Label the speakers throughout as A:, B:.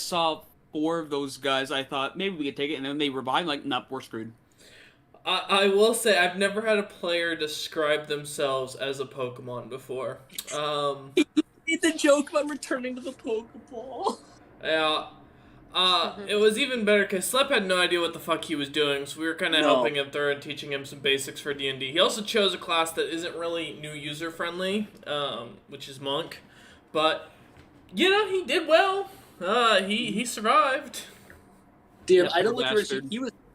A: saw 4 of those guys, I thought maybe we could take it, and then they revived. Like, nope, we're screwed.
B: I will say I've never had a player describe themselves as a Pokemon before.
C: It's a joke about returning to the Pokeball.
B: Yeah. It was even better because Slep had no idea what the fuck he was doing, so we were kind of helping him through and teaching him some basics for D&D. He also chose a class that isn't really new user friendly, which is Monk, but you know he did well. He survived.
C: Dude,
A: Yeah,
C: I don't look
A: bastard.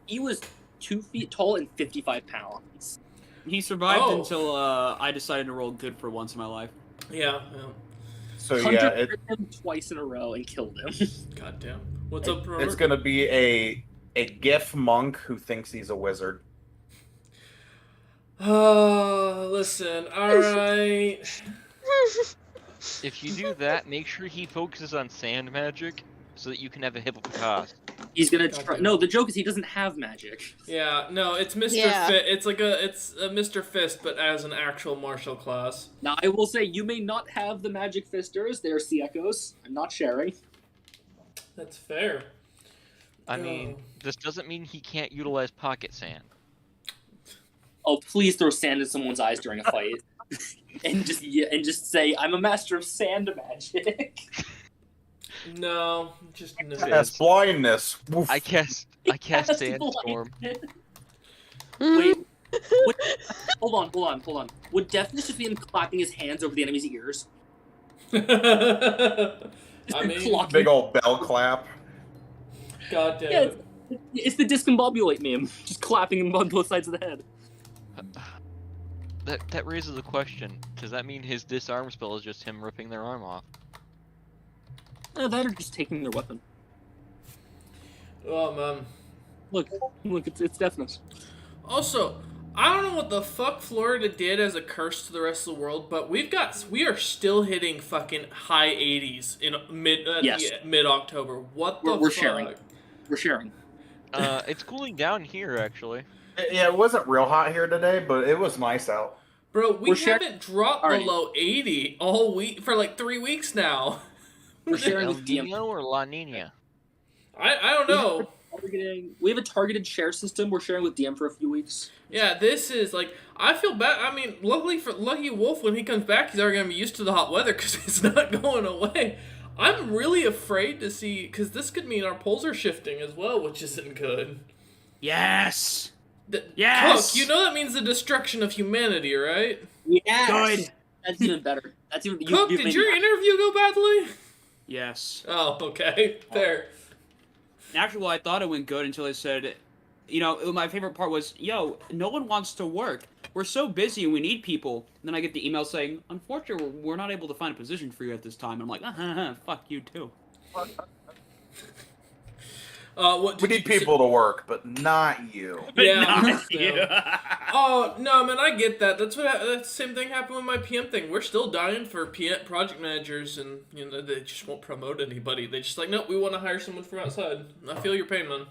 C: he was 2 feet tall and 55 pounds.
A: He survived until I decided to roll good for once in my life.
B: Yeah.
D: So
C: Hunter
D: yeah,
C: hit him twice in a row and killed him.
B: Goddamn. What's up, Robert?
D: it's gonna be a GIF monk who thinks he's a wizard.
B: Listen, alright.
E: If you do that, make sure he focuses on sand magic so that you can have a Hippopotas.
C: He's gonna try. No, the joke is he doesn't have magic.
B: Yeah, no, it's Mr.
F: Yeah.
B: It's a Mr. Fist, but as an actual martial class.
C: Now, I will say, you may not have the magic fisters. They are sea echoes. I'm not sharing.
B: That's fair.
E: I mean, this doesn't mean he can't utilize pocket sand.
C: Oh, please throw sand in someone's eyes during a fight. and just say, I'm a master of sand magic.
B: No, just no.
D: That's blindness. Woof.
E: I cast
C: That's
E: sandstorm.
C: Wait, hold on. Would deafness just be him clapping his hands over the enemy's ears?
B: I mean,
C: Clocking-
D: Big old bell clap.
B: God damn
C: Yeah,
B: it.
C: it's the discombobulate meme. Just clapping him on both sides of the head.
E: That raises a question. Does that mean his disarm spell is just him ripping their arm off?
C: That or just taking their weapon.
B: Oh man.
C: Look, it's deafness.
B: Also, I don't know what the fuck Florida did as a curse to the rest of the world, but we are still hitting fucking high 80s in mid October. What the
C: We're
B: fuck?
C: sharing. We're sharing.
E: It's cooling down here, actually.
D: Yeah, it wasn't real hot here today, but it was nice out.
B: Bro, we
C: We're shar-
B: haven't dropped
C: Alrighty.
B: below 80 all week for like 3 weeks now.
C: We're sharing
E: El
C: with DM.
E: Nino or La Nina?
B: I don't know.
C: We have a targeted share system. We're sharing with DM for a few weeks.
B: Yeah, this is like, I feel bad. I mean, luckily for Lucky Wolf, when he comes back, he's already gonna be used to the hot weather because it's not going away. I'm really afraid to see, because this could mean our poles are shifting as well, which isn't good.
A: Yes!
B: Yes!
A: Yes!
B: Cook, you know that means the destruction of humanity, right?
C: Yes.
A: Good.
C: That's even better. That's even.
B: Cook, did your interview go badly?
A: Yes.
B: Oh, okay. Fair.
A: Actually, well, I thought it went good until they said, you know, my favorite part was, yo, no one wants to work. We're so busy and we need people. And then I get the email saying, unfortunately, we're not able to find a position for you at this time. I'm like, fuck you too.
B: What
D: We
B: did
D: need
B: you-
D: people to work, but not you.
B: Yeah.
A: Not
B: no.
A: you.
B: Oh no, man! I get that. That's the same thing happened with my PM thing. We're still dying for PM project managers, and you know they just won't promote anybody. They just like, nope, we want to hire someone from outside. I feel your pain, man.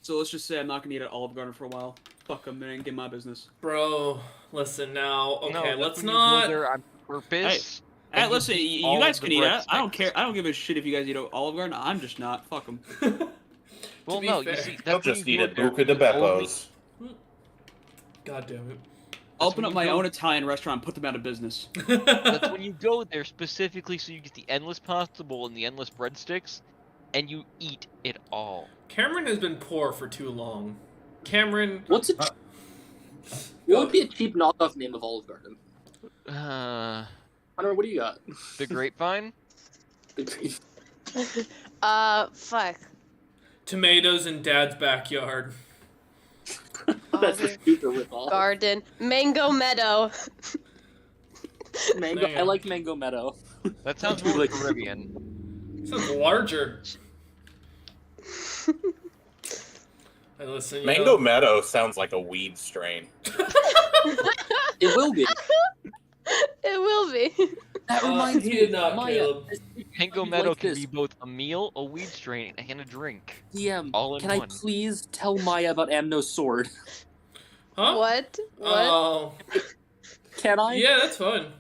A: So let's just say I'm not gonna eat at Olive Garden for a while. Fuck them and get my business.
B: Bro, listen now. Okay,
E: No, that's
B: let's
E: when you
B: not.
E: go there on purpose.
A: Hey,
E: and
A: listen,
E: eat
A: you
E: all
A: guys
E: of the
A: can eat it. I don't
E: breadsticks.
A: care. I don't give a shit if you guys eat at Olive Garden. I'm just not. Fuck them.
E: Well,
B: be
E: no,
B: fair.
E: you see,
D: They'll
E: that's when
D: just
E: you
D: eat
E: go
D: at
E: there
D: Buca de
E: with only-
D: Beppo's.
B: God damn it.
A: Open
E: when
A: up
E: you
A: my
E: go-
A: own Italian restaurant and put them out of business.
E: That's when you go there specifically so you get the endless pasta bowl and the endless breadsticks, and you eat it all.
B: Cameron has been poor for too long. Cameron.
C: What's it? What would be a cheap knockoff name of Olive Garden? Hunter, what do you got?
E: The grapevine?
F: Fuck.
B: Tomatoes in Dad's backyard.
C: That's a stupid ripoff.
F: Garden. Mango Meadow.
C: Mango.
B: Man.
C: I like Mango Meadow.
E: That sounds more Caribbean.
B: Sounds larger. Hey, listen, you
D: Mango
B: know-
D: Meadow sounds like a weed strain.
C: It will be.
F: It will be.
C: That reminds
B: he
C: me.
B: did not,
C: Maya,
B: Caleb.
E: Mango
C: like
E: Meadow can
C: this.
E: be both a meal, a weed strain, and a drink.
C: DM,
E: all in
C: can I
E: one.
C: please tell Maya about Amno's sword?
B: Huh?
F: What? What?
B: Oh.
C: Can I?
B: Yeah, that's fun.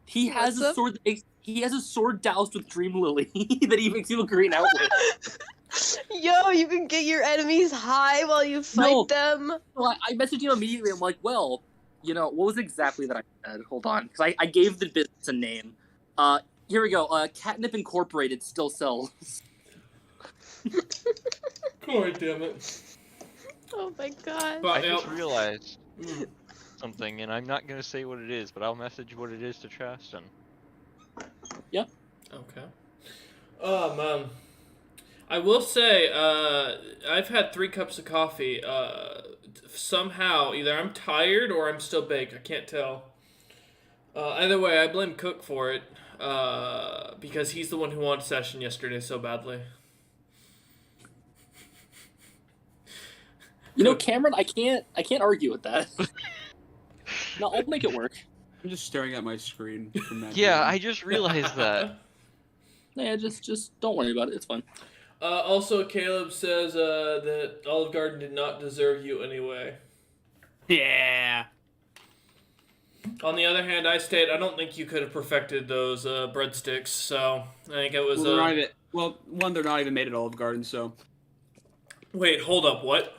C: He has
F: What's
C: a
F: up?
C: sword that makes He has a sword doused with Dream Lily that he makes people green out with.
F: Yo, you can get your enemies high while you fight
C: No.
F: them.
C: Well, I messaged him immediately. I'm like, well, what was exactly that I said? Hold on, because I gave the business a name. Here we go. Catnip Incorporated still sells.
B: God damn it.
F: Oh my god.
B: But,
E: I just realized
B: Mm.
E: something, and I'm not gonna say what it is, but I'll message what it is to Chaston.
B: Okay. I will say, I've had 3 cups of coffee. Somehow, either I'm tired or I'm still baked. I can't tell. Either way, I blame Cook for it, because he's the one who wanted session yesterday so badly.
C: Cameron, I can't argue with that. No, I'll make it work.
A: I'm just staring at my screen. From that
E: Yeah,
A: game.
E: I just realized that.
C: Yeah, just don't worry about it. It's fine.
B: Also, Caleb says that Olive Garden did not deserve you anyway.
A: Yeah.
B: On the other hand, I don't think you could have perfected those breadsticks, so I think it was...
A: They're not even made at Olive Garden, so...
B: Wait, hold up, what?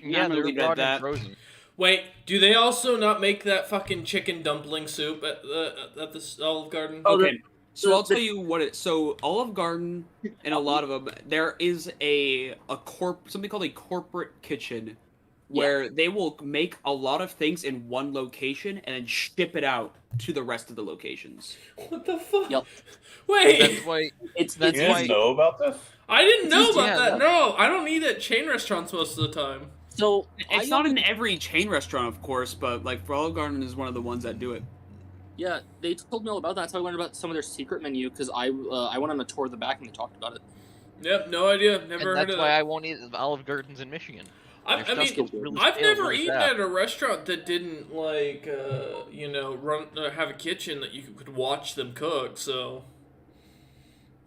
E: Yeah,
A: remember
E: they're
A: we read
E: brought in
A: that.
E: frozen.
B: Wait, do they also not make that fucking chicken dumpling soup at the Olive Garden?
C: Oh,
A: Okay, so I'll tell you what it. So Olive Garden and a lot of them, there is something called a corporate kitchen, where they will make a lot of things in one location and then ship it out to the rest of the locations.
B: What the fuck?
C: Yep.
B: Wait,
E: That's why.
C: It's
E: That's
D: You
E: why-
D: guys know about this?
B: I didn't know about
E: Yeah,
B: that. No, I don't eat at chain restaurants most of the time.
C: so
A: It's not in every chain restaurant, of course, but like Olive Garden is one of the ones that do it.
C: Yeah, they told me all about that. That's how I learned about some of their secret menu because I went on a tour of the back and they talked about it.
B: Yep, no idea. Never
E: And
B: heard
E: that's
B: of
E: why
B: that.
E: I won't eat at Olive Gardens in Michigan.
B: I
E: Their
B: mean,
E: stuff gets really
B: I've
E: stale
B: never
E: really
B: eaten
E: fast.
B: at a restaurant that didn't like, have a kitchen that you could watch them cook. So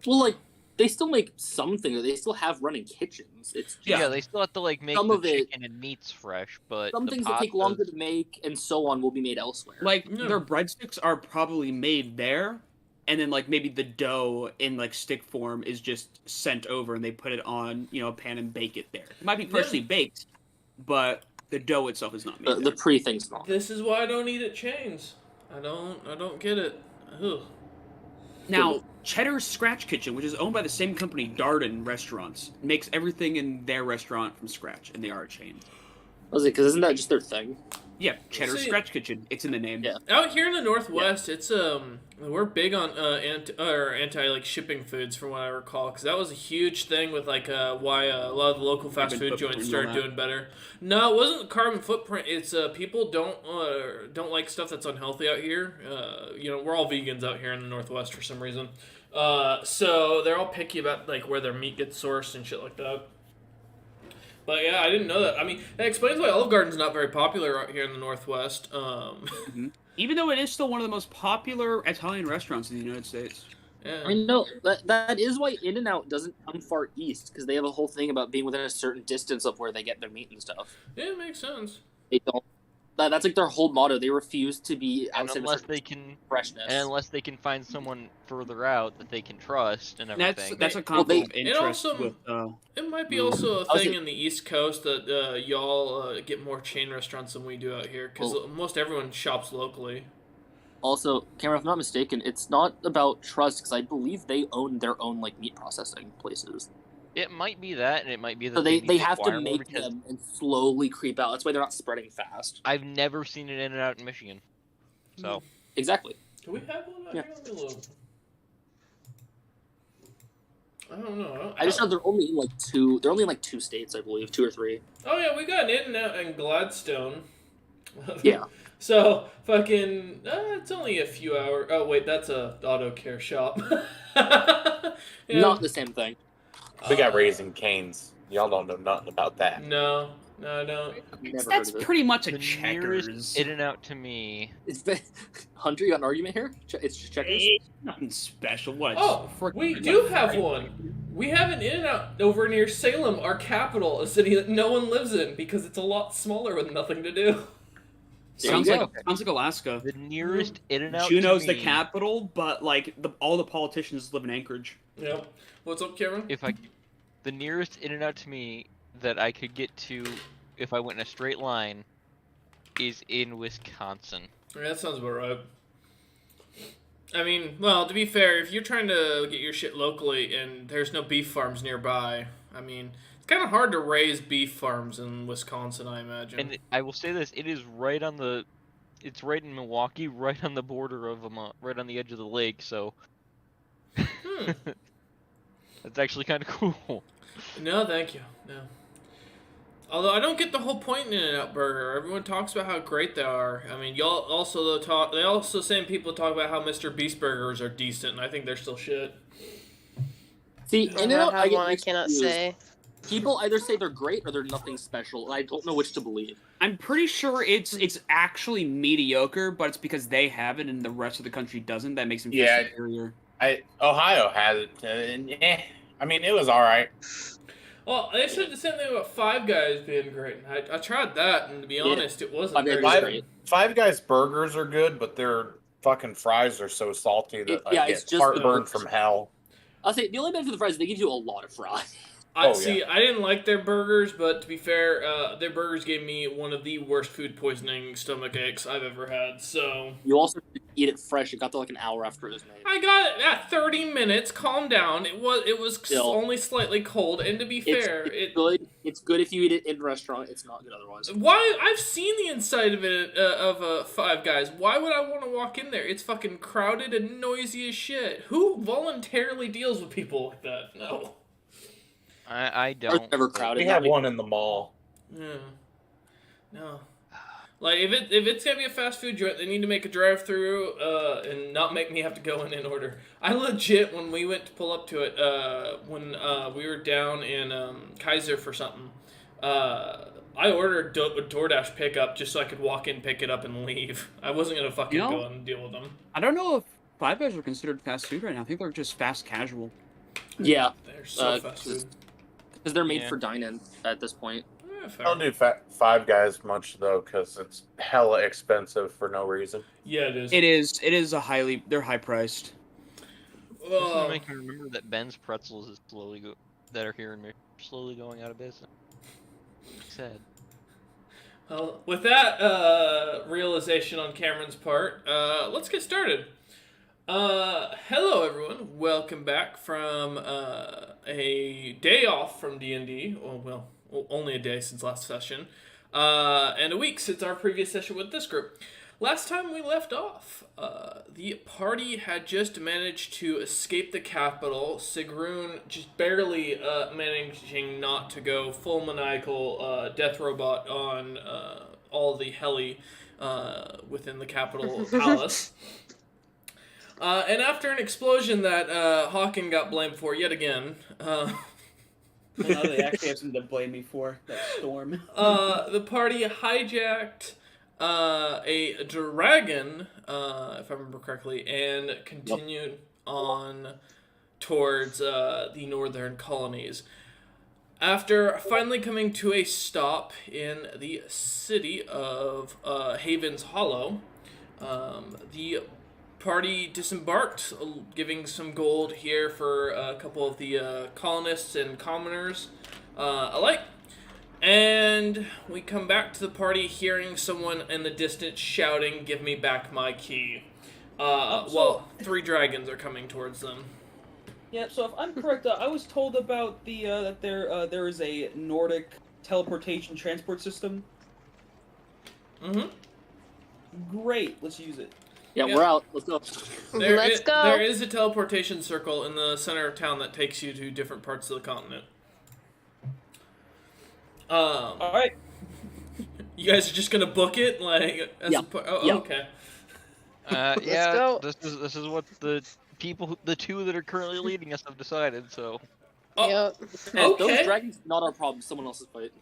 C: Well, like they still make something. They still have running kitchens. It's just
E: Yeah, they still have to like make
C: Some
E: the
C: of it-
E: chicken and meats fresh, but
C: some
E: the
C: things that take
E: pastas-
C: longer to make and so on will be made elsewhere.
A: Like
B: Yeah.
A: their breadsticks are probably made there, and then like maybe the dough in like stick form is just sent over, and they put it on a pan and bake it there. It might be freshly baked, but the dough itself is not made.
C: the pre thing's not.
B: this is why I don't eat at chains. I don't get it. Ugh.
A: Now, Cheddar's Scratch Kitchen, which is owned by the same company, Darden Restaurants, makes everything in their restaurant from scratch, and they are a chain.
C: Was it? Because isn't that just their thing?
A: Yeah, Cheddar's
B: See-
A: Scratch Kitchen. It's in the name.
C: Yeah.
B: Out here in the Northwest, it's we're big on anti like shipping foods from what I recall, because that was a huge thing with like why a lot of the local fast
A: Carbon
B: food
A: footprint
B: joints
A: and
B: started
A: all that.
B: doing better. No, it wasn't the carbon footprint. It's people don't like stuff that's unhealthy out here. We're all vegans out here in the Northwest for some reason. So they're all picky about like where their meat gets sourced and shit like that. But yeah, I didn't know that. I mean, that explains why Olive Garden's not very popular out here in the Northwest.
A: Even though it is still one of the most popular Italian restaurants in the United States.
B: Yeah.
C: I mean, no, that is why In-N-Out doesn't come far east because they have a whole thing about being within a certain distance of where they get their meat and stuff.
B: Yeah, it makes sense.
C: They don't. That's like their whole motto. They refuse to be
E: And
C: outside of
E: unless
C: certain
E: they can,
C: freshness.
E: and unless they can find someone further out that they can trust and everything.
A: That's a
C: Well,
A: conflict
C: they-
A: of
B: It
A: interest
B: also-
A: with.
B: It might be also a
C: I was
B: thing
C: in-
B: in the East Coast that y'all get more chain restaurants than we do out here, because
C: Well-
B: most everyone shops locally.
C: Also, Cameron, if I'm not mistaken, it's not about trust because I believe they own their own like meat processing places.
E: It might be that, and it might be that
C: So they
E: need
C: have to
E: acquire more
C: make
E: because
C: them and slowly creep out. That's why they're not spreading fast.
E: I've never seen it in and out in Michigan. So
C: Exactly.
B: Do we have one out
C: Yeah.
B: here? Let me look. I don't know.
C: I just know they're only in like two. They're only in like 2 states, I believe, 2 or 3.
B: Oh yeah, we got an In-N-Out in Gladstone.
C: Yeah.
B: So fucking, it's only a few hours. Oh wait, that's a auto care shop. Yeah.
C: Not the same thing.
D: We got Raising Canes. Y'all don't know nothing about that.
B: No, I don't.
C: I've never
A: That's
C: heard of it.
A: pretty much a
E: the
A: Checkers.
E: nearest in and out to me.
C: Is that Hunter? You got an argument here? It's just checkers.
A: Nothing special. What?
B: Oh,
A: Frick-
B: we do have one. We have an In-N-Out over near Salem, our capital, a city that no one lives in because it's a lot smaller with nothing to do.
C: There you go.
A: Sounds like Alaska.
E: The nearest In-N-Out
A: Juneau's
E: to
A: the
E: me,
A: capital, but like all the politicians live in Anchorage.
B: Yep. What's up, Cameron?
E: the nearest In-N-Out to me that I could get to if I went in a straight line is in Wisconsin.
B: Yeah, that sounds about right. I mean, well, to be fair, if you're trying to get your shit locally and there's no beef farms nearby, I mean, it's kind of hard to raise beef farms in Wisconsin, I imagine.
E: And I will say this: it is right on the, it's right in Milwaukee, right on the border of right on the edge of the lake. So that's actually kind of cool.
B: No, thank you. No. Although I don't get the whole point in In-N-Out Burger. Everyone talks about how great they are. I mean, y'all also talk. They also same people talk about how Mr. Beast burgers are decent, and I think they're still shit.
C: See,
F: I
C: In-N-Out,
F: have one, I
C: mixed
F: cannot
C: reviews.
F: say.
C: People either say they're great or they're nothing special, and I don't know which to believe.
A: I'm pretty sure it's actually mediocre, but it's because they have it and the rest of the country doesn't. That makes them feel
D: Yeah.
A: superior.
D: Ohio has it. And, I mean, it was all right.
B: Well, they said the same thing about Five Guys being great. I tried that, and to be
C: Yeah.
B: honest, it wasn't
C: Five Guys
B: very
C: is
B: good.
C: great.
D: Five Guys burgers are good, but their fucking fries are so salty that I
C: it's
D: get
C: just
D: heartburn
C: the-
D: from hell.
C: I'll say the only benefit of the fries is they give you a lot of fries.
B: I
D: Oh,
B: see. I didn't like their burgers, but to be fair, their burgers gave me one of the worst food poisoning stomach aches I've ever had. So
C: You also eat it fresh. It got there like an hour after it was made.
B: I got it at 30 minutes. Calm down. It was
C: Still.
B: only slightly cold, and to be fair,
C: It's good. It's good if you eat it in a restaurant. It's not good otherwise.
B: Why? I've seen the inside of it of Five Guys. Why would I want to walk in there? It's fucking crowded and noisy as shit. Who voluntarily deals with people like that? No.
E: I
C: Or
E: don't.
C: never crowded.
D: We have one in the mall.
B: Yeah. No. Like if it's gonna be a fast food joint, they need to make a drive-through and not make me have to go in and order. I legit when we went to pull up to it when we were down in Kaiser for something. I ordered a DoorDash pickup just so I could walk in, pick it up, and leave. I wasn't gonna fucking
A: You know-
B: go and deal with them.
A: I don't know if Five Guys are considered fast food right now. I think they're just fast casual.
C: Yeah,
B: They're so fast
C: because
B: food.
C: they're made
E: Yeah.
C: for dine-in at this point.
B: Yeah, fair.
D: I don't do Five Guys much though, because it's hella expensive for no reason.
B: Yeah, it is.
A: It is. It is they're high priced.
E: This is
B: Oh.
E: making me remember that Ben's Pretzels is that are here in Michigan are slowly going out of business. Sad.
B: Well, with that realization on Cameron's part, let's get started. Hello everyone. Welcome back from a day off from D&D. Well, only a day since last session, and a week since our previous session with this group. Last time we left off, the party had just managed to escape the capital. Sigrun just barely managing not to go full maniacal death robot on all the heli within the capital palace. And after an explosion that Hawken got blamed for yet again,
A: Now they actually have something to blame me for. That storm.
B: the party hijacked a dragon, if I remember correctly, and continued on towards the northern colonies. After finally coming to a stop in the city of Haven's Hollow, the party disembarked, giving some gold here for a couple of the colonists and commoners alike. And we come back to the party hearing someone in the distance shouting, "Give me back my key." Well, 3 dragons are coming towards them.
A: Yeah, so if I'm correct, I was told about the that there is a Nordic teleportation transport system.
B: Mm-hmm.
A: Great, let's use it.
C: Yeah,
B: Yeah.
C: we're out. Let's go.
F: Let's go.
B: There is a teleportation circle in the center of town that takes you to different parts of the continent.
A: All right.
B: You guys are just gonna book it, like? As
C: Yeah.
B: Oh,
C: Yeah.
B: okay.
E: Yeah,
F: go.
E: this is what the the 2 that are currently leading us have decided. So
B: Oh,
F: Yep.
C: Hey,
B: Okay.
C: Those dragons not our problem. Someone else's fight.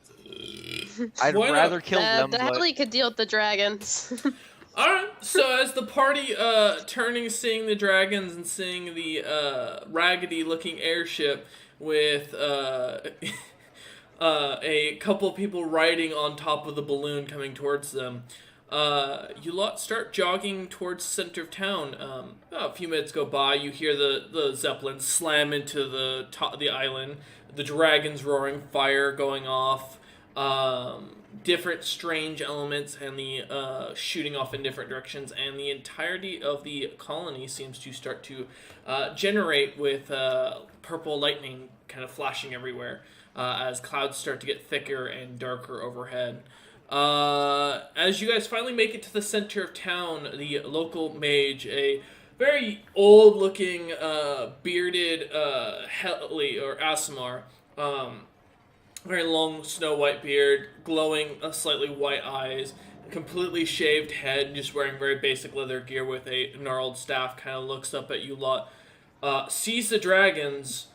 E: I'd
B: Why not?
E: rather kill them.
F: The
E: But
F: heli could deal with the dragons.
B: Alright, so as the party turning, seeing the dragons and seeing the raggedy looking airship with a couple of people riding on top of the balloon coming towards them, You lot start jogging towards the center of town. A few minutes go by. You hear the zeppelin slam into the top of the island. The dragons roaring, fire going off. Different strange elements and the shooting off in different directions, and the entirety of the colony seems to start to generate with purple lightning kind of flashing everywhere as clouds start to get thicker and darker overhead. As you guys finally make it to the center of town, the local mage, a very old-looking, bearded Heli, or Asimar, very long snow white beard, glowing slightly white eyes, completely shaved head, just wearing very basic leather gear with a gnarled staff, kind of looks up at you lot, sees the dragons,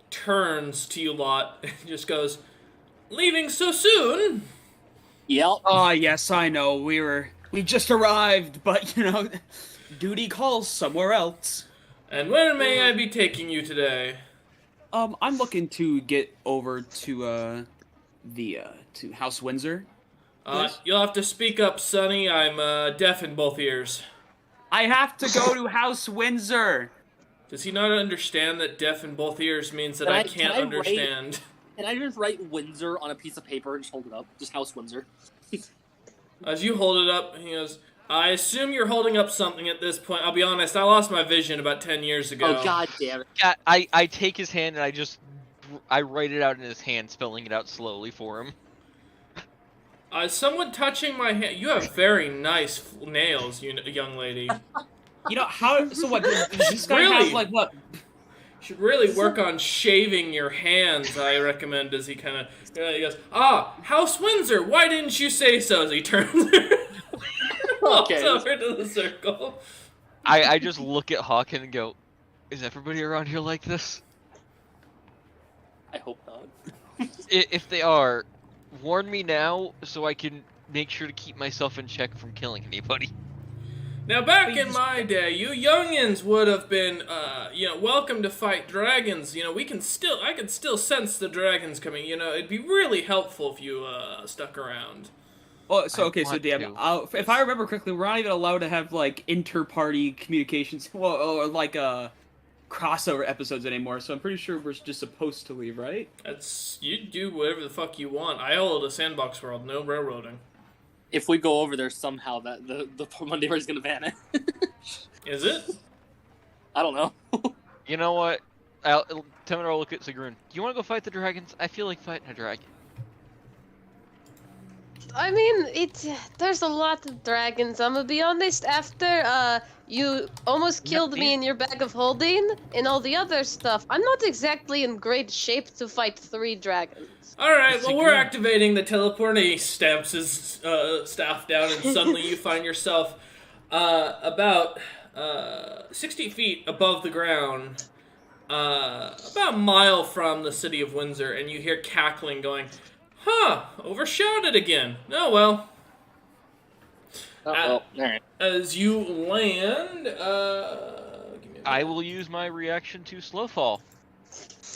B: turns to you lot, and just goes, "Leaving so soon?"
C: Yep.
A: Oh, yes, I know. We just arrived, but, duty calls somewhere else.
B: "And where may I be taking you today?"
A: I'm looking to get over to, to House Windsor. Yes?
B: You'll have to speak up, Sonny. I'm deaf in both ears.
A: I have to go to House Windsor!
B: Does he not understand that deaf in both ears means that
C: Can
B: I
C: I-
B: can't
C: can I
B: understand?
C: Can I just write Windsor on a piece of paper and just hold it up? Just House Windsor.
B: As you hold it up, he goes, "I assume you're holding up something at this point. I'll be honest, I lost my vision about 10 years ago."
C: Oh, god damn it.
E: Yeah, I take his hand and I write it out in his hand, spelling it out slowly for him.
B: Someone touching my hand. You have very nice nails, young lady.
A: So what, does this guy
B: Really?
A: have, like, what?
B: Should really work on shaving your hands, I recommend, as he kind of, he goes, House Windsor, why didn't you say so? As he turns walks
C: Okay.
B: over to the circle.
E: I just look at Hawken and go, is everybody around here like this?
C: I hope not.
E: If they are, warn me now so I can make sure to keep myself in check from killing anybody.
B: Now, back in my day, you youngins would have been, welcome to fight dragons. I can still sense the dragons coming. It'd be really helpful if you, stuck around.
A: Oh, so,
E: I
A: okay, so,
E: want
A: Dan,
E: to.
A: if I remember correctly, we're not even allowed to have, like, inter-party communications, or, like, crossover episodes anymore, so I'm pretty sure we're just supposed to leave, right?
B: You do whatever the fuck you want. I hold a sandbox world, no railroading.
C: If we go over there somehow, that the Monday is gonna ban it.
B: Is it?
C: I don't know.
E: You know what? Temidor will look at Sigrun. Do you want to go fight the dragons? I feel like fighting a dragon.
F: I mean, there's a lot of dragons. I'm gonna be honest. After you almost killed me in your bag of holding and all the other stuff, I'm not exactly in great shape to fight 3 dragons.
B: Alright, well, we're activating the teleport. He stamps his staff down, and suddenly you find yourself about 60 feet above the ground, about a mile from the city of Windsor, and you hear cackling going, overshot it again. Oh well.
C: Alright.
B: As you land,
E: I will use my reaction to slow fall.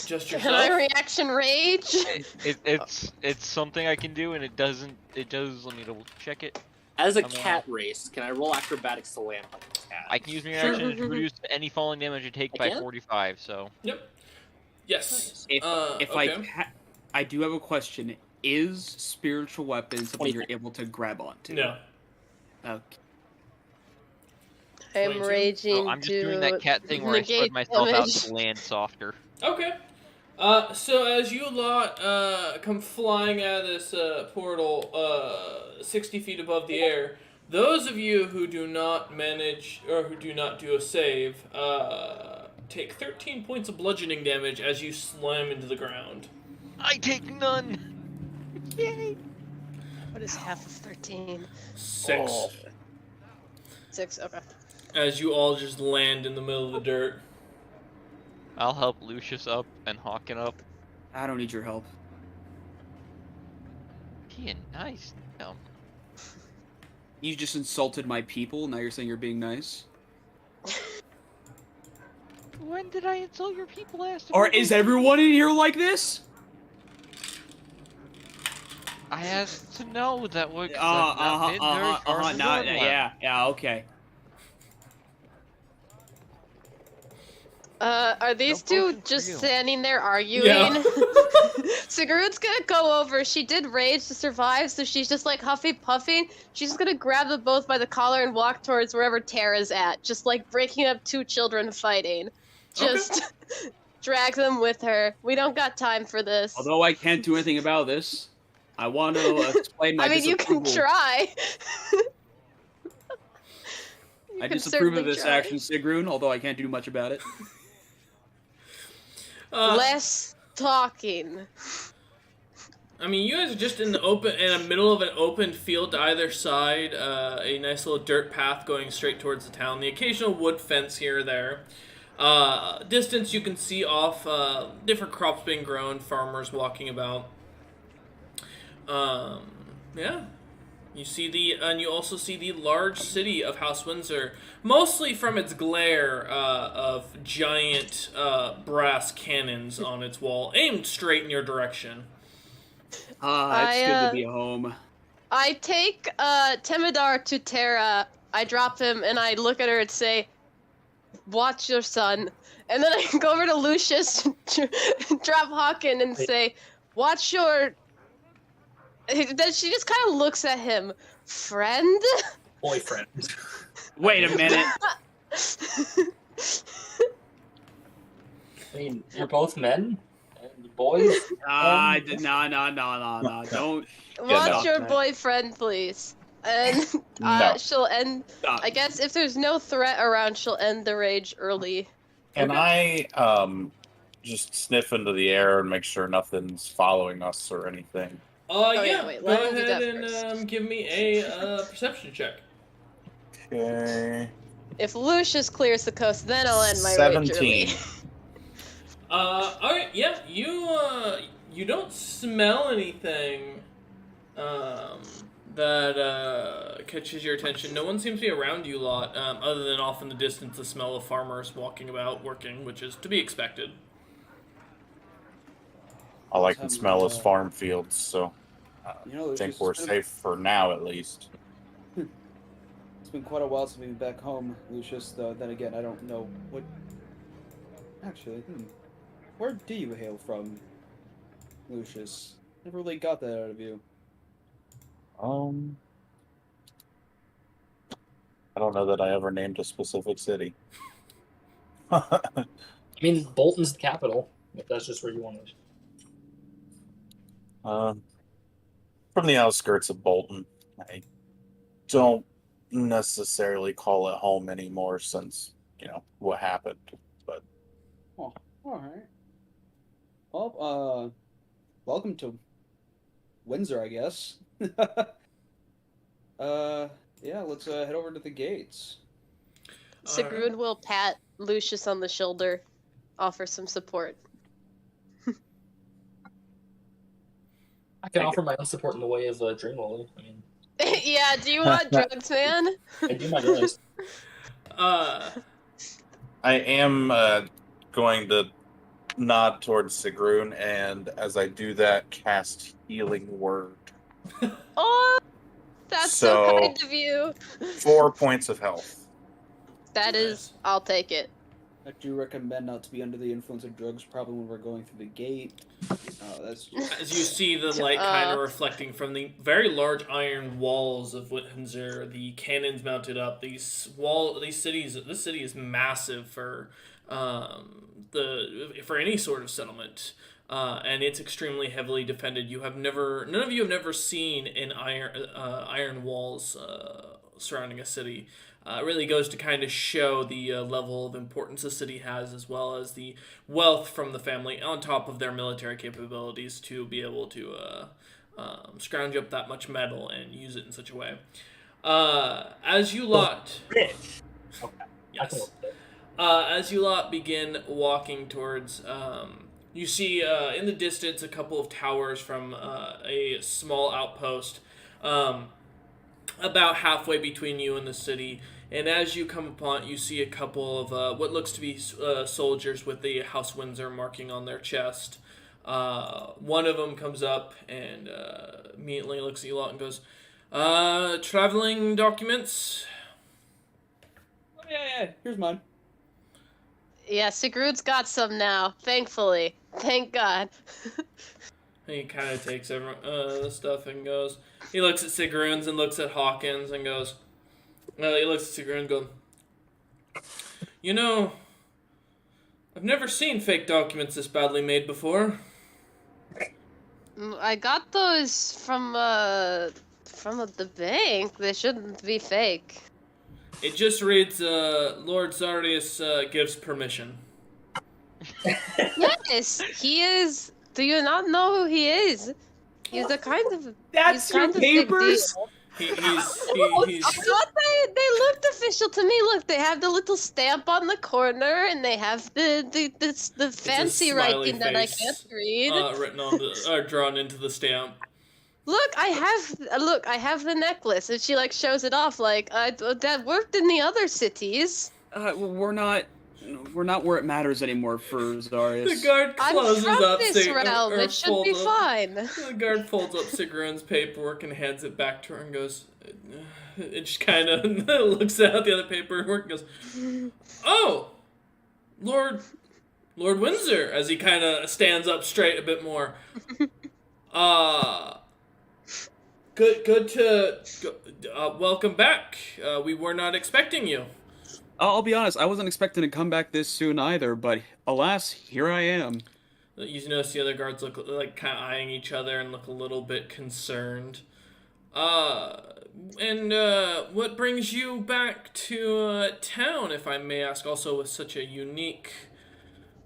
B: just
F: Can I
B: yourself.
F: reaction rage?
E: It's something I can do, and it does. Let me double check it.
C: As a
E: I'm
C: cat race, can I roll acrobatics to land like a cat?
E: I can use my reaction to reduce any falling damage I take
C: I
E: by
C: can?
E: 45. So
B: Yep. Yes.
A: If
B: Okay.
A: I do have a question. Is spiritual weapon something you're able to grab onto?
B: No.
A: Okay.
F: I'm
B: 22?
F: raging
E: I'm just
F: to
E: doing that cat thing where I spread
F: negate
E: myself out
F: damage.
E: to land softer.
B: Okay. So as you lot come flying out of this portal 60 feet above the air, those of you who do not manage or who do not do a save take 13 points of bludgeoning damage as you slam into the ground.
E: I take none. Yay!
F: What is half of 13?
B: 6.
C: Oh.
F: 6, okay.
B: As you all just land in the middle of the dirt.
E: I'll help Lucius up and Hawken up.
A: I don't need your help.
E: Being nice. No.
A: You just insulted my people, now you're saying you're being nice?
E: When did I insult your people, last?
A: Or is everyone in here like this?
E: I asked to know that we're
A: Uh,
E: not been very far from
A: Not,
E: Nordland.
A: yeah, okay.
F: Are these
E: No
F: two
E: potion for
F: just
E: you.
F: standing there arguing?
B: Yeah.
F: Sigrun's gonna go over. She did rage to survive, so she's just like huffy puffing. She's just gonna grab them both by the collar and walk towards wherever Tara's at, just like breaking up two children fighting. Just drag them with her. We don't got time for this.
A: Although I can't do anything about this, I want to explain my
F: I mean, you can
A: disapproval.
F: try. You
A: I
F: can
A: disapprove of
F: certainly
A: this
F: try.
A: action, Sigrun, although I can't do much about it.
F: Less talking.
B: I mean, you guys are just in the middle of an open field to either side. A nice little dirt path going straight towards the town. The occasional wood fence here or there. Distance, you can see off different crops being grown, farmers walking about. Yeah. And you also see the large city of House Windsor, mostly from its glare of giant brass cannons on its wall, aimed straight in your direction.
A: It's
F: I,
A: good to be home.
F: I take Temidar to Tara. I drop him and I look at her and say, "Watch your son." And then I go over to Lucius, drop Hawken, and say, "Watch your." Then she just kind of looks at him. Friend?
C: Boyfriend.
A: Wait a minute.
C: I mean, you're both men and boys.
A: No. Don't.
F: Watch
D: no.
F: your boyfriend, please. And
D: No.
F: she'll end.
A: Stop.
F: I guess if there's no threat around, she'll end the rage early.
D: Can I just sniff into the air and make sure nothing's following us or anything?
F: yeah,
B: Yeah.
F: wait,
B: Go
F: let him do
B: ahead
F: that
B: and
F: first.
B: give me a perception check.
D: Okay.
F: If Lucius clears the coast, then I'll end my rage
D: 17.
F: early.
B: Alright, yeah, you don't smell anything, that, catches your attention. No one seems to be around you a lot, other than off in the distance the smell of farmers walking about, working, which is to be expected.
D: All I can smell is farm fields, so
A: You know,
D: I think we're safe for now at least.
A: It's been quite a while since we've been back home, Lucius. Though then again, I don't know what. Actually, where do you hail from, Lucius? Never really got that out of you.
D: I don't know that I ever named a specific city.
C: I mean, Bolton's the capital, if that's just where you want it.
D: From the outskirts of Bolton. I don't necessarily call it home anymore since, what happened. But
A: Oh, all right. Well, welcome to Windsor, I guess. Yeah, let's head over to the gates.
F: Sigrun will pat Lucius on the shoulder, offer some support.
C: I can offer my own support in the way of Dream Lily. I mean,
F: Yeah, do you want drugs, man?
C: I do my best.
D: I am going to nod towards Sigrun, and as I do that, cast Healing Word.
F: Oh, that's so
D: So-
F: kind of you.
D: 4 points of health.
F: That is, I'll take it.
A: I do recommend not to be under the influence of drugs, probably when we're going through the gate. That's just...
B: As you see the light kind of reflecting from the very large iron walls of Windsor, the cannons mounted up. This city is massive for any sort of settlement, and it's extremely heavily defended. None of you have never seen iron walls surrounding a city. It really goes to kind of show the level of importance the city has, as well as the wealth from the family, on top of their military capabilities, to be able to scrounge up that much metal and use it in such a way. As you lot,
C: Rich. Okay. I can
B: yes,
C: work with it.
B: as you lot begin walking towards, you see in the distance a couple of towers from a small outpost. About halfway between you and the city, and as you come upon it, you see a couple of what looks to be soldiers with the House Windsor marking on their chest. One of them comes up and immediately looks at you lot and goes, traveling documents?
A: Oh, yeah. Here's mine.
F: Yeah, Sigrud's got some now, thankfully. Thank God.
B: He kind of takes the stuff and goes. He looks at Sigrun's and looks at Hawkins and goes. He looks at Sigrun and goes. You know, I've never seen fake documents this badly made before.
F: I got those from the bank. They shouldn't be fake.
B: It just reads, Lord Zardius gives permission.
F: Yes, he is. Do you not know who he is? He's a kind of.
A: That's
F: he's kind
A: your
F: of big
A: papers?
F: deal.
B: He's
F: I thought they looked official to me. Look, they have the little stamp on the corner, and they have the fancy
B: smiley
F: writing that I
B: face,
F: can't read.
B: written on the drawn into the stamp.
F: Look, I have the necklace, and she like shows it off. Like that worked in the other cities.
A: We're not where it matters anymore for Zarius.
B: The guard
F: I'm
B: closes
F: from
B: up.
F: this realm. It should be fine.
B: The guard folds up Sigrun's paperwork and hands it back to her and goes. It just kind of looks at the other paperwork and goes, "Oh, Lord Windsor," as he kind of stands up straight a bit more. Good to welcome back. We were not expecting you.
A: I'll be honest, I wasn't expecting to come back this soon either, but alas, here I am.
B: You notice the other guards look like kind of eyeing each other and look a little bit concerned. And what brings you back to town, if I may ask, also with such a unique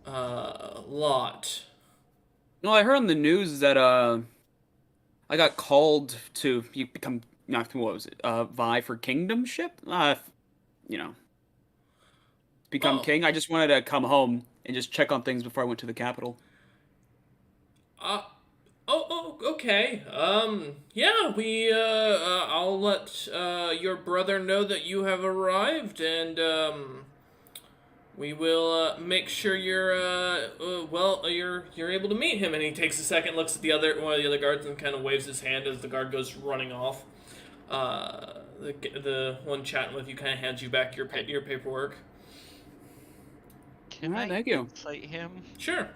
B: lot?
A: Well, I heard on the news that I got called to become, what was it? Vie for kingdomship? Become king. I just wanted to come home and just check on things before I went to the capital.
B: Okay. Yeah, I'll let your brother know that you have arrived, and we will make sure you're able to meet him. And he takes a second, looks at one of the other guards, and kind of waves his hand as the guard goes running off. The one chatting with you kind of hands you back your paperwork.
E: Can I
A: thank you.
E: insight him?
B: Sure.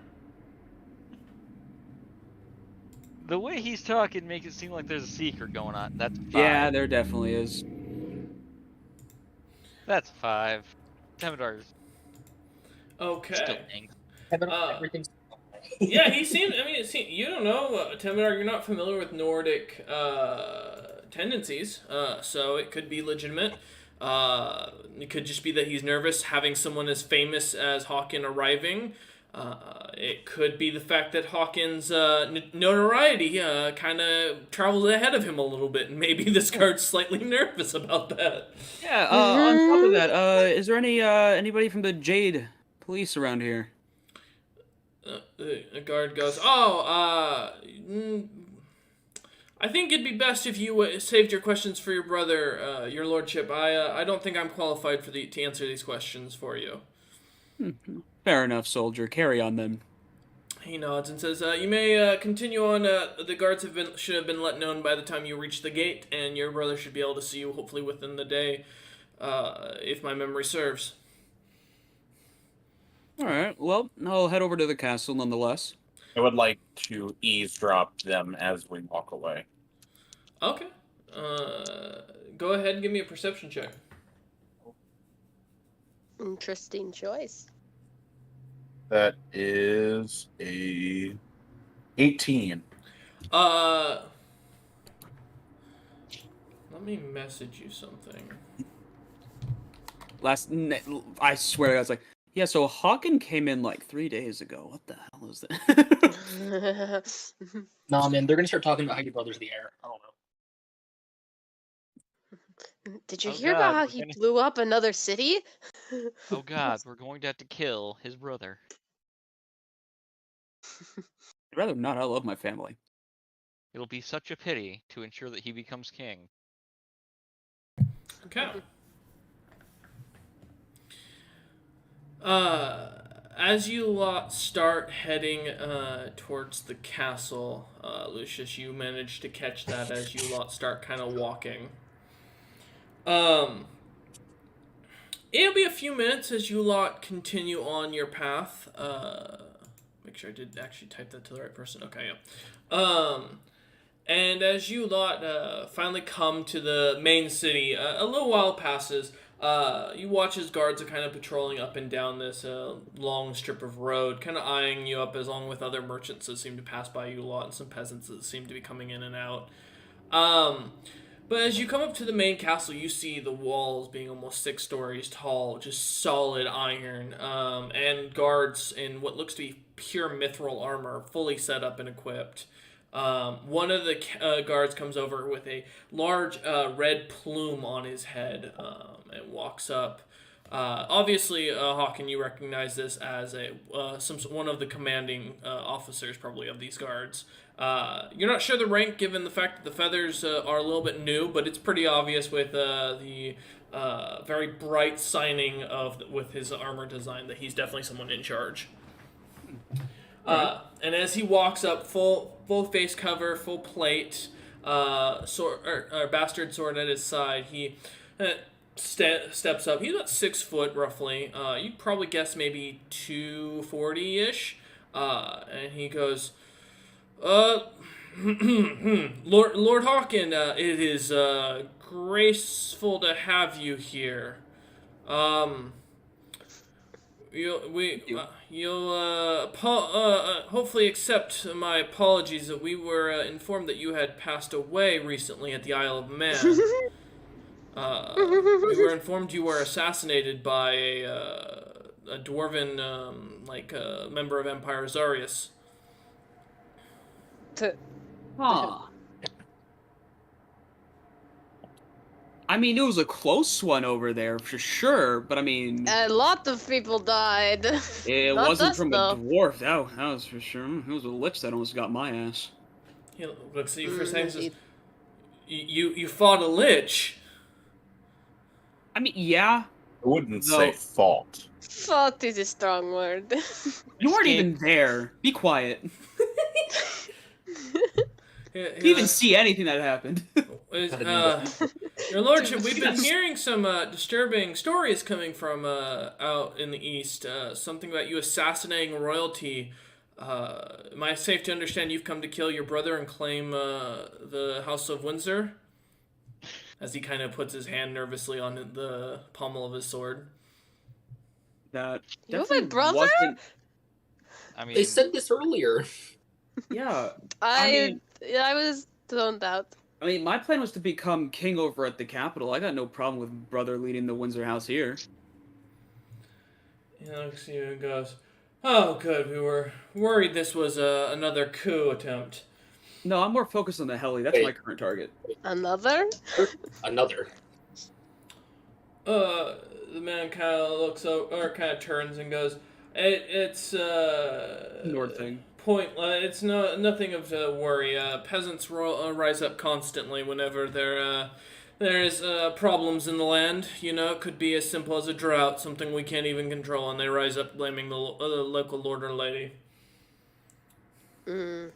E: The way he's talking makes it seem like there's a secret going on. That's 5.
A: Yeah, there definitely is.
E: That's 5. Temedar's
B: Okay.
E: still angry.
C: Everything's
B: Yeah, he seems. I mean, you don't know, Temidar. You're not familiar with Nordic tendencies, so it could be legitimate. It could just be that he's nervous having someone as famous as Hawken arriving. It could be the fact that Hawkins' notoriety kind of travels ahead of him a little bit, and maybe this guard's slightly nervous about that.
A: Yeah. On top of that, is there anybody from the Jade Police around here?
B: The guard goes, I think it'd be best if you saved your questions for your brother, your lordship. I don't think I'm qualified to answer these questions for you.
A: Fair enough, soldier. Carry on then.
B: He nods and says, you may continue on. The guards should have been let known by the time you reach the gate, and your brother should be able to see you hopefully within the day, if my memory serves.
A: All right. Well, I'll head over to the castle nonetheless.
D: I would like to eavesdrop them as we walk away.
B: Okay. Go ahead and give me a perception check.
F: Interesting choice.
D: That is a 18.
B: Let me message you something.
A: I swear, I was like, yeah, so Hawken came in like 3 days ago. What the hell is that?
C: Nah, man, they're gonna start talking about how your brother's the heir. I don't know.
F: Did you
E: Oh
F: hear
E: God,
F: about how
E: we're
F: he
E: gonna-
F: blew up another city?
E: Oh god, we're going to have to kill his brother.
A: I'd rather not. I love my family.
E: It'll be such a pity to ensure that he becomes king.
B: Okay. As you lot start heading towards the castle, Lucius, you manage to catch that as you lot start kind of walking. It'll be a few minutes as you lot continue on your path. Make sure I did actually type that to the right person. Okay, yeah. And as you lot finally come to the main city, a little while passes. You watch as guards are kind of patrolling up and down this long strip of road, kind of eyeing you up along with other merchants that seem to pass by you a lot and some peasants that seem to be coming in and out. But as you come up to the main castle, you see the walls being almost 6 stories tall, just solid iron, and guards in what looks to be pure mithril armor, fully set up and equipped. One of the guards comes over with a large red plume on his head and walks up. Obviously, Hawken, you recognize this as one of the commanding officers, probably, of these guards. You're not sure the rank, given the fact that the feathers are a little bit new, but it's pretty obvious with the very bright signing with his armor design that he's definitely someone in charge. And as he walks up, full face cover, full plate, bastard sword at his side, he steps up. He's about 6 foot roughly. You'd probably guess maybe 240-ish. And he goes, Lord Hawken, it is graceful to have you here. You'll hopefully accept my apologies that we were informed that you had passed away recently at the Isle of Man. We were informed you were assassinated by a dwarven, member of Empire Zarius.
A: Huh. I mean, it was a close one over there for sure, but I mean,
F: A lot of people died.
A: it
F: Not
A: wasn't
F: us,
A: from
F: though.
A: a dwarf. That was for sure. It was a lich that almost got my ass.
B: He looks at you for a second and says,
F: Indeed.
B: You fought a lich.
A: I mean, yeah,
D: I wouldn't
A: No.
D: say fault.
F: Fault is a strong word.
A: you weren't
E: Escape.
A: even there. Be quiet.
B: He-
A: You didn't even see anything that happened.
B: Your Lordship, we've been hearing some disturbing stories coming from out in the east. Something about you assassinating royalty. Am I safe to understand you've come to kill your brother and claim the House of Windsor? As he kind of puts his hand nervously on the pommel of his sword.
A: That
F: You have a
A: definitely
F: brother?
A: wasn't-
E: I mean,
G: They said this earlier.
A: Yeah,
F: I was zoned out.
A: I mean, my plan was to become king over at the capital. I got no problem with brother leading the Windsor house here.
B: He looks at you and goes, "Oh, good. We were worried this was another coup attempt."
A: No, I'm more focused on the heli. That's
G: Wait.
A: my current target.
F: Another?
G: Another.
B: The man kind of looks over, or kind of turns and goes, "It's
A: Nord thing.
B: It's nothing of worry. Peasants rise up constantly whenever there's problems in the land. You know, it could be as simple as a drought, something we can't even control, and they rise up blaming the local lord or lady."
F: Mm.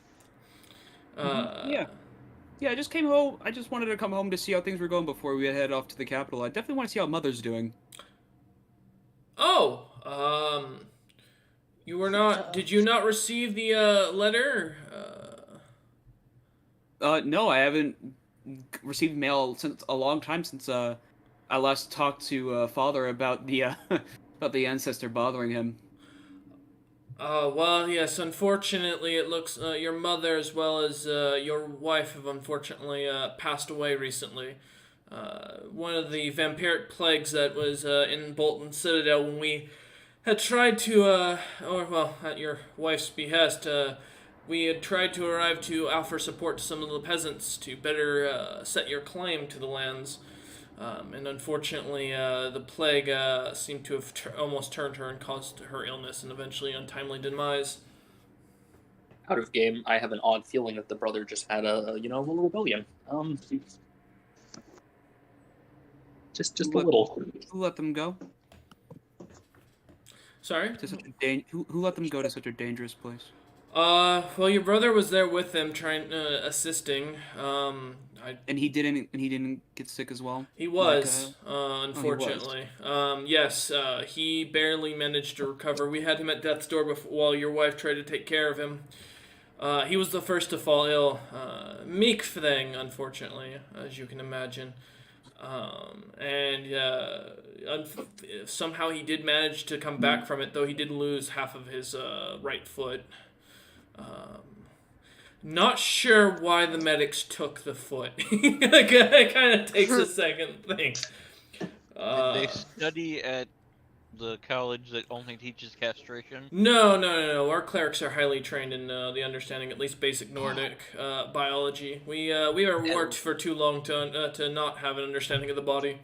A: Yeah. Yeah, I just came home. I just wanted to come home to see how things were going before we head off to the capital. I definitely want to see how Mother's doing.
B: Oh, you were not. Did you not receive the letter?
A: No, I haven't received mail since a long time since I last talked to Father about the about the ancestor bothering him.
B: Well, yes. Unfortunately, it looks your mother as well as your wife have unfortunately passed away recently. One of the vampiric plagues that was in Bolton Citadel when we had tried to, at your wife's behest, we had tried to arrive to offer support to some of the peasants to better set your claim to the lands. And unfortunately, the plague seemed to have almost turned her and caused her illness and eventually untimely demise.
C: Out of game, I have an odd feeling that the brother just had a little rebellion. Just a little.
A: Let them go.
B: Sorry?
A: To such a who let them go to such a dangerous place?
B: Well, your brother was there with them, assisting.
A: And he didn't get sick as well.
B: He
A: Like,
B: was, unfortunately. Yes, he barely managed to recover. We had him at death's door while your wife tried to take care of him. He was the first to fall ill. Meek thing, unfortunately, as you can imagine. Somehow he did manage to come back from it, though he did lose half of his right foot. Not sure why the medics took the foot. It kind of takes a second thing.
E: Did they study at the college that only teaches castration?
B: No. Our clerics are highly trained in the understanding at least basic Nordic biology. We have worked for too long to not have an understanding of the body.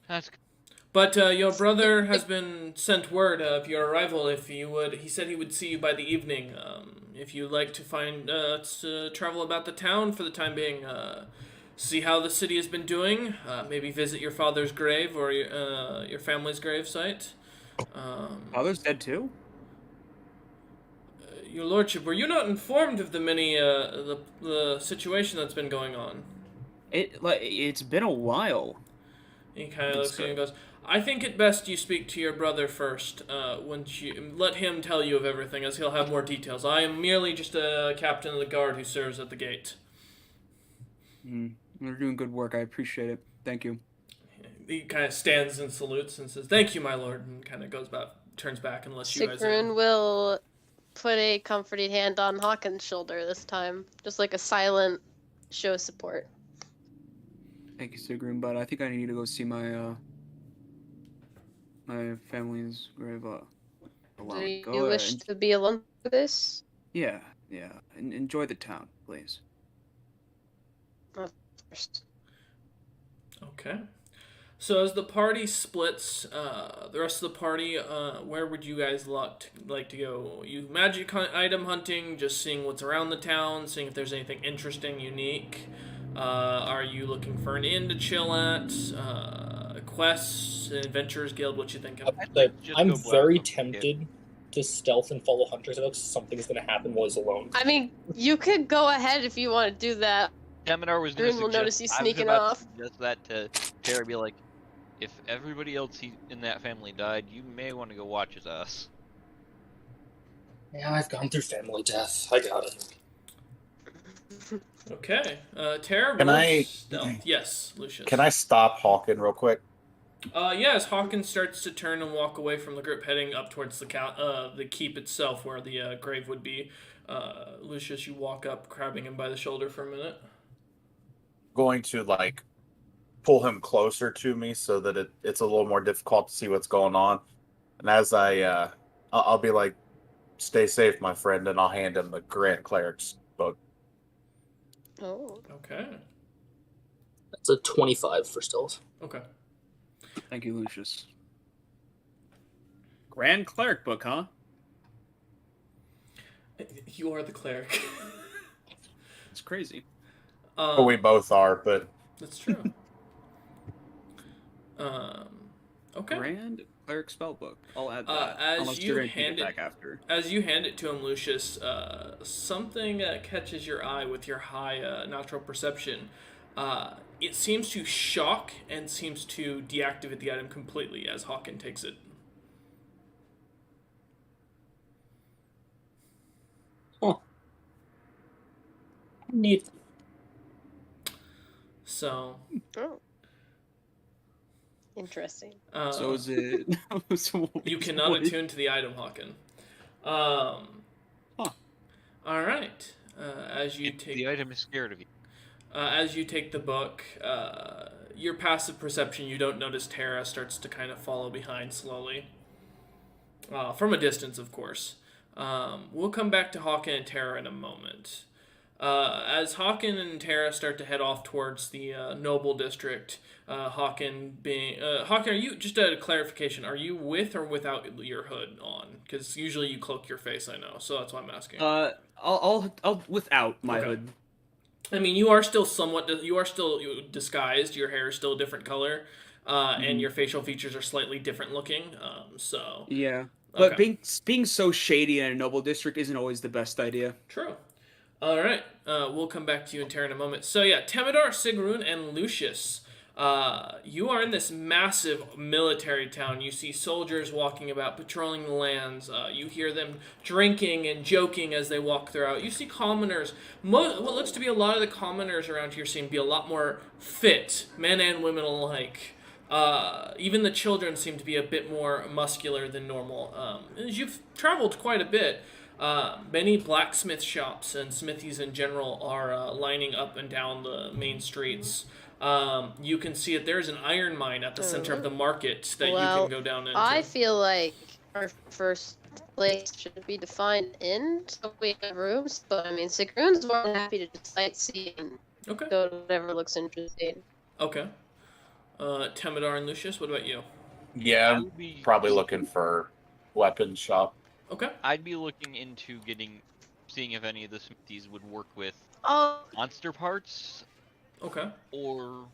E: That's
B: But your brother has been sent word of your arrival. If you would, he said he would see you by the evening. If you'd like to travel about the town for the time being, see how the city has been doing. Maybe visit your father's grave or your family's grave site.
A: Father's dead too?
B: Your lordship, were you not informed of the many the situation that's been going on?
A: It's been a while.
B: He kind of looks at you and goes, I think it best you speak to your brother first. Let him tell you of everything, as he'll have more details. I am merely just a captain of the guard who serves at the gate.
A: You're doing good work. I appreciate it. Thank you.
B: He kind of stands and salutes and says, "Thank you, my lord," and kind of turns back and lets you guys in.
F: Sigrun will put a comforting hand on Hawken's shoulder this time, just like a silent show of support.
A: Thank you, Sigrun, but I think I need to go see my my family's grave.
F: Do you wish to be alone for this?
A: Yeah. Enjoy the town, please.
F: First.
B: Okay. So as the party splits, the rest of the party, where would you guys like to go? You magic item hunting, just seeing what's around the town, seeing if there's anything interesting, unique. Are you looking for an inn to chill at? Quests, Adventurers Guild, what you thinking?
G: I'm very tempted to stealth and follow Hunter's Oak. Something's gonna happen while he's alone.
F: I mean, you could go ahead if you want to do that.
E: Deminar was going to
F: will notice you sneaking
E: I was
F: off.
E: about to suggest that to Terry, be like, if everybody else in that family died, you may want to go watch as us.
G: Yeah, I've gone through family death. I got it.
B: Okay. Tara,
D: Can I-
B: stealth. Yes, Lucius.
D: Can I stop Hawken real quick?
B: Yes, Hawkins starts to turn and walk away from the group, heading up towards the keep itself, where the grave would be. Lucius, you walk up, grabbing him by the shoulder for a minute.
D: Going to pull him closer to me so that it's a little more difficult to see what's going on. And as I'll be like, "Stay safe, my friend," and I'll hand him the Grand Cleric's book.
F: Oh.
B: Okay.
G: That's a 25 for stealth.
B: Okay.
A: Thank you, Lucius. Grand Cleric book, huh?
B: You are the cleric.
A: It's crazy.
D: But we both are, but
B: That's true. Okay.
A: Grand Cleric spellbook. I'll add
B: Uh,
A: that.
B: as
A: Unless
B: you
A: you're gonna
B: hand
A: take
B: it-
A: it back after.
B: As you hand it to him, Lucius, something catches your eye with your high natural perception. It seems to shock and seems to deactivate the item completely as Hawken takes it.
G: Neat.
B: So.
F: Oh. Interesting.
A: So is it?
B: You cannot attune to the item, Hawken. All right. As you take
E: The item is scared of you.
B: as you take the book, your passive perception, you don't notice Tara starts to kind of follow behind slowly. From a distance, of course. We'll come back to Hawken and Tara in a moment. As Hawken and Tara start to head off towards the Noble District, Hawken, are you, just a clarification, are you with or without your hood on? Because usually you cloak your face, I know, so that's why I'm asking.
A: I'll without my
B: Okay.
A: hood.
B: I mean, you are still disguised. Your hair is still a different color. and your facial features are slightly different looking. So
A: Yeah. But
B: okay.
A: being so shady in a noble district isn't always the best idea.
B: True. All right. We'll come back to you in Terra in a moment. So yeah, Temidar, Sigrun, and Lucius. You are in this massive military town. You see soldiers walking about, patrolling the lands. You hear them drinking and joking as they walk throughout. You see commoners. What looks to be a lot of the commoners around here seem to be a lot more fit, men and women alike. Even the children seem to be a bit more muscular than normal. As you've traveled quite a bit, many blacksmith shops and smithies in general are lining up and down the main streets. You can see that there's an iron mine at the center of the market that you can go down into.
F: I feel like our first place should be to find inn, so we have rooms. But I mean, Sigrun's more than happy to just sightsee and
B: Okay.
F: go to whatever looks interesting.
B: Okay. Temidar and Lucius, what about you?
D: Yeah,
E: I
D: I'm
E: would be
D: probably looking for weapon shop.
B: Okay.
E: I'd be looking into seeing if any of the smithies would work with
F: Oh,
E: monster parts
B: Okay.
E: or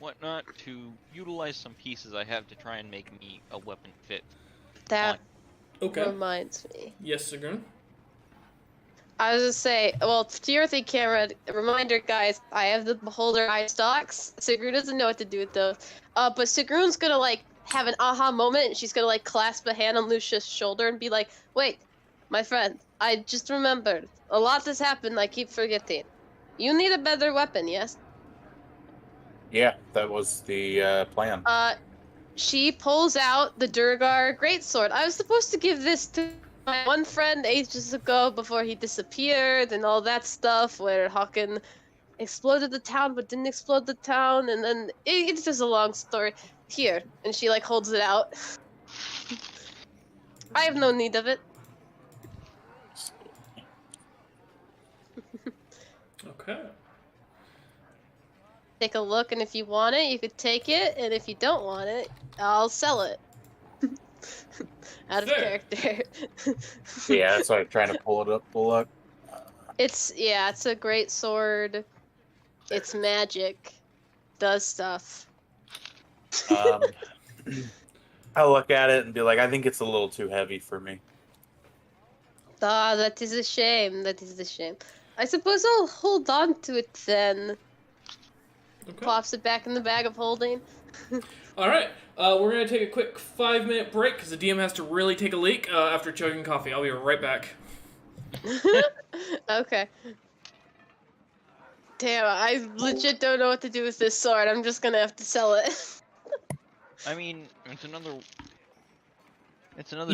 E: whatnot to utilize some pieces I have to try and make me a weapon fit.
F: that
B: Okay.
F: reminds me.
B: Yes, Sigrun.
F: I was just say, well, to your thing, camera. Reminder, guys. I have the beholder eye stocks. Sigrun doesn't know what to do with those. But Sigrun's gonna like have an aha moment. And she's gonna like clasp a hand on Lucius' shoulder and be like, "Wait, my friend. I just remembered. A lot has happened. I keep forgetting. You need a better weapon, yes?"
D: Yeah, that was the plan.
F: She pulls out the Durgar greatsword. I was supposed to give this to my one friend ages ago before he disappeared and all that stuff, where Hawken exploded the town but didn't explode the town, and then it's just a long story. Here, and she like holds it out. I have no need of it.
B: Okay.
F: Take a look, and if you want it, you could take it, and if you don't want it, I'll sell it. Out of
B: Fair.
F: character.
D: Yeah, that's why I'm trying to pull it up.
F: It's a great sword. It's magic. Does stuff.
D: I look at it and be like, I think it's a little too heavy for me.
F: Ah, that is a shame. That is a shame. I suppose I'll hold on to it then.
B: Okay.
F: Plops it back in the bag of holding.
B: All right. We're gonna take a quick 5-minute break because the DM has to really take a leak after chugging coffee. I'll be right back.
F: Okay. Damn, I legit don't know what to do with this sword. I'm just gonna have to sell it.
E: I mean, it's another
A: You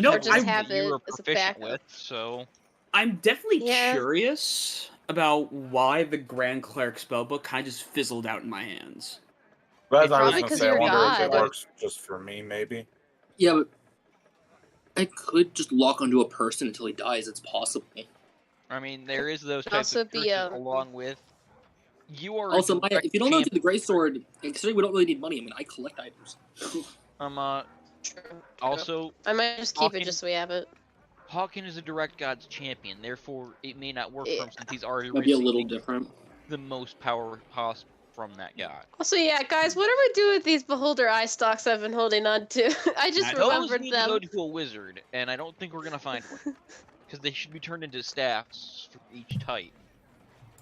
A: know,
E: tool
A: I
E: that you
F: have
E: are
F: it as a
E: proficient
F: backup.
E: with, so
A: I'm definitely
F: Yeah.
A: curious about why the Grand Cleric spellbook kind of just fizzled out in my hands.
D: But as I was
F: Probably
D: going to
F: 'cause
D: say, I
F: you're
D: wonder if it
F: God.
D: works just for me, maybe.
C: Yeah, but I could just lock onto a person until he dies. It's possible.
E: I mean, there is those
F: Could
E: types
F: also
E: of
F: be,
E: curses along with. You are a
C: Also,
E: direct
C: if you don't know
E: champion.
C: the greatsword, considering we don't really need money, I mean, I collect items.
E: Also,
F: I might just keep it
E: Hawken-
F: just so we have it.
E: Hawken is a direct god's champion, therefore it may not work for him
F: Yeah.
E: since he's already
C: Might be a little
E: receiving
C: different.
E: the most power possible from that god.
F: Also, yeah, guys, what do we do with these beholder eye stalks I've been holding on to? I just
E: Those
F: remembered
E: need
F: them.
E: to go to a wizard, and I don't think we're gonna find one. Because they should be turned into staffs for each type.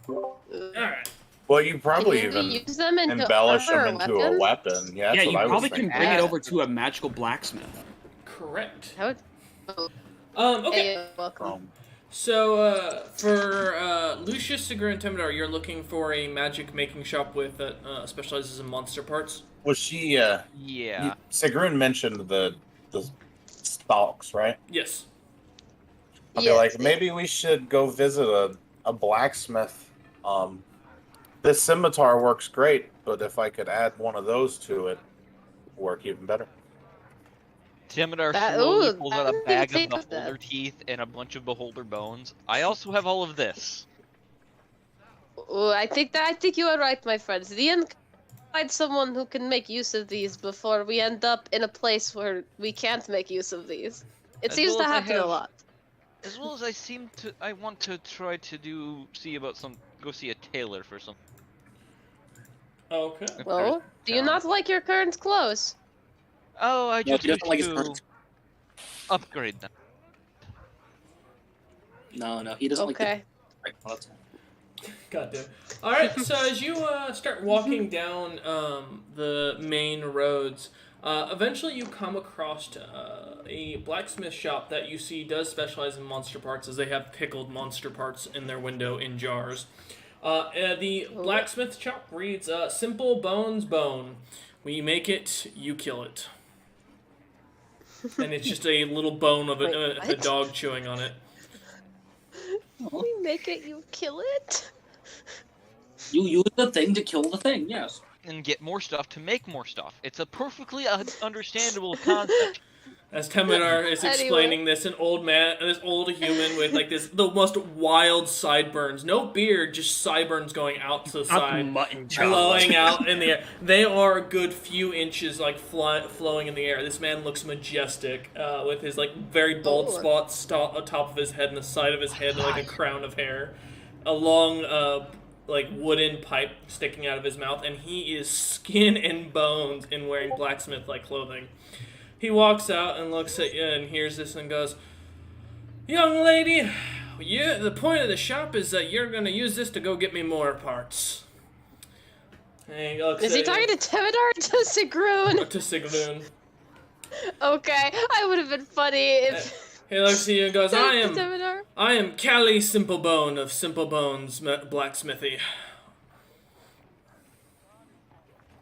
B: All right.
D: Well, you probably
F: Can you
D: even
F: use them into
D: embellish
F: armor
D: them
F: or
D: into
F: weapons?
D: a weapon. Yeah, that's
A: Yeah,
D: what
A: you
D: I was
A: probably can
D: thinking.
A: bring it
F: Yeah.
A: over to a magical blacksmith.
B: Correct.
F: That would...
B: Okay.
F: Hey, you're welcome.
B: So, for Lucius, Sigrun, and Temidar, you're looking for a magic making shop with that specializes in monster parts.
D: Was she?
E: Yeah.
D: Sigrun mentioned the stalks, right?
B: Yes.
D: I'll be like, maybe we should go visit a blacksmith. This scimitar works great, but if I could add one of those to it, it'd work even better.
E: Temidar
F: That-
E: slowly
F: ooh,
E: pulls
F: I
E: out a
F: didn't
E: bag
F: think
E: of
F: of that.
E: beholder teeth and a bunch of beholder bones. I also have all of this.
F: Ooh, I think you are right, my friends. The end find someone who can make use of these before we end up in a place where we can't make use of these. It
E: As
F: seems
E: well
F: to
E: as I
F: happen a
E: have-
F: lot.
E: As well as I want to try to go see a tailor for some.
B: Okay.
E: If
F: Well,
E: there's
F: do you
E: talent.
F: not like your current clothes?
E: Oh, I
C: No,
E: just
C: he doesn't
E: need
C: like his
E: to
C: curtains.
E: upgrade them.
C: No, he doesn't like
F: Okay.
C: the. Well, that's-
B: God damn. All right. So as you start walking down the main roads, eventually you come across a blacksmith shop that you see does specialize in monster parts, as they have pickled monster parts in their window in jars. The blacksmith shop reads, "Simple bones bone. We make it, you kill it." And it's just a little bone of
F: Wait,
B: a
F: what?
B: dog chewing on it.
F: We make it, you kill it?
C: You use the thing to kill the thing. Yes.
E: And get more stuff to make more stuff. It's a perfectly understandable concept.
B: As Temidar is explaining this, this old human with like the most wild sideburns, no beard, just sideburns going out to the side,
G: mutton
B: blowing out in the air. They are a good few inches like flowing in the air. This man looks majestic, with his like very bald
F: Oh.
B: spots on top of his head and the side of his head like a crown of hair, a long like wooden pipe sticking out of his mouth, and he is skin and bones and wearing blacksmith like clothing. He walks out and looks at you and hears this and goes, "Young lady, the point of the shop is that you're going to use this to go get me more parts." And he looks
F: Is he
B: at
F: talking to Temidar or to Sigrun?
B: to Sigloon.
F: Okay, I would have been funny if.
B: He looks at you and goes,
F: Temidar.
B: I am Callie Simplebone of Simple Bones Blacksmithy.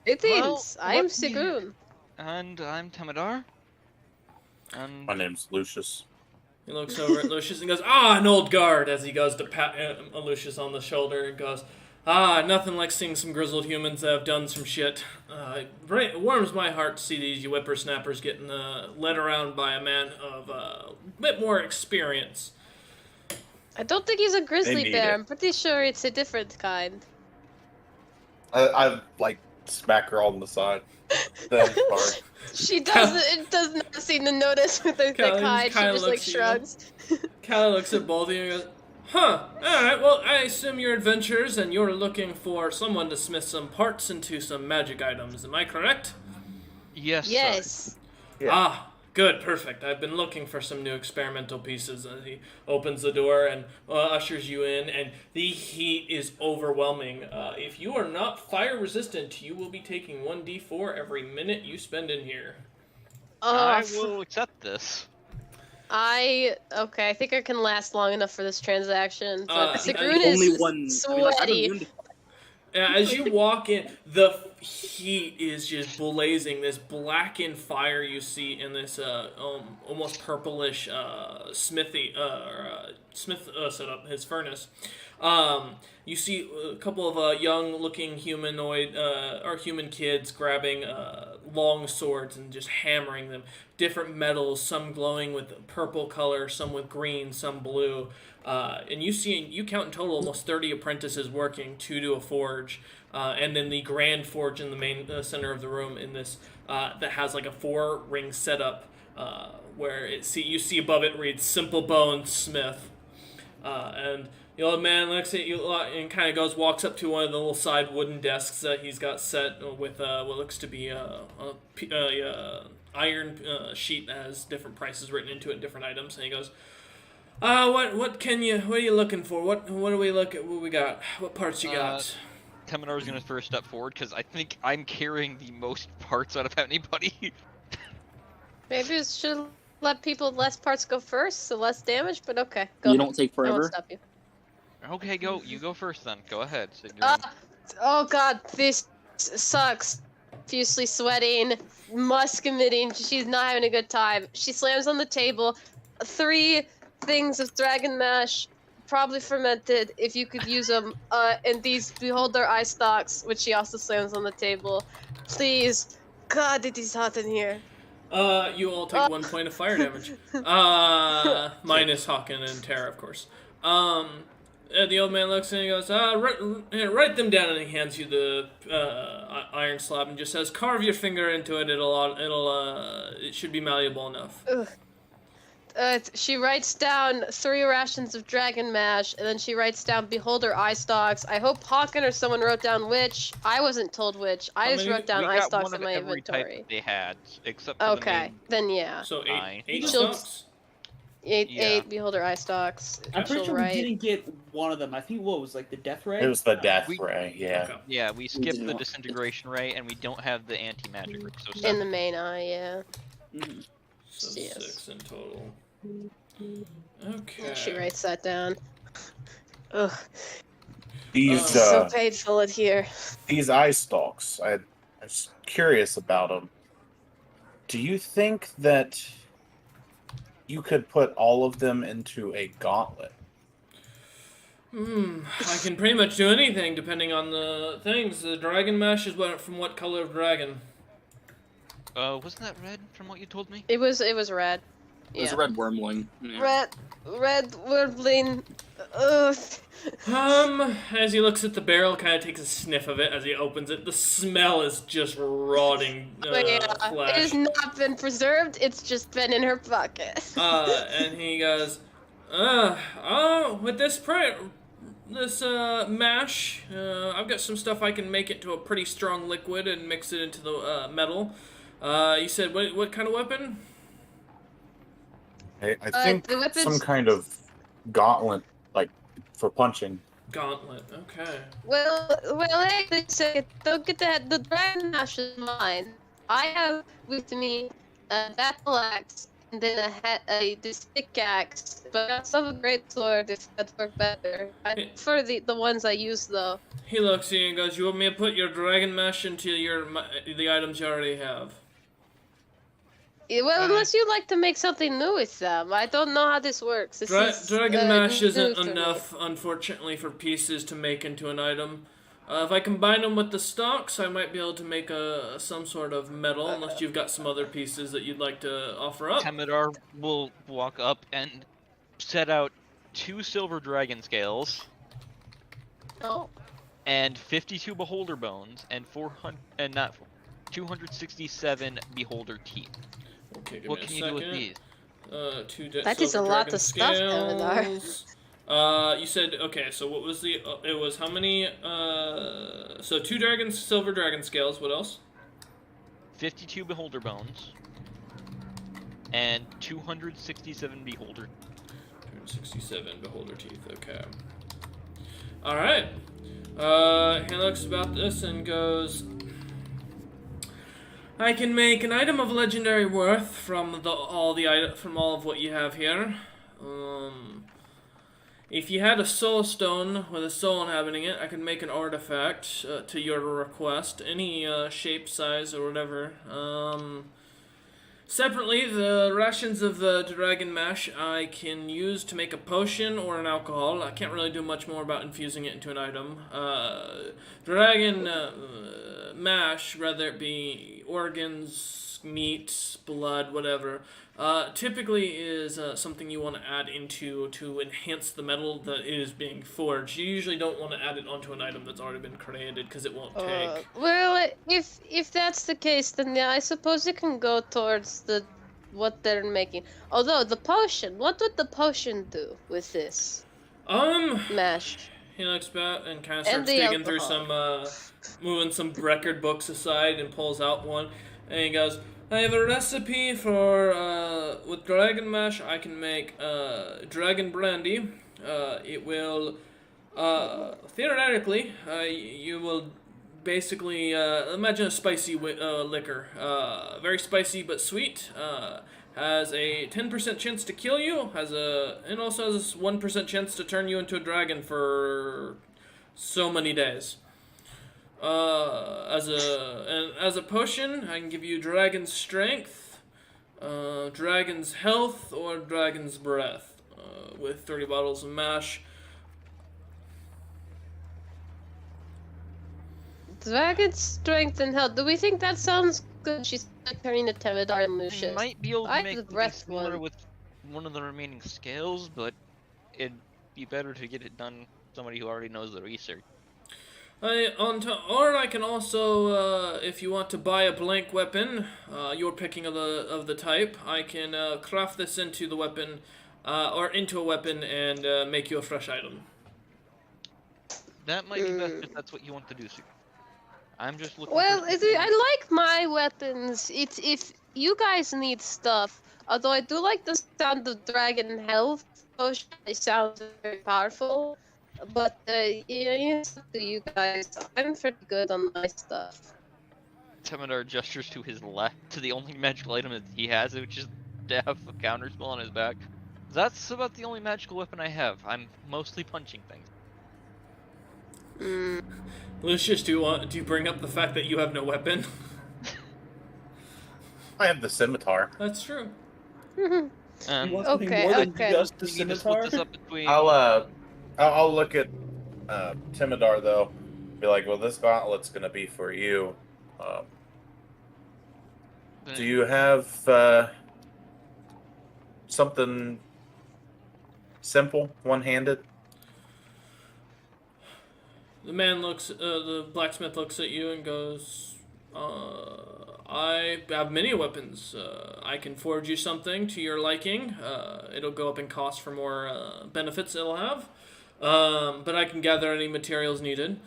F: Greetings,
E: Well,
F: I am
E: what do you-
F: Sigrun.
E: And I'm Temidar. And
D: My name's Lucius.
B: He looks over at Lucius and goes, "Ah, an old guard," as he goes to pat Lucius on the shoulder and goes, "Ah, nothing like seeing some grizzled humans that have done some shit. It warms my heart to see these whippersnappers getting led around by a man of a bit more experience."
F: I don't think he's a grizzly
D: need
F: bear.
D: it.
F: I'm pretty sure it's a different kind.
D: I like smack her on the side. That part.
F: She does not seem to notice with her thick
B: Callie
F: hide. She
B: kinda
F: just like
B: looks at you.
F: shrugs.
B: Callie looks at both of you and goes, "Huh, alright, well, I assume you're adventurers and you're looking for someone to smith some parts into some magic items, am I correct?"
E: yes, sir.
F: Yes.
D: Yeah.
B: Ah, good, perfect. I've been looking for some new experimental pieces. He opens the door and ushers you in, and the heat is overwhelming. If you are not fire resistant, you will be taking 1d4 every minute you spend in here.
E: I will accept this.
F: Okay, I think I can last long enough for this transaction. But
B: I think
F: Sigrun
C: Only
F: is
C: one. I mean,
F: sweaty.
C: like, I'm immune to
B: As you walk in, the heat is just blazing. This blackened fire you see in this almost purplish smith setup, his furnace. You see a couple of young-looking humanoid or human kids grabbing long swords and just hammering them. Different metals, some glowing with purple color, some with green, some blue. And you count in total almost 30 apprentices working, 2 to a forge, and then the grand forge in the main center of the room in this that has like a 4-ring setup where you see above it reads Simple Bones Smith, and the old man looks at you and kind of walks up to one of the little side wooden desks that he's got set with what looks to be a iron sheet that has different prices written into it and different items, and he goes, what are you looking for? What do we look at? What we got? What parts you got?"
E: Teminar's gonna first step forward because I think I'm carrying the most parts out of anybody.
F: Maybe we should let people with less parts go first, so less damage. But okay, go.
C: You
F: ahead.
C: don't take
F: I won't
C: forever.
F: stop you.
E: Okay, you go first then. Go ahead.
F: Oh god, this sucks. Profusely sweating, musk emitting. She's not having a good time. She slams on the table. 3 things of dragon mash, probably fermented, if you could use them. And these beholder eye stalks, which she also slams on the table. Please. God, it is hot in here.
B: You all take 1 point of fire damage. Minus Hawken and Terra, of course. The old man looks and he goes, write them down, and he hands you the iron slab and just says, carve your finger into it. It should be malleable enough.
F: Ugh. She writes down 3 rations of dragon mash, and then she writes down beholder eye stalks. I hope Hawken or someone wrote down which. I wasn't told which. I
B: How
F: just
B: many-
F: wrote down
E: we
F: eye
E: got
F: stalks
E: one
F: in
E: of
F: my
E: every type
F: inventory.
E: that they had, except for the
F: Okay,
E: main.
F: then yeah.
B: So
E: Fine.
B: 8
F: She'll-
B: stocks?
F: Eight,
E: Yeah.
F: 8 beholder eye stalks.
A: I'm pretty
F: She'll
A: sure
F: write.
A: we didn't get one of them. I think what was like the death ray.
D: It was the death
E: We-
D: ray. Yeah.
B: Okay.
E: Yeah, we skipped the
C: not.
E: disintegration ray, and we don't have the anti-magic ray, so
F: In
E: 7.
F: the main eye, yeah.
A: Mhm.
B: So
F: Yes.
B: 6 in total. Okay.
F: She writes that down. Ugh,
D: These
F: so painful in here.
D: these eye stalks. I was curious about them. Do you think that you could put all of them into a gauntlet?
B: I can pretty much do anything depending on the things. The dragon mash is from what color of dragon?
E: Wasn't that red from what you told me?
F: It was red.
C: It was
F: Yeah.
C: a red wormling. Yeah.
F: Red warbling. Ugh.
B: As he looks at the barrel, kind of takes a sniff of it as he opens it. The smell is just rotting
F: But yeah, it
B: flesh.
F: has not been preserved. It's just been in her pocket.
B: And he goes, with this mash, I've got some stuff I can make it to a pretty strong liquid and mix it into the metal. You said what kind of weapon?
D: I think
F: the weapons-
D: some kind of gauntlet, like for punching.
B: Gauntlet. Okay.
F: Well, hey, they say don't get that. The dragon mash is mine. I have with me a battle axe and then the stick axe, but I also have a great sword if that work better. I prefer the ones I use though.
B: He looks at you and goes, "You want me to put your dragon mash into the items you already have?"
F: Yeah, well, unless you'd like to make something new with them. I don't know how this works. This is,
B: Dragon mash
F: new
B: isn't
F: for me.
B: enough, unfortunately, for pieces to make into an item. If I combine them with the stocks, I might be able to make some sort of metal, unless you've got some other pieces that you'd like to offer up.
E: Temidar will walk up and set out 2 silver dragon scales,
F: Oh.
E: and 52 beholder bones, and 267 beholder teeth.
B: Okay, give
E: What
B: me a
E: can you do with
B: second.
E: these?
F: That is a
B: silver
F: lot
B: dragon
F: of stuff, Temidar.
B: scales. You said, okay, so what was the, it was how many, so 2 silver dragon scales, what else?
E: 52 beholder bones, and 267 beholder.
B: 267 beholder teeth, okay. Alright. He looks about this and goes, I can make an item of legendary worth from all of what you have here. If you had a soul stone with a soul inhabiting it, I could make an artifact to your request, any shape, size, or whatever. Separately, the rations of the dragon mash I can use to make a potion or an alcohol. I can't really do much more about infusing it into an item. Dragon mash, whether it be organs, meat, blood, whatever, typically is something you want to add into to enhance the metal that is being forged. You usually don't want to add it onto an item that's already been created because it won't take.
F: Well, if that's the case, then yeah, I suppose it can go towards what they're making. Although the potion, what would the potion do with this mash?
B: He looks back and kind of
F: And
B: starts
F: the
B: digging through
F: alcohol.
B: moving some record books aside and pulls out one. And he goes, I have a recipe for, with dragon mash, I can make, dragon brandy. It will, theoretically, you will basically, imagine a spicy liquor. Very spicy but sweet. Has a 10% chance to kill you, and also has a 1% chance to turn you into a dragon for so many days. As a potion, I can give you dragon's strength, dragon's health, or dragon's breath, with 30 bottles of mash.
F: Dragon's strength and health. Do we think that sounds good? She's turning to Temidar and
E: We
F: Lucius.
E: might be able to
F: I
E: make
F: have the
E: something
F: breath
E: similar
F: one.
E: with one of the remaining scales, but it'd be better to get it done somebody who already knows the research.
B: Or I can also, if you want to buy a blank weapon, you're picking of the type. I can craft this into the weapon, or into a weapon, and make you a fresh item.
E: That might be best if that's what you want to do, sir. I'm just looking.
F: Well,
E: for something-
F: I like my weapons. It's if you guys need stuff. Although I do like the sound of dragon health potion. It sounds very powerful. But it's up to you guys. I'm pretty good on my stuff.
E: Temidar gestures to his left, to the only magical item that he has, which is to have a counterspell on his back. That's about the only magical weapon I have. I'm mostly punching things.
B: Lucius, do you bring up the fact that you have no weapon?
D: I have the scimitar.
B: That's true.
E: Um,
F: Okay, okay.
G: Just the
E: we need to split this
G: scimitar?
E: up between.
D: I'll look at Timidar though. Be like, well, this gauntlet's gonna be for you. Do you have something simple, one-handed?
B: The blacksmith looks at you and goes, I have many weapons. I can forge you something to your liking. It'll go up in cost for more benefits it'll have. But I can gather any materials needed.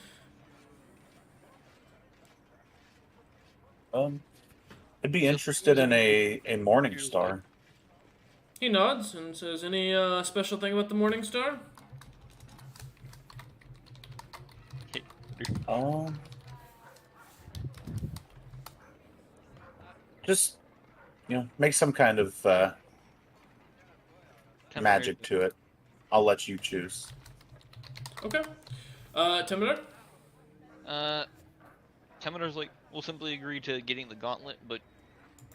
D: I'd be interested in a Morning Star.
B: He nods and says, any special thing about the Morning Star?
D: Just make some kind of magic to it. I'll let you choose.
B: Okay. Timidar?
E: Temidar's like, we'll simply agree to getting the gauntlet, but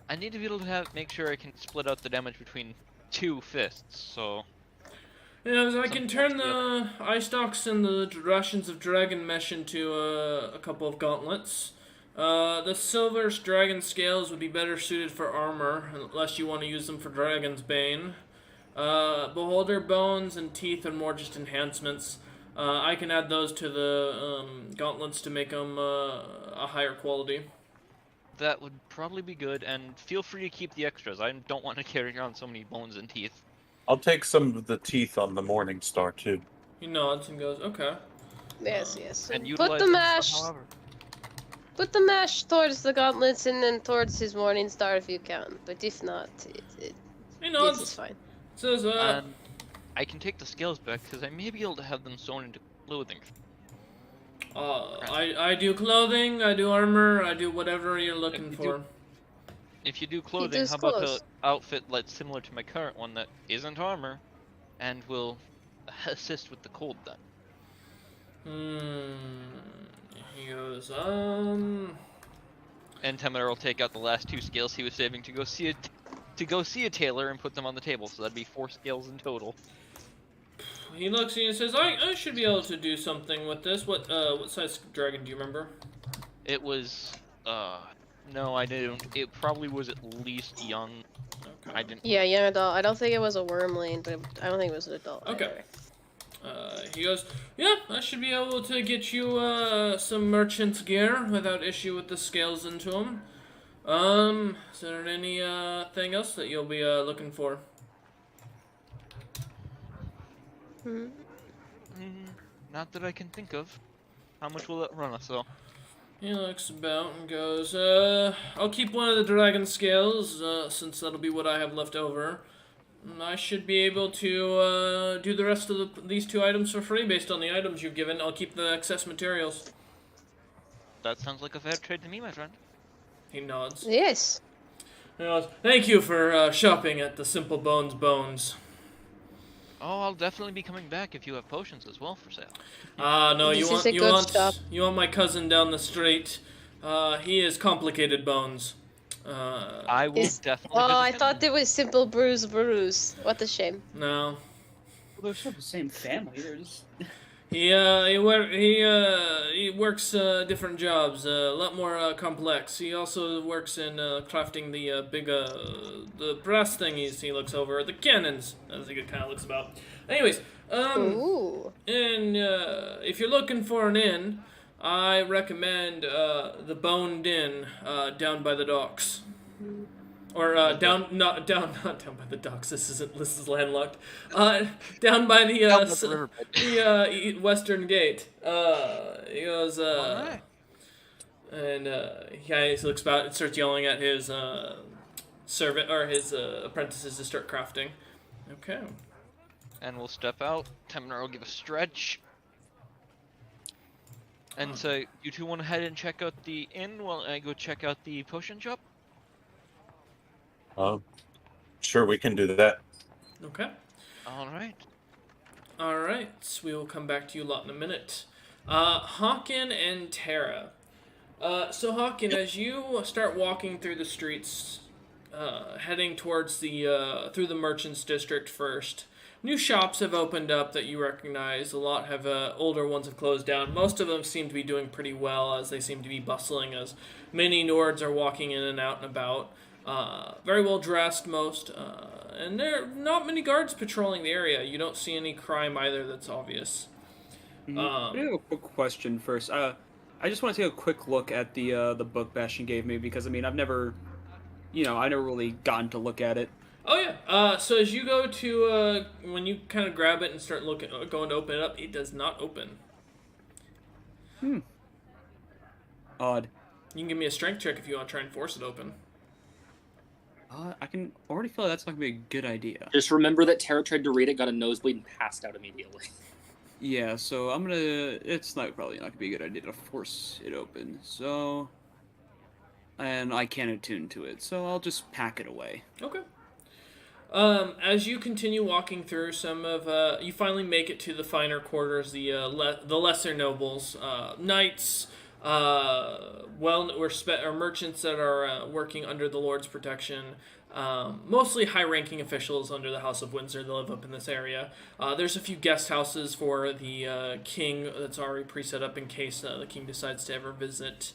E: I need to be able to make sure I can split out the damage between 2 fists, so...
B: Yes, I can turn the eye stalks and the rations of dragon mesh into a couple of gauntlets. The silver dragon scales would be better suited for armor, unless you want to use them for Dragon's Bane. Beholder bones and teeth are more just enhancements. I can add those to the gauntlets to make them a higher quality.
E: That would probably be good, and feel free to keep the extras. I don't want to carry around so many bones and teeth.
D: I'll take some of the teeth on the Morning Star too.
B: He nods and goes, okay.
F: Yes, yes.
E: And
F: Put
E: utilize
F: the
E: them
F: mash.
E: however.
F: Put the mash towards the gauntlets and then towards his morning star if you can. But if not,
B: He
F: this
B: nods.
F: is fine.
B: Says,
E: And I can take the scales back, because I may be able to have them sewn into clothing.
B: I do clothing, I do armor, I do whatever you're looking for.
E: If you do clothing,
F: does
E: how about
F: clothes.
E: an outfit that's similar to my current one that isn't armor, and will assist with the cold then?
B: He goes,
E: And Temidar will take out the last 2 scales he was saving to go see a tailor and put them on the table, so that'd be 4 scales in total.
B: He looks at you and says, I should be able to do something with this. What size dragon do you remember?
E: It was, no, I didn't. It probably was at least young.
B: Okay.
E: I didn't.
F: Yeah, young adult. I don't think it was a wormling, but I don't think it was an adult.
B: Okay.
F: either.
B: He goes, yeah, I should be able to get you some merchant's gear without issue with the scales into them. Is there any thing else that you'll be looking for?
E: Not that I can think of. How much will that run us, though?
B: He looks about and goes, I'll keep one of the dragon scales, since that'll be what I have left over. And I should be able to do the rest of these 2 items for free based on the items you've given. I'll keep the excess materials.
E: That sounds like a fair trade to me, my friend.
B: He nods.
F: Yes.
B: He goes, thank you for shopping at the Simple Bones.
E: Oh, I'll definitely be coming back if you have potions as well for sale.
B: No,
F: This is a good shop.
B: you want my cousin down the street. He is Complicated Bones.
E: I will
F: Is-
E: definitely.
F: Oh, I
E: visit
F: thought
E: him.
F: it was Simple Brews. What a shame.
B: No.
A: Well, they're still the same family. They're just.
B: He works different jobs, a lot more complex. He also works in crafting the brass thingies. He looks over the cannons. As he kind of looks about. Anyways,
F: Ooh.
B: and if you're looking for an inn, I recommend the Boned Inn down by the docks. Or not down by the docks. This is landlocked. Down by the
C: Down by the riverbed.
B: western gate. He goes
E: Alright.
B: and he looks about and starts yelling at his servant or his apprentices to start crafting. Okay.
E: And we'll step out. Teminar will give a stretch. And so, you two want to head and check out the inn while I go check out the potion shop?
D: Sure, we can do that.
B: Okay.
E: Alright.
B: Alright, so we will come back to you lot in a minute. Hawken and Tara. So Hawken, as you start walking through the streets, heading towards the through the merchants district first, new shops have opened up that you recognize. A lot have older ones have closed down. Most of them seem to be doing pretty well, as they seem to be bustling, as many Nords are walking in and out and about. Very well dressed, most, and there are not many guards patrolling the area. You don't see any crime either that's obvious.
A: I have a quick question first. I just want to take a quick look at the book Bastion gave me, because I mean I've never really gotten to look at it.
B: Oh yeah. So as you go to when you kind of grab it and start going to open it up, it does not open.
A: Odd.
B: You can give me a strength check if you want to try and force it open.
A: I can already feel that's not gonna be a good idea.
C: Just remember that Tara tried to read it, got a nosebleed, and passed out immediately.
A: Yeah, so it's probably not gonna be a good idea to force it open. So, and I can't attune to it, so I'll just pack it away.
B: Okay. As you continue walking through you finally make it to the finer quarters, the lesser nobles, knights, or merchants that are working under the Lord's protection, mostly high-ranking officials under the House of Windsor that live up in this area. There's a few guest houses for the king that's already pre-set up in case the king decides to ever visit.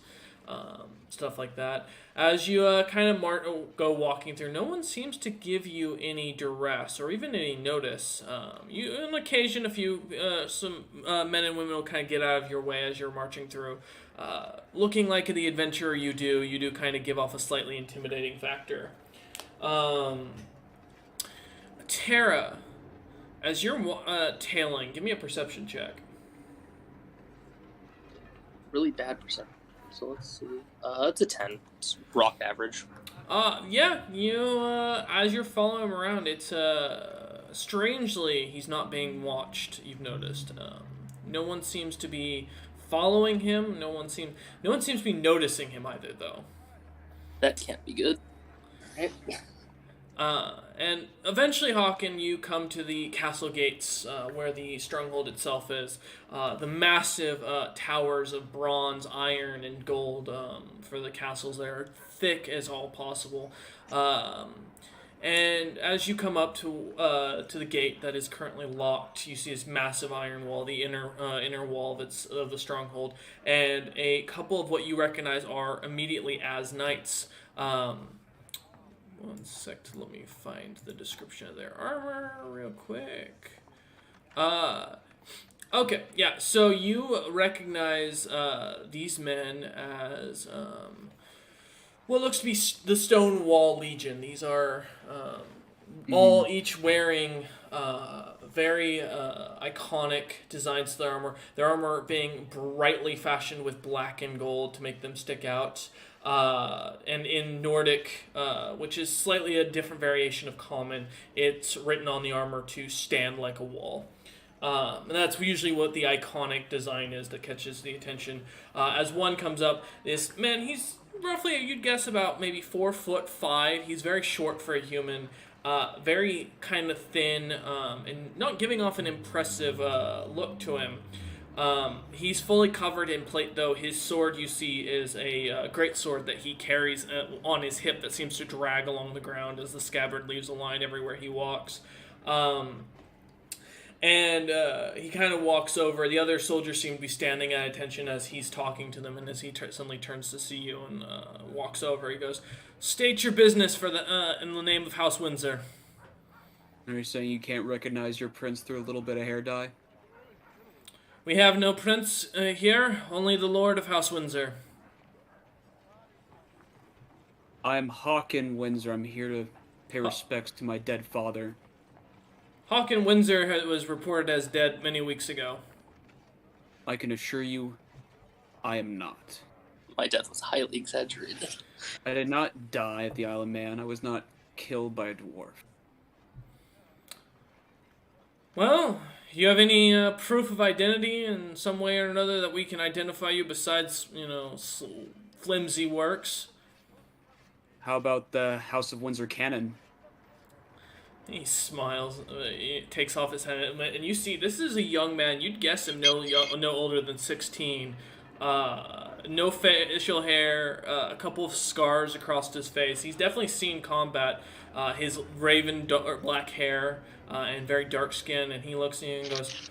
B: Stuff like that. As you kind of go walking through, no one seems to give you any duress or even any notice. On occasion, some men and women will kind of get out of your way as you're marching through. Looking like the adventurer you do kind of give off a slightly intimidating factor. Tara, as you're tailing, give me a perception check.
C: Really bad perception. So let's see. It's a 10. It's rock average.
B: Yeah, as you're following him around, it's, strangely, he's not being watched, you've noticed. No one seems to be following him, no one seems to be noticing him either, though.
C: That can't be good. Right.
B: And eventually, Hawken, you come to the castle gates, where the stronghold itself is. The massive towers of bronze, iron, and gold for the castles there are thick as all possible. And as you come up to the gate that is currently locked, you see this massive iron wall, the inner wall of the stronghold, and a couple of what you recognize are immediately as knights. One sec, let me find the description of their armor real quick. Okay, yeah, so you recognize these men as what looks to be the Stonewall Legion. These are all each wearing very iconic designs to their armor. Their armor being brightly fashioned with black and gold to make them stick out. And in Nordic, which is slightly a different variation of common, it's written on the armor to stand like a wall. And that's usually what the iconic design is that catches the attention. As one comes up, this man, he's roughly, you'd guess, about maybe 4'5". He's very short for a human, very kind of thin, and not giving off an impressive look to him. He's fully covered in plate, though. His sword, you see, is a great sword that he carries on his hip that seems to drag along the ground as the scabbard leaves a line everywhere he walks. And he kind of walks over. The other soldiers seem to be standing at attention as he's talking to them, and as he suddenly turns to see you and walks over, he goes, "State your business in the name of House Windsor."
A: Are you saying you can't recognize your prince through a little bit of hair dye?
B: We have no prince here, only the Lord of House Windsor.
A: I'm Hawken Windsor. I'm here to pay respects to my dead father.
B: Hawken Windsor was reported as dead many weeks ago.
A: I can assure you, I am not.
C: My death was highly exaggerated.
A: I did not die at the Isle of Man. I was not killed by a dwarf.
B: Well, you have any proof of identity in some way or another that we can identify you besides, flimsy works?
A: How about the House of Windsor cannon?
B: He smiles, he takes off his helmet, and you see this is a young man. You'd guess him no older than 16. No facial hair, a couple of scars across his face. He's definitely seen combat. His raven black hair and very dark skin, and he looks at you and goes,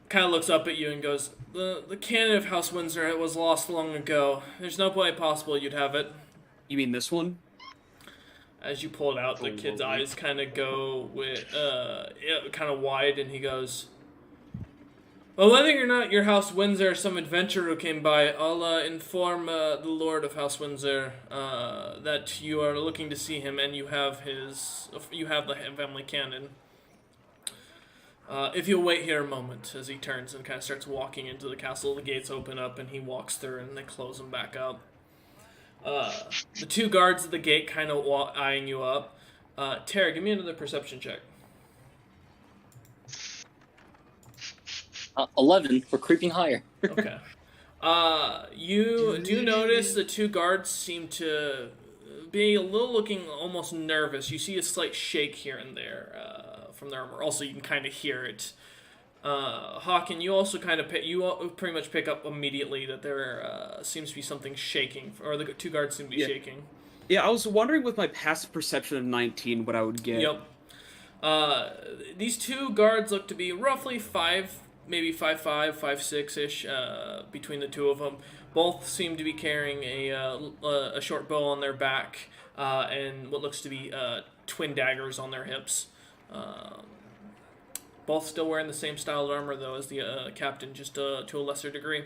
B: kind of looks up at you and goes, the cannon of House Windsor, it was lost long ago. There's no way possible you'd have it.
A: You mean this one?
B: As you pull it out, the kid's eyes kind of go kind of wide, and he goes, well, whether or not your House Windsor, some adventurer who came by, I'll inform the Lord of House Windsor that you are looking to see him, and you have the family cannon. If you'll wait here a moment, as he turns and kind of starts walking into the castle, the gates open up, and he walks through, and they close them back up. The two guards at the gate kind of eyeing you up. Tara, give me another perception check.
C: 11. We're creeping higher.
B: Okay. You do notice the two guards seem to be a little looking almost nervous. You see a slight shake here and there from their armor. Also, you can kind of hear it. Hawken, you also kind of pretty much pick up immediately that there seems to be something shaking, or the two guards seem to be shaking.
A: Yeah, I was wondering with my passive perception of 19 what I would get.
B: Yep. These two guards look to be roughly 5, maybe 5'5", 6'ish between the two of them. Both seem to be carrying a short bow on their back and what looks to be twin daggers on their hips. Both still wearing the same style armor, though, as the captain, just to a lesser degree.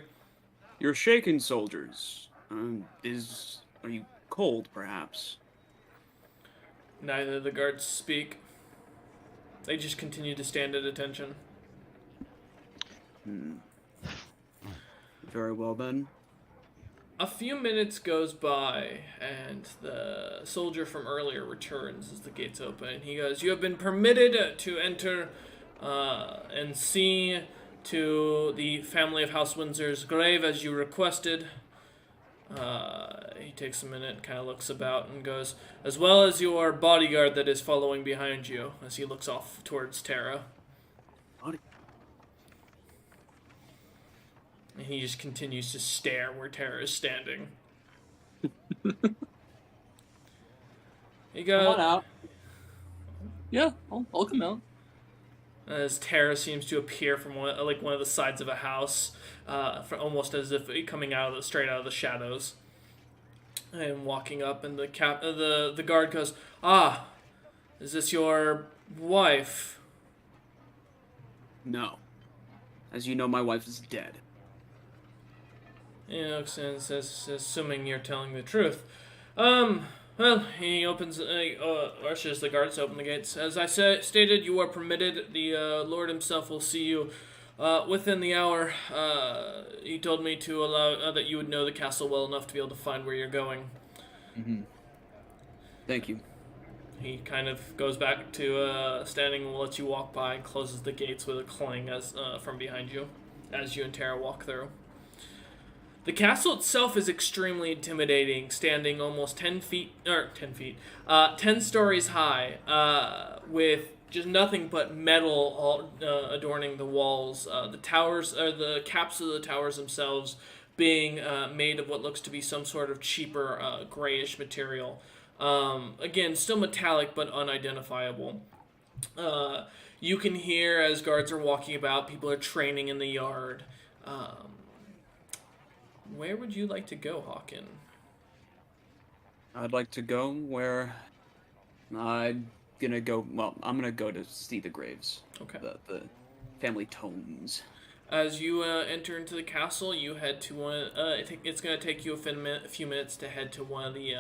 A: You're shaken, soldiers. Are you cold, perhaps?
B: Neither of the guards speak. They just continue to stand at attention.
A: Very well, then.
B: A few minutes goes by, and the soldier from earlier returns as the gates open. He goes, "You have been permitted to enter and see to the family of House Windsor's grave as you requested." He takes a minute, kind of looks about, and goes, "As well as your bodyguard that is following behind you," as he looks off towards Tara. And he just continues to stare where Tara is standing. He goes,
A: Come on out.
C: Yeah, I'll come out.
B: As Tara seems to appear from one of the sides of a house, almost as if coming straight out of the shadows, and walking up, and the guard goes, "Ah, is this your wife?"
A: No. As you know, my wife is dead.
B: He looks and says, "Assuming you're telling the truth." Well, he ushers the guards to open the gates. As I stated, you are permitted. The Lord himself will see you within the hour. He told me to allow that you would know the castle well enough to be able to find where you're going.
A: Mm-hmm. Thank you.
B: He kind of goes back to standing and lets you walk by and closes the gates with a clang from behind you as you and Tara walk through. The castle itself is extremely intimidating, standing almost 10 stories high, with just nothing but metal adorning the walls. The towers, or the caps of the towers themselves, being made of what looks to be some sort of cheaper grayish material. Again, still metallic but unidentifiable. You can hear as guards are walking about, people are training in the yard. Where would you like to go, Hawken?
A: I'd like to go where I'm gonna go to see the graves.
B: Okay.
A: The family tomes.
B: As you enter into the castle, you head to one. It's going to take you a few minutes to head to one of the,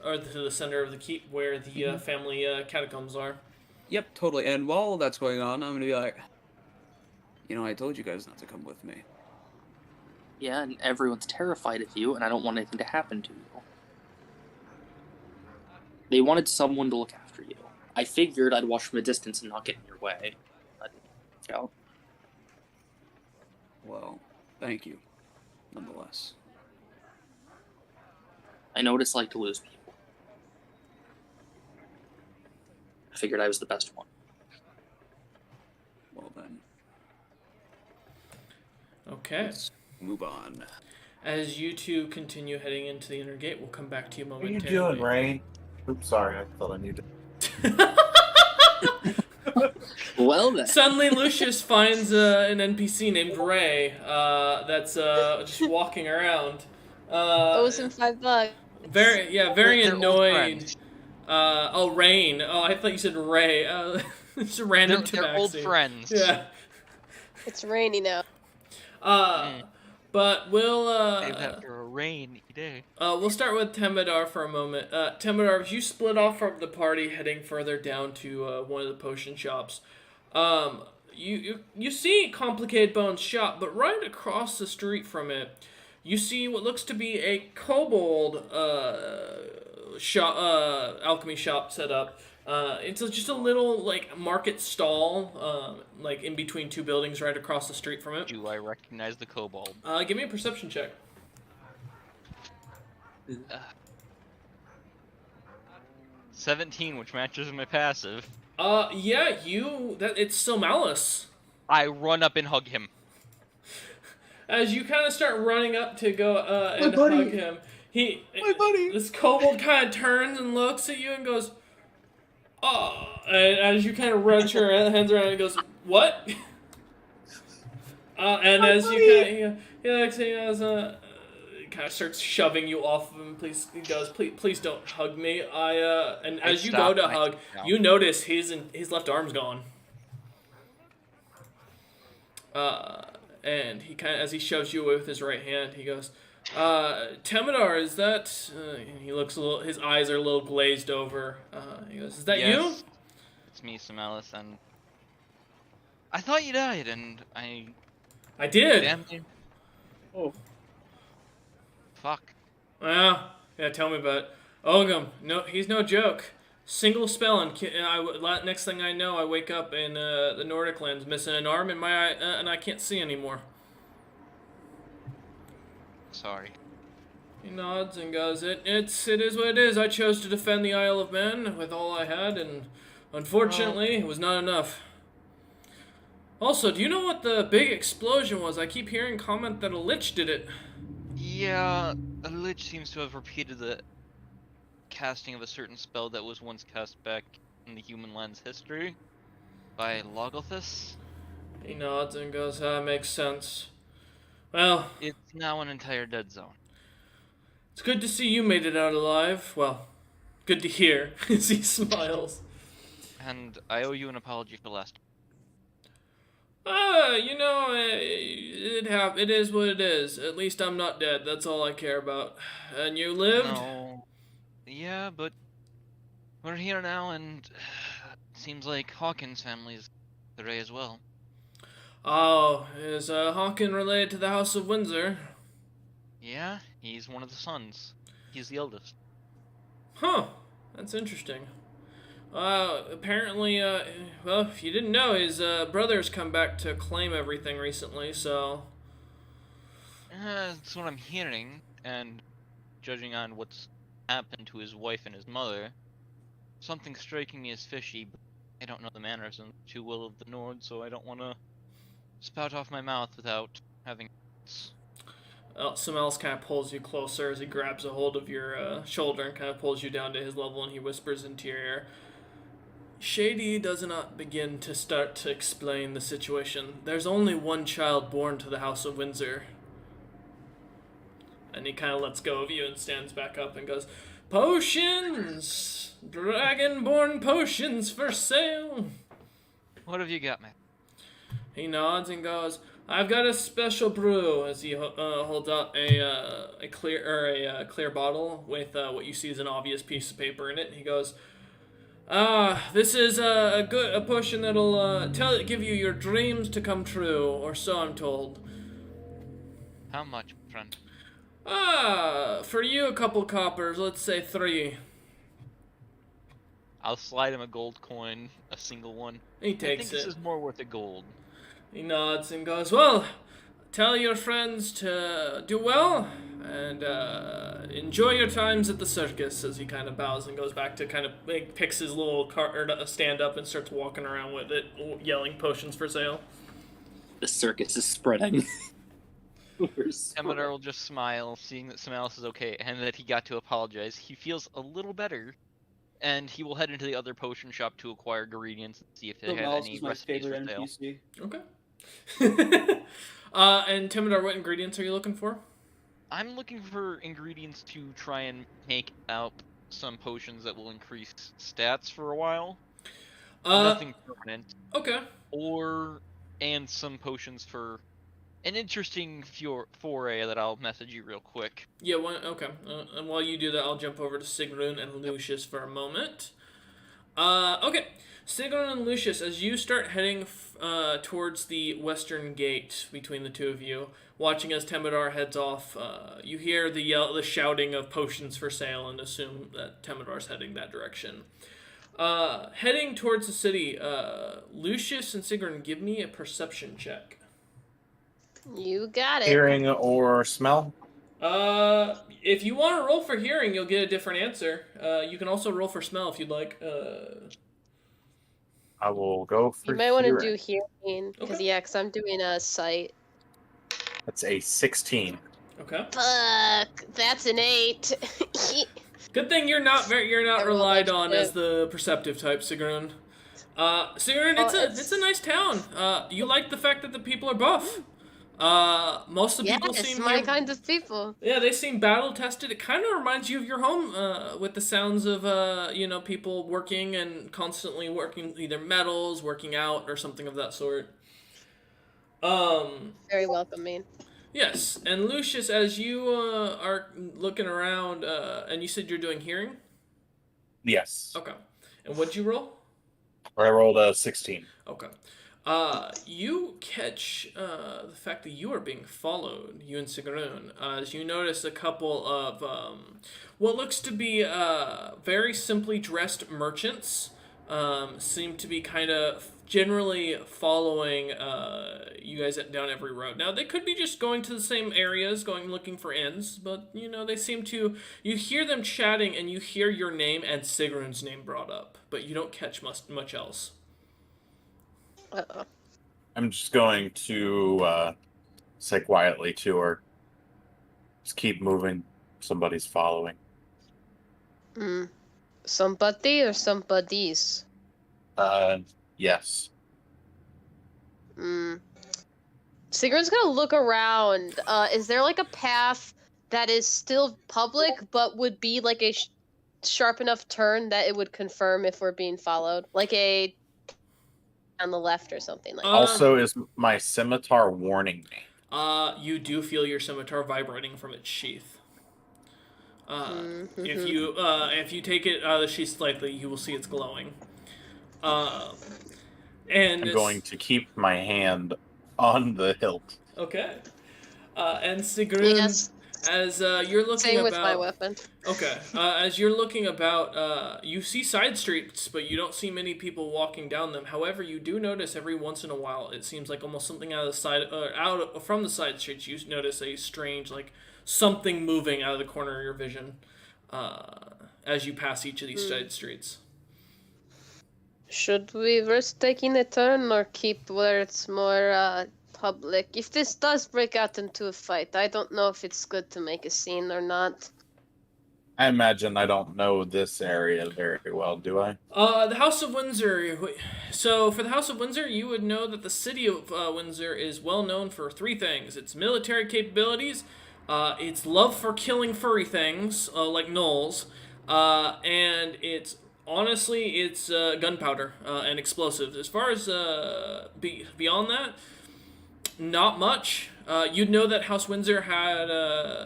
B: or to the center of the keep where the family catacombs are.
A: Yep, totally. And while that's going on, I'm gonna be like, I told you guys not to come with me.
C: Yeah, and everyone's terrified of you, and I don't want anything to happen to you. They wanted someone to look after you. I figured I'd watch from a distance and not get in your way. But,
A: Well, thank you, nonetheless.
C: I know what it's like to lose people. I figured I was the best one.
A: Well then,
B: Okay.
A: let's move on.
B: As you two continue heading into the inner gate, we'll come back to you
D: What are you
B: momentarily.
D: doing, Rain? Oops, sorry. I thought I needed.
C: Well then.
B: Suddenly, Lucius finds an NPC named Ray that's just walking around.
F: Owes him $5.
B: Very
E: They're old
B: annoyed.
E: friends.
B: Rain. Oh, I thought you said Ray. It's a random
E: They're old
B: tabaxi.
E: friends.
B: Yeah.
F: It's rainy now.
B: But we'll
E: Save that for a rainy day.
B: we'll start with Temedar for a moment. Temedar, as you split off from the party, heading further down to one of the potion shops, you see Complicated Bones shop, but right across the street from it, you see what looks to be a kobold shop, alchemy shop set up. It's just a little like market stall, like in between two buildings, right across the street from it.
E: Do I recognize the kobold?
B: Give me a perception check.
E: 17, which matches my passive.
B: Yeah, it's Somalis.
E: I run up and hug him.
B: As you kind of start running up to go and
D: buddy.
B: hug him,
D: My buddy.
B: this kobold kind of turns and looks at you and goes, "Oh!" And as you kind of run your hands around, and goes, "What?" And
D: My
B: as
D: buddy.
B: you kind of starts shoving you off of him. He goes, "Please don't hug me." And
E: I
B: as you
E: stop
B: go to
E: my-
B: hug,
E: no.
B: you notice his left arm's gone. And he as he shoves you away with his right hand, he goes, Temedar, is that? And he looks his eyes are a little glazed over. He goes, "Is that you?"
E: Yes, it's me, Somalis, and I thought you died, and I
B: I did.
E: damn you.
D: Oh.
E: Fuck.
B: Yeah, tell me about it. Ogum, no, he's no joke. Single spell, and next thing I know, I wake up in the Nordic lands, missing an arm in my eye, and I can't see anymore.
E: Sorry.
B: He nods and goes, it is what it is. I chose to defend the Isle of Man with all I had, and unfortunately, it was not enough. Also, do you know what the big explosion was? I keep hearing comment that a lich did it.
E: Yeah, a lich seems to have repeated the casting of a certain spell that was once cast back in the human land's history by Logothus.
B: He nods and goes, makes sense. Well,
E: It's now an entire dead zone.
B: it's good to see you made it out alive. Well, good to hear, as he smiles.
E: And I owe you an apology for last.
B: It is what it is. At least I'm not dead. That's all I care about. And you lived?
E: No. Yeah, but we're here now, and it seems like Hawkins' family is today as well.
B: Oh, is Hawken related to the House of Windsor?
E: Yeah, he's one of the sons. He's the eldest.
B: Huh, that's interesting. Apparently, well, if you didn't know, his brother's come back to claim everything recently, so...
E: That's what I'm hearing, and judging on what's happened to his wife and his mother, something striking me as fishy, but I don't know the mannerisms too well of the Nord, so I don't want to spout off my mouth without having...
B: Someone else kind of pulls you closer as he grabs a hold of your shoulder and kind of pulls you down to his level, and he whispers into your ear, Shady does not begin to start to explain the situation. There's only one child born to the House of Windsor. And he kind of lets go of you and stands back up and goes, Potions! Dragonborn potions for sale!
E: What have you got, man?
B: He nods and goes, I've got a special brew. As he holds out a clear bottle with what you see is an obvious piece of paper in it. He goes, this is a potion that'll give you your dreams to come true, or so I'm told.
E: How much, friend?
B: For you, a couple coppers. Let's say 3.
E: I'll slide him a gold coin, a single one.
B: He
E: I
B: takes
E: think this
B: it.
E: is more worth a gold.
B: He nods and goes, well, tell your friends to do well and enjoy your times at the circus, as he kind of bows and goes back to kind of picks his little stand up and starts walking around with it, yelling potions for sale.
C: The circus is spreading.
E: Temidor will just smile, seeing that someone else is okay, and that he got to apologize. He feels a little better, and he will head into the other potion shop to acquire ingredients and see if they have
A: Miles
E: any
A: is my
E: recipes for
A: favorite
E: sale.
A: NPC.
B: Okay. And Temidor, what ingredients are you looking for?
E: I'm looking for ingredients to try and make out some potions that will increase stats for a while. Nothing permanent.
B: Okay.
E: And some potions for an interesting foray that I'll message you real quick.
B: Yeah, okay. And while you do that, I'll jump over to Sigrun and Lucius for a moment. Okay. Sigrun and Lucius, as you start heading towards the western gate between the two of you, watching as Temidor heads off, you hear the shouting of potions for sale and assume that Temidor's heading that direction. Heading towards the city, Lucius and Sigrun, give me a perception check.
F: You got it.
D: Hearing or smell?
B: If you want to roll for hearing, you'll get a different answer. You can also roll for smell if you'd like.
D: I will go for
F: You might want to
D: hearing.
F: do hearing, because
B: Okay.
F: yeah, because I'm doing a sight.
D: That's a 16.
B: Okay.
F: Fuck, that's an 8.
B: Good thing you're not
F: I rolled
B: relied
F: a
B: on
F: shit.
B: as the perceptive type, Sigrun. Sigrun,
F: Oh,
B: it's a nice town. You like the fact that the people are buff. Most of the people
F: Yes,
B: seem
F: my
B: here-
F: kind of people.
B: Yeah, they seem battle tested. It kind of reminds you of your home, with the sounds of people working and constantly working either metals, working out, or something of that sort.
F: Very welcoming.
B: Yes, and Lucius, as you are looking around, and you said you're doing hearing.
D: Yes.
B: Okay, and what'd you roll?
D: I rolled a 16.
B: Okay. You catch the fact that you are being followed, you and Sigrun, as you notice a couple of what looks to be very simply dressed merchants seem to be kind of generally following you guys down every road. Now, they could be just going to the same areas, looking for inns, but, they seem to... You hear them chatting, and you hear your name and Sigrun's name brought up, but you don't catch much else.
F: Uh-oh.
D: I'm just going to say quietly to her, just keep moving. Somebody's following.
F: Somebody or somebodies?
D: Yes.
F: Sigrun's gonna look around. Is there like a path that is still public but would be like a sharp enough turn that it would confirm if we're being followed? Like a on the left or something like that.
D: Also, is my scimitar warning me?
B: You do feel your scimitar vibrating from its sheath. If you take it out of the sheath slightly, you will see it's glowing. And
D: I'm going to keep my hand on the hilt.
B: Okay. And Sigrun,
F: Yes.
B: as you're looking
F: Same
B: about,
F: with my weapon.
B: okay, as you're looking about, you see side streets, but you don't see many people walking down them. However, you do notice every once in a while, it seems like almost something out of the side, from the side streets. You notice a strange, like something moving out of the corner of your vision, as you pass each of these side streets.
F: Should we risk taking a turn or keep where it's more public? If this does break out into a fight, I don't know if it's good to make a scene or not.
D: I imagine I don't know this area very well, do I?
B: The House of Windsor. So, for the House of Windsor, you would know that the city of Windsor is well known for 3 things: its military capabilities, its love for killing furry things like gnolls, and it's gunpowder and explosives. As far as beyond that, Not much. You'd know that House Windsor had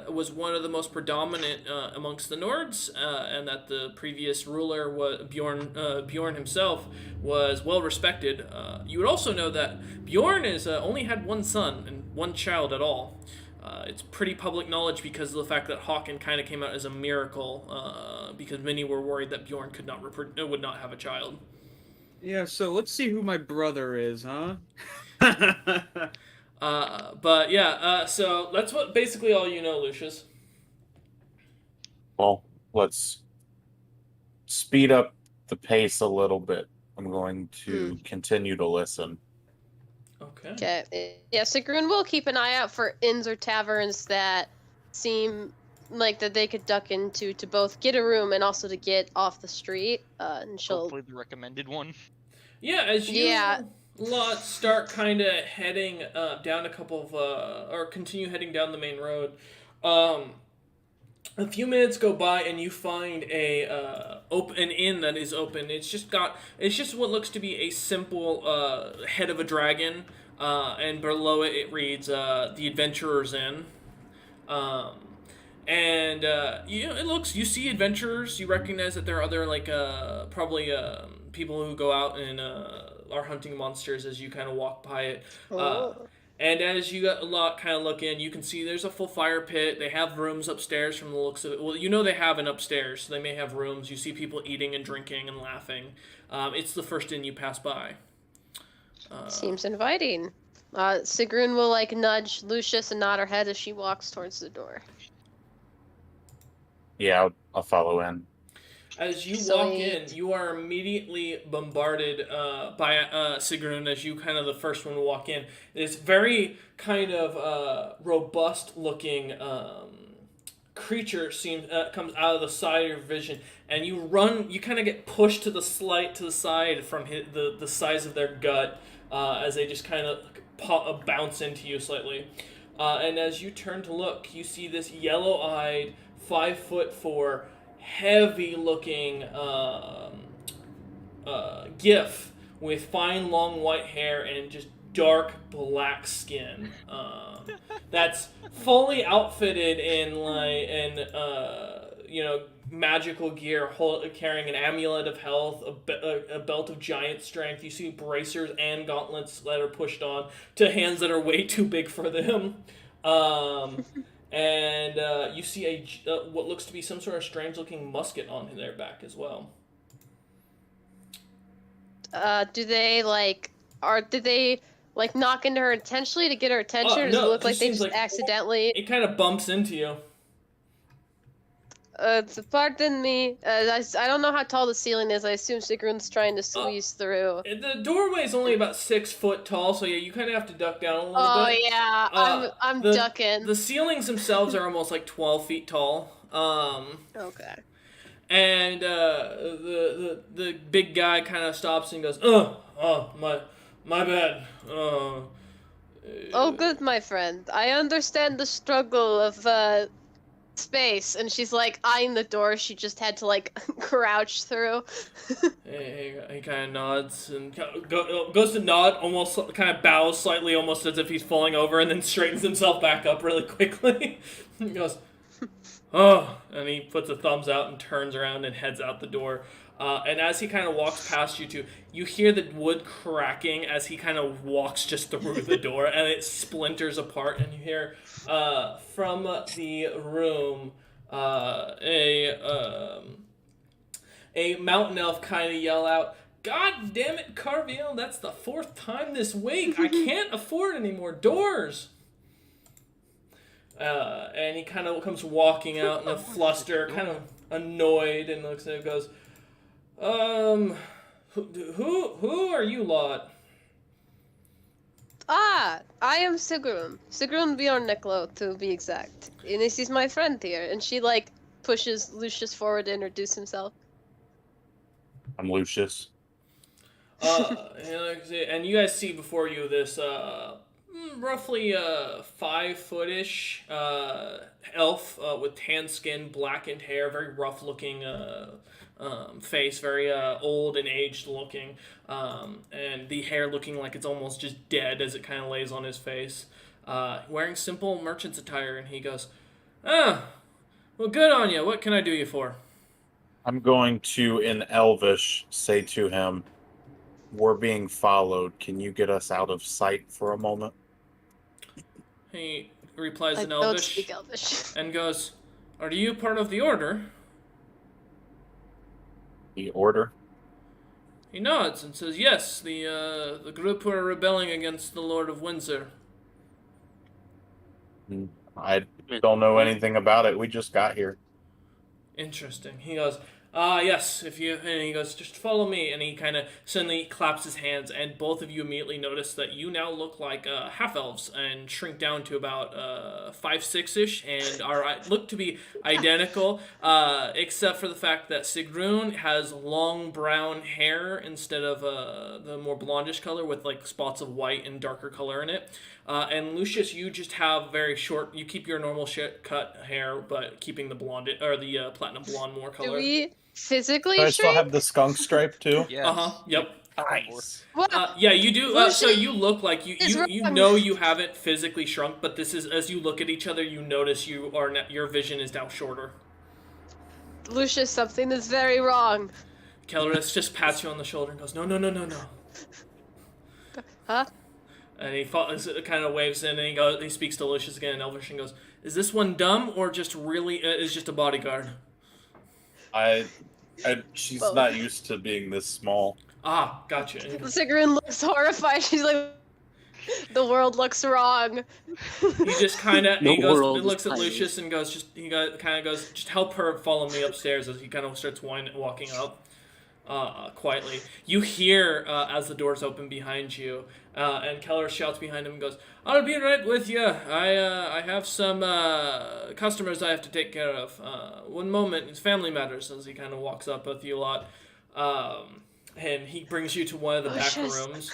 B: was one of the most predominant amongst the Nords, and that the previous ruler was Bjorn himself was well respected. You would also know that Bjorn is only had one son and one child at all. It's pretty public knowledge because of the fact that Håkon kind of came out as a miracle, because many were worried that Bjorn would not have a child.
A: Yeah, so let's see who my brother is, huh?
B: But yeah, so that's what basically all you know, Lucius.
D: Well, let's speed up the pace a little bit. I'm going to continue to listen.
B: Okay.
F: Okay. Yeah, Sigrun will keep an eye out for inns or taverns that seem like that they could duck into to both get a room and also to get off the street. And she'll.
E: Hopefully the recommended one.
B: Yeah, as you
F: Yeah.
B: lot start kind of heading down a couple of, or continue heading down the main road, a few minutes go by and you find an inn that is open. It's just what looks to be a simple head of a dragon, and below it reads the Adventurers Inn. And you see adventurers. You recognize that there are other probably people who go out and are hunting monsters as you kind of walk by it. And as you kind of look in, you can see there's a full fire pit. They have rooms upstairs from the looks of it. Well, you know they have an upstairs, so they may have rooms. You see people eating and drinking and laughing. It's the first inn you pass by.
F: Seems inviting. Sigrun will nudge Lucius and nod her head as she walks towards the door.
D: Yeah, I'll follow in.
B: As you walk in, you are immediately bombarded by Sigrun as you kind of the first one to walk in. This very kind of robust-looking creature comes out of the side of your vision, and you run. You kind of get pushed to the side from the size of their gut as they just kind of bounce into you slightly. And as you turn to look, you see this yellow-eyed, 5'4", heavy-looking gif with fine, long white hair and just dark black skin. That's fully outfitted in magical gear, carrying an amulet of health, a belt of giant strength. You see bracers and gauntlets that are pushed on to hands that are way too big for them. And you see what looks to be some sort of strange-looking musket on their back as well.
F: Did they knock into her intentionally to get her attention, or does
B: No,
F: it look
B: it
F: like
B: just
F: they
B: seems
F: just
B: like-
F: accidentally?
B: It kind of bumps into you.
F: Pardon me. I don't know how tall the ceiling is. I assume Sigrun's trying to squeeze through.
B: The doorway is only about 6 foot tall, so yeah, you kind of have to duck down a little
F: Oh
B: bit.
F: yeah, I'm ducking.
B: The ceilings themselves are almost 12 feet tall.
F: Okay.
B: And the big guy kind of stops and goes, my bad.
F: Oh, good, my friend. I understand the struggle of space. And she's eyeing the door. She just had to crouch through.
B: He kind of nods and goes to nod, almost kind of bows slightly, almost as if he's falling over, and then straightens himself back up really quickly. He goes, oh, and he puts a thumbs out and turns around and heads out the door. And as he kind of walks past you two, you hear the wood cracking as he kind of walks just through the door, and it splinters apart, and you hear from the room a mountain elf kind of yell out, "God damn it, Carviel, that's the 4th time this week. I can't afford any more doors." And he kind of comes walking out in a fluster, kind of annoyed, and looks at it and goes, who are you lot?
F: I am Sigrun. Sigrun Bjorniklo, to be exact. And this is my friend here. And she pushes Lucius forward to introduce himself.
D: I'm Lucius.
B: And you guys see before you this roughly 5-foot-ish elf with tan skin, blackened hair, very rough looking face, very old and aged looking, and the hair looking like it's almost just dead as it kind of lays on his face. Wearing simple merchant's attire, and he goes, "Ah, well, good on you. What can I do you for?"
D: I'm going to, in Elvish, say to him, "We're being followed. Can you get us out of sight for a moment?"
B: He replies
F: I
B: in
F: don't
B: Elvish
F: speak Elvish.
B: and goes, "Are you part of the order?"
D: The order?
B: He nods and says, "Yes, the group who are rebelling against the Lord of Windsor."
D: I don't know anything about it. We just got here.
B: Interesting. He goes, yes, if you," and he goes, "Just follow me," and he kind of suddenly claps his hands, and both of you immediately notice that you now look like half-elves and shrink down to about 5'6"-ish, and look to be identical, except for the fact that Sigrun has long brown hair instead of the more blondish color with like spots of white and darker color in it. And Lucius, you just have very short. You keep your normal cut hair, but keeping the blonde or the platinum blonde more color.
F: Do we physically
D: Do I still
F: shrink?
D: have the skunk stripe too?
E: Yes.
B: Yep.
D: Nice.
F: What?
B: Yeah, you do. So you look like you
F: Is
B: you
F: wrong.
B: know you haven't physically shrunk, but this is as you look at each other, you notice your vision is now shorter.
F: Lucius, something is very wrong.
B: Kellerus just pats you on the shoulder and goes, "No, no, no, no, no."
F: Huh?
B: And he kind of waves in and he speaks to Lucius again in Elvish and goes, "Is this one dumb or just really is just a bodyguard?"
D: She's
F: Well-
D: not used to being this small.
B: Ah, gotcha. And he goes-
F: Sigrun looks horrified. She's like, the world looks wrong.
B: He just kind of
C: The
B: he goes,
C: world
B: he looks
C: is
B: at
C: tiny.
B: Lucius and goes, kind of goes, "Just help her follow me upstairs," as he kind of starts walking up quietly. You hear as the doors open behind you, and Keller shouts behind him and goes, "I'll be right with you. I have some customers I have to take care of. One moment, it's family matters." As he kind of walks up with you a lot, and he brings you to one of the back
F: Lucius.
B: rooms.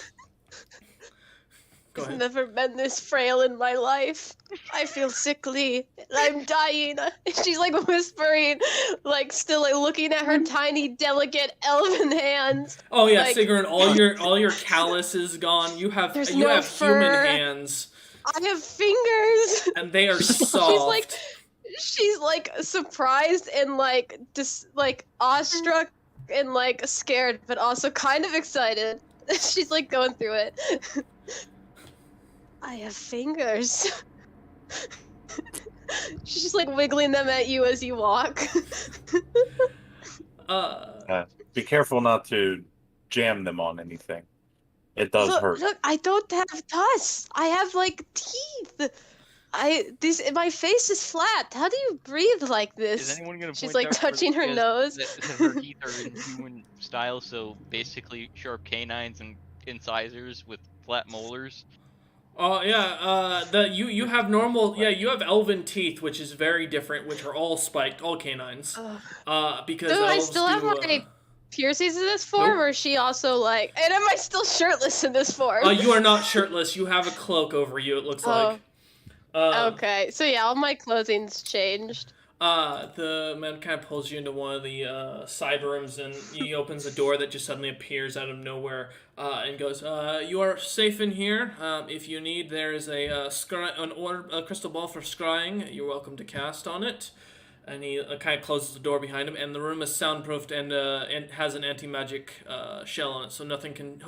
B: Go
F: I've
B: ahead.
F: never been this frail in my life. I feel sickly. I'm dying. She's like whispering, like still like looking at her tiny, delicate elven hands.
B: Oh yeah,
F: Like-
B: Sigrun, all your callus is gone. You have
F: There's
B: you
F: no
B: have human
F: fur.
B: hands,
F: I have fingers.
B: and they are soft.
F: She's like surprised and like like awestruck and like scared, but also kind of excited. She's like going through it. I have fingers. She's just like wiggling them at you as you walk.
D: Be careful not to jam them on anything. It does hurt.
F: Look, I don't have tusks. I have like teeth. My face is flat. How do you breathe like
E: Is
F: this?
E: anyone gonna
F: She's,
E: point
F: like,
E: out
F: touching her
E: that
F: nose.
E: That her teeth are in human style, so basically sharp canines and incisors with flat molars.
B: Oh yeah, you have normal you have elven teeth, which is very different, which are all spiked, all canines. Because
F: Do I
B: elves
F: still have
B: do,
F: my piercings in this form,
B: Nope.
F: or is she also like? And am I still shirtless in this form?
B: you are not shirtless. You have a cloak over you. It looks like.
F: Okay, so yeah, all my clothing's changed.
B: The man kind of pulls you into one of the side rooms, and he opens a door that just suddenly appears out of nowhere, and goes, "You are safe in here. If you need, there is a crystal ball for scrying. You're welcome to cast on it." And he kind of closes the door behind him, and the room is soundproofed and has an anti-magic shell on it, so nothing can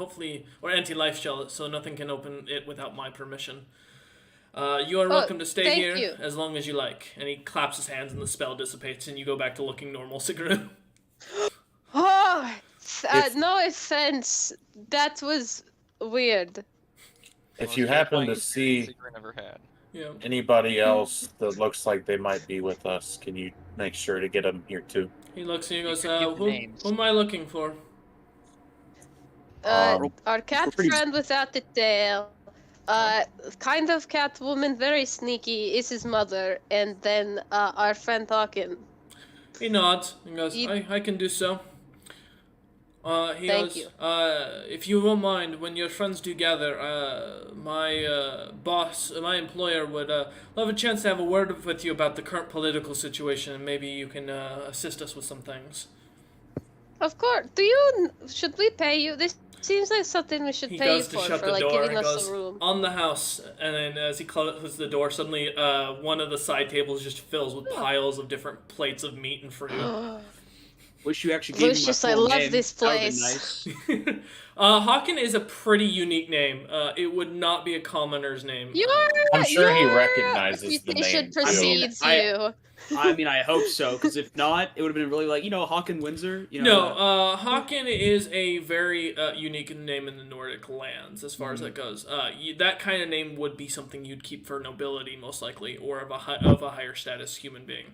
B: or anti-life shell, so nothing can open it without my permission. You are welcome to stay
F: thank
B: here
F: you.
B: as long as you like. And he claps his hands and the spell dissipates and you go back to looking normal, Sigrun.
F: Oh,
D: If-
F: no offense. That was weird.
D: If you happen to see
E: Sigrid never had.
B: Yeah.
D: anybody else that looks like they might be with us, can you make sure to get them here too?
B: He looks and he goes,
E: can give the
B: who
E: names.
B: am I looking for?
F: Our cat
C: we're pretty-
F: friend without the tail. Kind of cat woman, very sneaky, is his mother, and then our friend talking.
B: He nods and goes,
F: He-
B: I can do so. He
F: Thank
B: goes,
F: you.
B: If you won't mind, when your friends do gather, my boss, my employer would love a chance to have a word with you about the current political situation, and maybe you can assist us with some things.
F: Of course. Should we pay you? This seems like something we should
B: He
F: pay you
B: goes to
F: for
B: shut the
F: like
B: door
F: giving
B: and
F: us
B: goes,
F: a room.
B: "On the house," and then as he closes the door, suddenly one of the side tables just fills with piles of different plates of meat and fruit.
A: Wish you actually gave
F: Lucius,
A: me
F: I
A: my full
F: love
A: name.
F: this
A: That would've
F: place.
A: been nice.
B: Hawken is a pretty unique name. It would not be a commoner's name.
D: I'm sure he
F: your
D: recognizes the
F: reputation
D: name, too.
F: precedes
A: I mean,
F: you.
A: I mean, I hope so, because if not, it would have been really like, Hawken Windsor?
B: No, Hawken is a very unique name in the Nordic lands, as far as that goes. That kind of name would be something you'd keep for nobility, most likely, or of a higher status human being.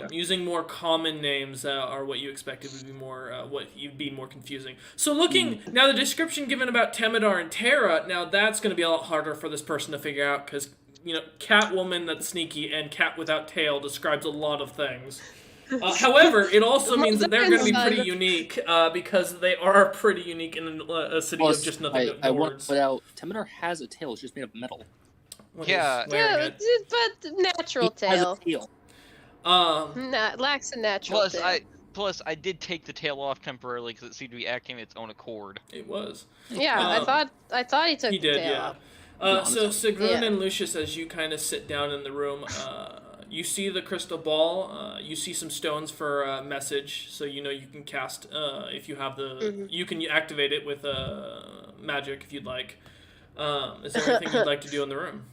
B: Using more common names are what you expected would be more what you'd be more confusing. So looking now, the description given about Temidar and Terra, now that's going to be a lot harder for this person to figure out because Catwoman that's sneaky and Cat without tail describes a lot of things. However, it also means that they're going to be pretty unique because they are pretty unique in a city of just nothing but
C: I want
B: words.
C: to put out, Temidar has a tail. It's just made of metal.
E: Yeah.
F: Yeah, but natural
C: It has
F: tail.
C: a tail.
F: Lacks a natural tail.
E: Plus, I did take the tail off temporarily because it seemed to be acting its own accord.
B: It was.
F: Yeah, I thought he took
B: He
F: the
B: did,
F: tail
B: yeah.
F: off.
B: So Sigrun
F: Yeah.
B: and Lucius, as you kind of sit down in the room, you see the crystal ball. You see some stones for message, so you can cast if you have the. You can activate it with magic if you'd like. Is there anything you'd like to do in the room?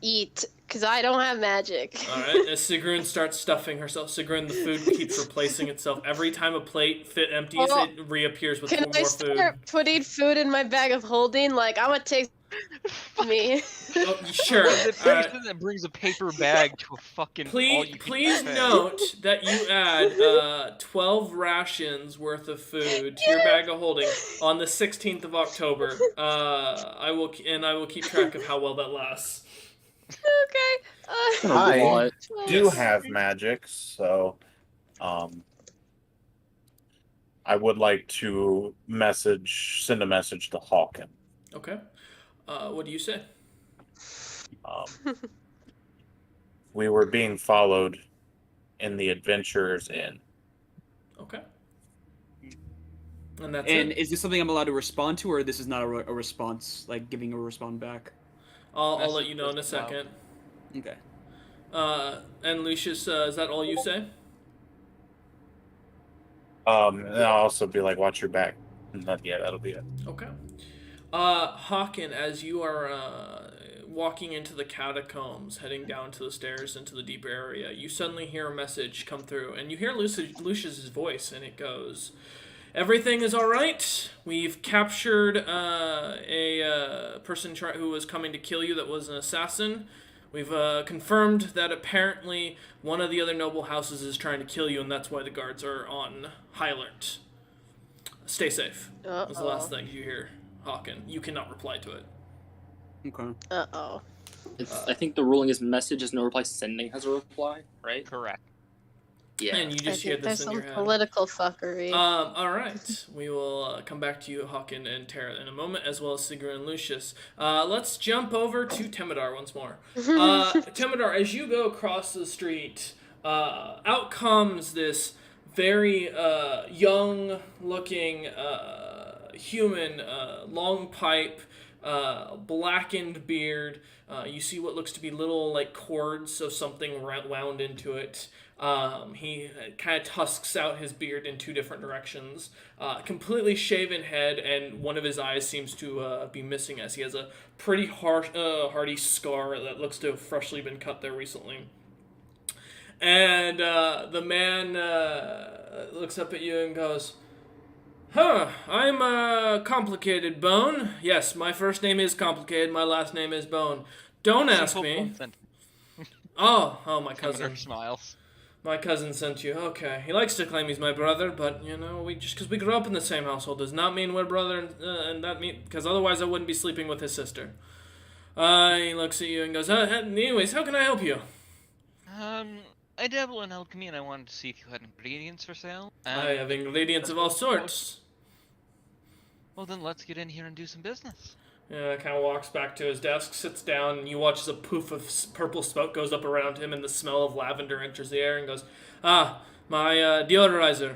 F: Eat, because I don't have magic.
B: All right. As Sigrun starts stuffing herself, Sigrun, the food keeps replacing itself. Every time a plate empties,
F: Well,
B: it reappears with
F: Can
B: more
F: I
B: food.
F: start putting food in my bag of holding? Like, I'm gonna take me.
B: Oh, sure.
E: The person that brings a paper bag to a fucking
B: Please note that you add 12 rations worth of food to your bag of holding on the 16th of October. I will keep track of how well that lasts.
F: Okay.
D: I
C: What?
D: do have magic, so I would like to send a message to Hawken.
B: Okay. What do you say?
D: We were being followed in the Adventurers Inn.
B: Okay. And that's
A: And
B: it.
A: is this something I'm allowed to respond to, or this is not a response, like giving a response back?
B: I'll let you know in a second.
A: Okay.
B: And Lucius, is that all you say?
D: And I'll also be like, watch your back. Yeah, that'll be it.
B: Okay. Hawken, as you are walking into the catacombs, heading down to the stairs into the deeper area, you suddenly hear a message come through, and you hear Lucius's voice, and it goes, "Everything is all right. We've captured a person who was coming to kill you that was an assassin. We've confirmed that apparently one of the other noble houses is trying to kill you, and that's why the guards are on high alert. Stay safe." That was the last thing you hear, Hawken. You cannot reply to it.
A: Okay.
F: Uh-oh.
C: I think the ruling is message is no reply, sending has a reply, right?
E: Correct.
C: Yeah.
B: And you
F: I
B: just hear
F: think there's
B: this in
F: some
B: your head.
F: political fuckery.
B: All right. We will come back to you, Hawken and Terra, in a moment, as well as Sigrun and Lucius. Let's jump over to Temidar once more. Temidar, as you go across the street, out comes this very young-looking human, long pipe, blackened beard. You see what looks to be little like cords of something wound into it. He kind of tusks out his beard in two different directions. Completely shaven head, and one of his eyes seems to be missing as he has a pretty hardy scar that looks to have freshly been cut there recently. And the man looks up at you and goes, I'm Complicated Bone. Yes, my first name is Complicated, my last name is Bone. Don't ask me. Oh, my cousin.
E: Smiles.
B: My cousin sent you. Okay. He likes to claim he's my brother, but, just because we grew up in the same household does not mean we're brother, and that mean, because otherwise I wouldn't be sleeping with his sister. He looks at you and goes, anyways, how can I help you?
E: I dabble in alchemy, and I wanted to see if you had ingredients for sale.
B: I have ingredients of all sorts.
E: Well, then let's get in here and do some business.
B: Yeah, kind of walks back to his desk, sits down, and you watch as a poof of purple smoke goes up around him, and the smell of lavender enters the air, and goes, my deodorizer.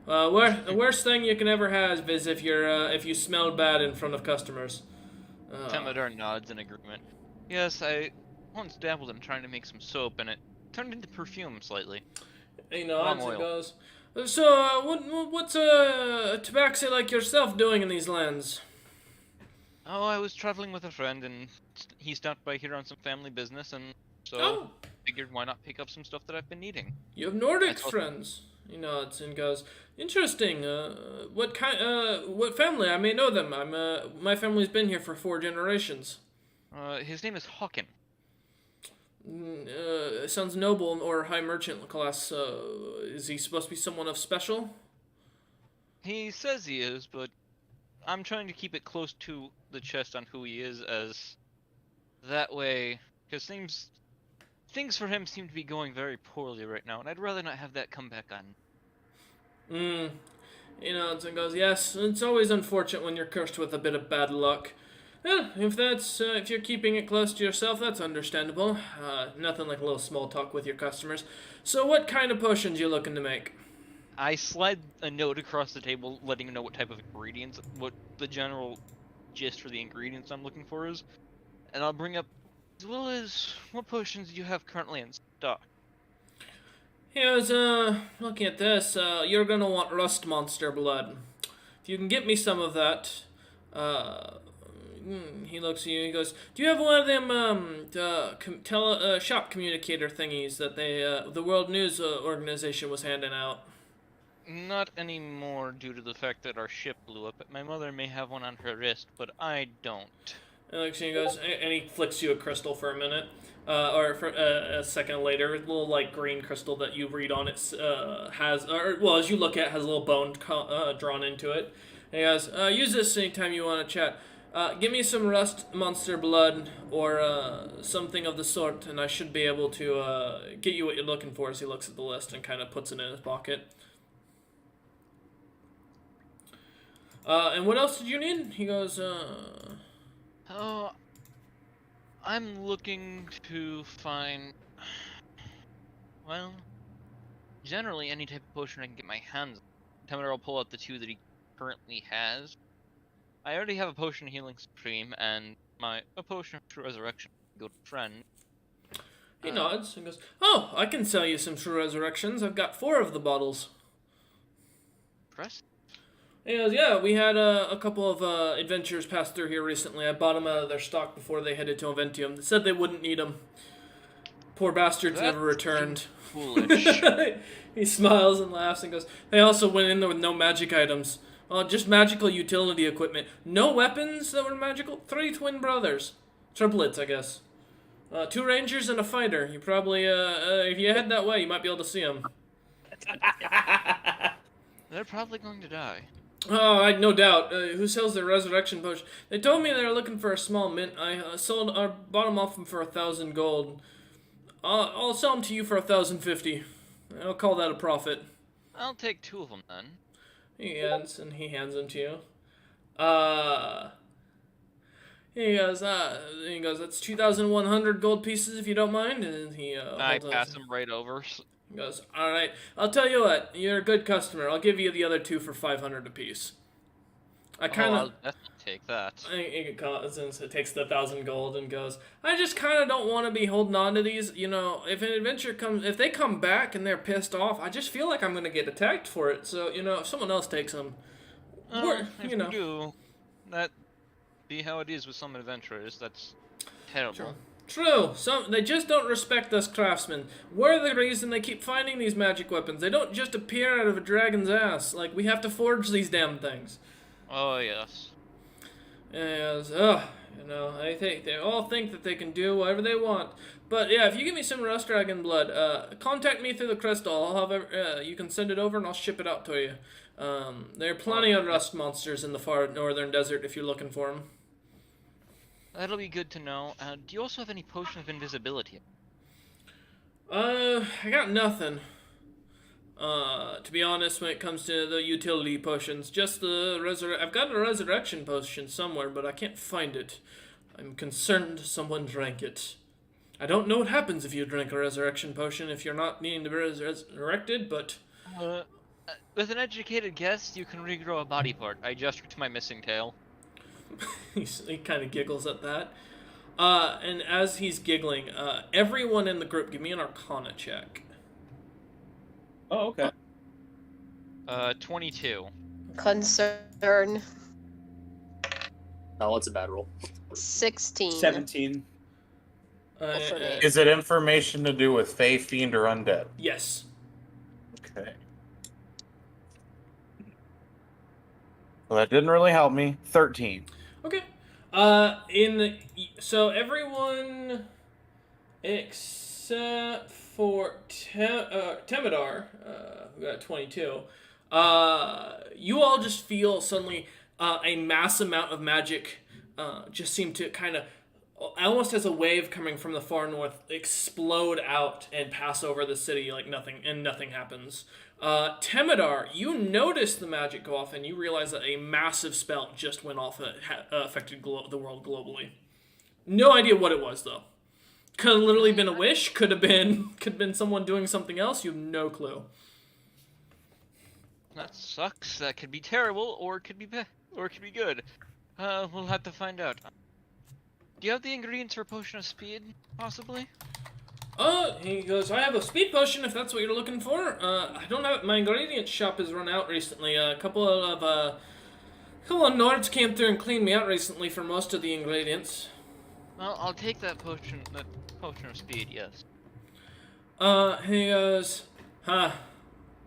B: The worst thing you can ever have is if you smell bad in front of customers.
E: Temidor nods in agreement. Yes, I once dabbled in trying to make some soap, and it turned into perfume slightly.
B: He nods and
E: oil.
B: goes, so, what's a tabaxi like yourself doing in these lands?
E: Oh, I was traveling with a friend, and he stopped by here on some family business, and so
B: Oh.
E: figured why not pick up some stuff that I've been needing.
B: You have Nordic
E: I told-
B: friends. He nods and goes, interesting. What family? I may know them. My family's been here for 4 generations.
E: His name is Hawken.
B: Sounds noble or high merchant class. Is he supposed to be someone of special?
E: He says he is, but I'm trying to keep it close to the chest on who he is, as that way, because things for him seem to be going very poorly right now, and I'd rather not have that come back on.
B: He nods and goes, yes, it's always unfortunate when you're cursed with a bit of bad luck. Well, if you're keeping it close to yourself, that's understandable. Nothing like a little small talk with your customers. So what kind of potions you looking to make?
E: I slide a note across the table, letting him know what type of ingredients, what the general gist for the ingredients I'm looking for is, and I'll bring up, as well as, what potions do you have currently in stock?
B: He was, looking at this, you're gonna want rust monster blood. If you can get me some of that, he looks at you, he goes, do you have one of them, shop communicator thingies that the World News Organization was handing out?
E: Not anymore due to the fact that our ship blew up. My mother may have one on her wrist, but I don't.
B: And looks at you and goes, and he flicks you a crystal for a minute, or for a second later, a little like green crystal that you read on it as you look at it, has a little bone drawn into it. And he goes, use this anytime you want to chat. Give me some rust monster blood or something of the sort, and I should be able to get you what you're looking for. As he looks at the list and kind of puts it in his pocket. And what else did you need? He goes,
E: Oh, I'm looking to find, well, generally any type of potion I can get my hands on. Temidor will pull out the 2 that he currently has. I already have a potion of healing supreme and a potion of true resurrection. Good friend.
B: He nods and goes, oh, I can sell you some true resurrections. I've got 4 of the bottles.
E: Press.
B: He goes, yeah, we had a couple of adventurers pass through here recently. I bought them out of their stock before they headed to Aventium. They said they wouldn't need them. Poor bastards never returned.
E: Foolish.
B: He smiles and laughs and goes, they also went in there with no magic items. Just magical utility equipment. No weapons that were magical. 3 twin brothers. Triplets, I guess. 2 rangers and a fighter. You probably, if you head that way, you might be able to see them.
E: They're probably going to die.
B: Oh, no doubt. Who sells their resurrection potion? They told me they were looking for a small mint. I bought them off them for 1,000 gold. I'll sell them to you for 1,050. I'll call that a profit.
E: I'll take 2 of them then.
B: He hands them to you. He goes, that's 2,100 gold pieces if you don't mind. And
E: I pass him right over.
B: He goes, all right, I'll tell you what, you're a good customer. I'll give you the other 2 for 500 apiece. I'll
E: definitely take that.
B: He takes the 1,000 gold and goes, I just kind of don't want to be holding on to these. You know, if an adventure comes, if they come back and they're pissed off, I just feel like I'm going to get attacked for it. So, you know, if someone else takes them,
E: if you do, that be how it is with some adventurers. That's terrible.
B: True. They just don't respect us craftsmen. We're the reason they keep finding these magic weapons. They don't just appear out of a dragon's ass. Like, we have to forge these damn things.
E: Oh, yes.
B: Yes. You know, they all think that they can do whatever they want. But yeah, if you give me some rust dragon blood, contact me through the crystal. I'll have you can send it over and I'll ship it out to you. There are plenty of rust monsters in the far northern desert if you're looking for them.
E: That'll be good to know. Do you also have any potion of invisibility?
B: I got nothing. To be honest, when it comes to the utility potions, just I've got a resurrection potion somewhere, but I can't find it. I'm concerned someone drank it. I don't know what happens if you drink a resurrection potion if you're not needing to be resurrected, but
E: With an educated guess, you can regrow a body part. I gesture to my missing tail.
B: He kind of giggles at that. And as he's giggling, everyone in the group, give me an Arcana check.
A: Oh, okay.
E: 22.
F: Concern.
C: Oh, it's a bad roll.
F: 16.
A: 17.
F: For me.
D: Is it information to do with Fey, Fiend, or Undead?
B: Yes.
D: Okay. Well, that didn't really help me. 13.
B: Okay. So everyone except for Temidar, who got 22, you all just feel suddenly a mass amount of magic just seem to kind of, almost as a wave coming from the far north, explode out and pass over the city like nothing, and nothing happens. Temidar, you notice the magic go off, and you realize that a massive spell just went off that affected the world globally. No idea what it was, though. Could have literally been a wish. Could have been someone doing something else. You have no clue.
E: That sucks. That could be terrible, or it could be good. We'll have to find out. Do you have the ingredients for a potion of speed, possibly?
B: He goes, I have a speed potion if that's what you're looking for. I don't have, my ingredients shop has run out recently. A couple of Nords came through and cleaned me out recently for most of the ingredients.
E: Well, I'll take that potion of speed, yes.
B: He goes, huh.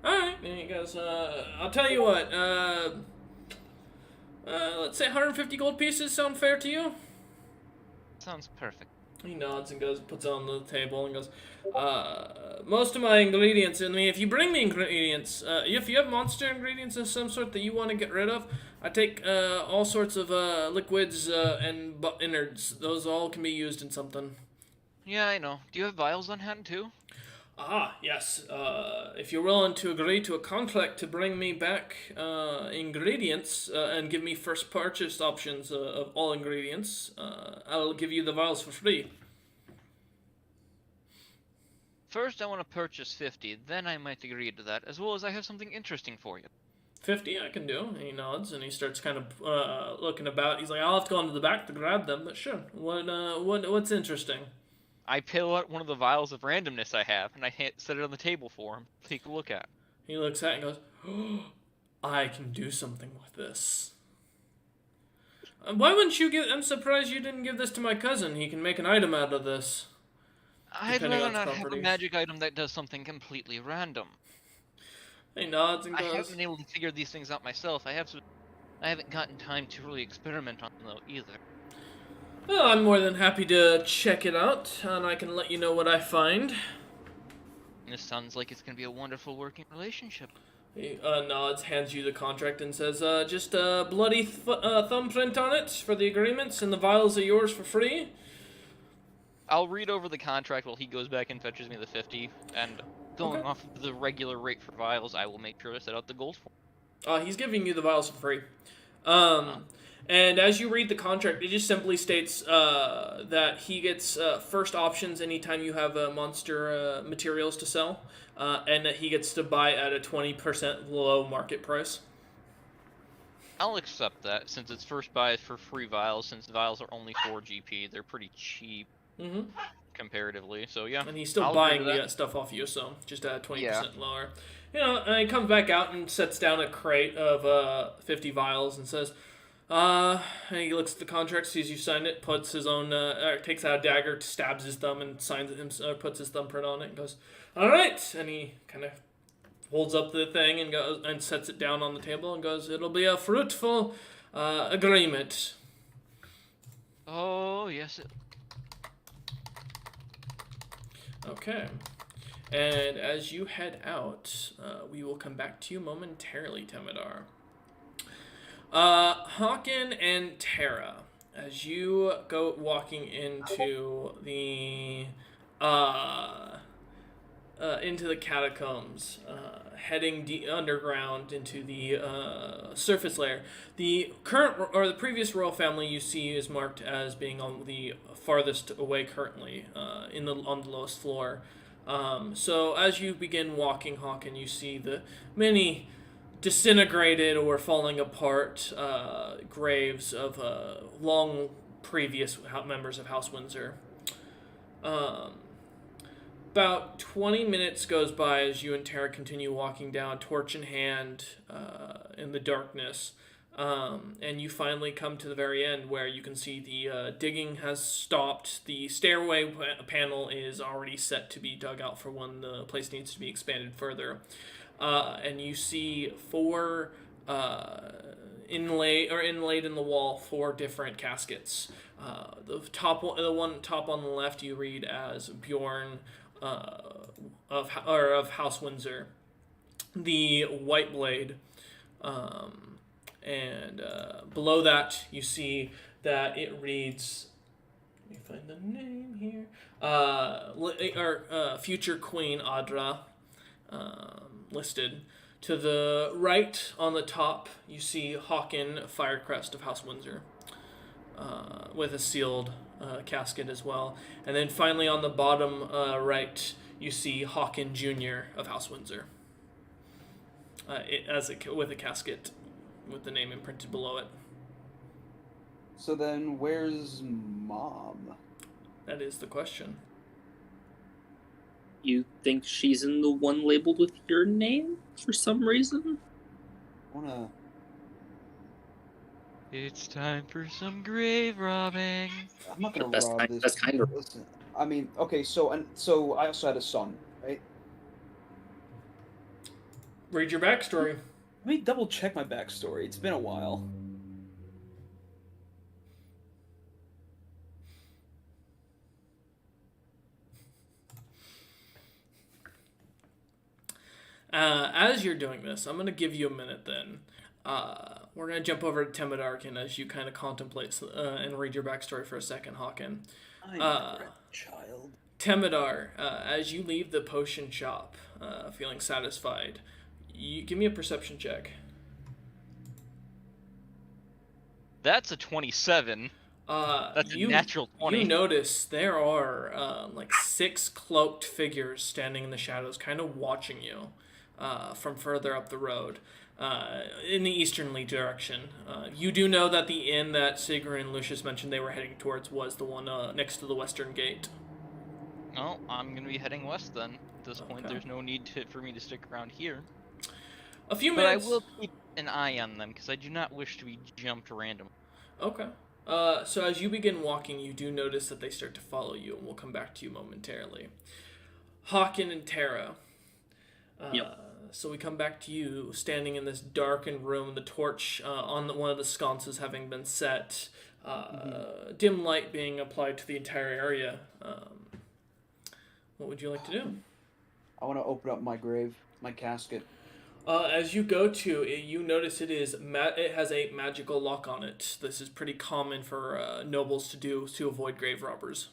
B: Alright, and he goes, I'll tell you what, let's say 150 gold pieces sound fair to you?
E: Sounds perfect.
B: He nods and goes, puts it on the table and goes, most of my ingredients, I mean, if you bring me ingredients, if you have monster ingredients of some sort that you want to get rid of, I take all sorts of liquids and innards. Those all can be used in something.
E: Yeah, I know. Do you have vials on hand, too?
B: Yes. If you're willing to agree to a contract to bring me back ingredients and give me first purchase options of all ingredients, I'll give you the vials for free.
E: First, I want to purchase 50, then I might agree to that, as well as I have something interesting for you.
B: 50 I can do. He nods and he starts kind of looking about. He's like, I'll have to go into the back to grab them, but sure. What's interesting?
E: I pull out one of the vials of randomness I have, and I set it on the table for him. Take a look at.
B: He looks at it and goes, oh, I can do something with this. Why wouldn't you give... I'm surprised you didn't give this to my cousin. He can make an item out of this.
E: I'd rather not have a magic item that does something completely random.
B: He nods and
E: I
B: goes...
E: haven't been able to figure these things out myself. I haven't gotten time to really experiment on them, though, either.
B: Well, I'm more than happy to check it out, and I can let you know what I find.
E: This sounds like it's going to be a wonderful working relationship.
B: He nods, hands you the contract, and says, just a bloody thumbprint on it for the agreements, and the vials are yours for free.
E: I'll read over the contract while he goes back and fetches me the 50, and going
B: Okay.
E: off of the regular rate for vials, I will make sure to set out the gold for him.
B: He's giving you the vials for free. And as you read the contract, it just simply states that he gets first options anytime you have monster materials to sell, and that he gets to buy at a 20% below market price.
E: I'll accept that, since it's first buy for free vials, since vials are only 4 GP, they're pretty cheap
B: Mm-hmm.
E: comparatively, so yeah.
B: And he's still
E: I'll
B: buying
E: agree to
B: the
E: that.
B: stuff off you, so just at 20%
E: Yeah.
B: lower. You know, and he comes back out and sets down a crate of 50 vials and says, and he looks at the contract, sees you signed it, puts his own, takes out a dagger, stabs his thumb, and signs it, puts his thumbprint on it, and goes, all right, and he kind of holds up the thing and goes and sets it down on the table and goes, it'll be a fruitful agreement.
E: Oh, yes.
B: Okay. And as you head out, we will come back to you momentarily, Temidar. Hawken and Terra, as you go walking into the catacombs, heading underground into the surface layer. The current or the previous royal family you see is marked as being on the farthest away currently, on the lowest floor. So as you begin walking, Hawken, you see the many disintegrated or falling apart graves of long previous members of House Windsor. Um, about 20 minutes goes by as you and Tara continue walking down, torch in hand, in the darkness. And you finally come to the very end where you can see the digging has stopped. The stairway panel is already set to be dug out for when the place needs to be expanded further. And you see four inlaid in the wall, four different caskets. The one top on the left you read as Bjorn of House Windsor. The White Blade. And below that, you see that it reads. Let me find the name here. Future Queen Adra, listed. To the right, on the top, you see Hawken Firecrest of House Windsor, with a sealed casket as well. And then finally, on the bottom right, you see Hawken Jr. of House Windsor, with a casket with the name imprinted below it.
A: So then, where's Mom?
B: That is the question.
C: You think she's in the one labeled with your name for some reason?
A: I wanna.
E: It's time for some grave robbing.
A: I'm not gonna
C: That's
A: rob
C: kind-
A: this.
C: that's kind of-
A: Listen, I mean, okay, so I also had a son, right?
B: Read your backstory.
A: Let me double check my backstory. It's been a while.
B: As you're doing this, I'm going to give you a minute then. We're going to jump over to Temidarkin as you kind of contemplate and read your backstory for a second, Hawken.
A: I'm a child.
B: Temidar, as you leave the potion shop, feeling satisfied, you give me a perception check.
E: That's a 27. That's a natural 20.
B: You notice there are like 6 cloaked figures standing in the shadows, kind of watching you from further up the road in the easternly direction. You do know that the inn that Sigrun and Lucius mentioned they were heading towards was the one next to the western gate.
E: Oh, I'm gonna be heading west then. At this point,
B: Okay.
E: there's no need for me to stick around here.
B: A few
E: But I
B: minutes.
E: will keep an eye on them because I do not wish to be jumped random.
B: Okay. So as you begin walking, you do notice that they start to follow you, and we'll come back to you momentarily. Hawken and Tara.
C: Yep.
B: So we come back to you, standing in this darkened room, the torch on one of the sconces having been set, dim light being applied to the entire area. What would you like to do?
A: I want to open up my grave, my casket.
B: As you go to it, you notice it has a magical lock on it. This is pretty common for nobles to do to avoid grave robbers.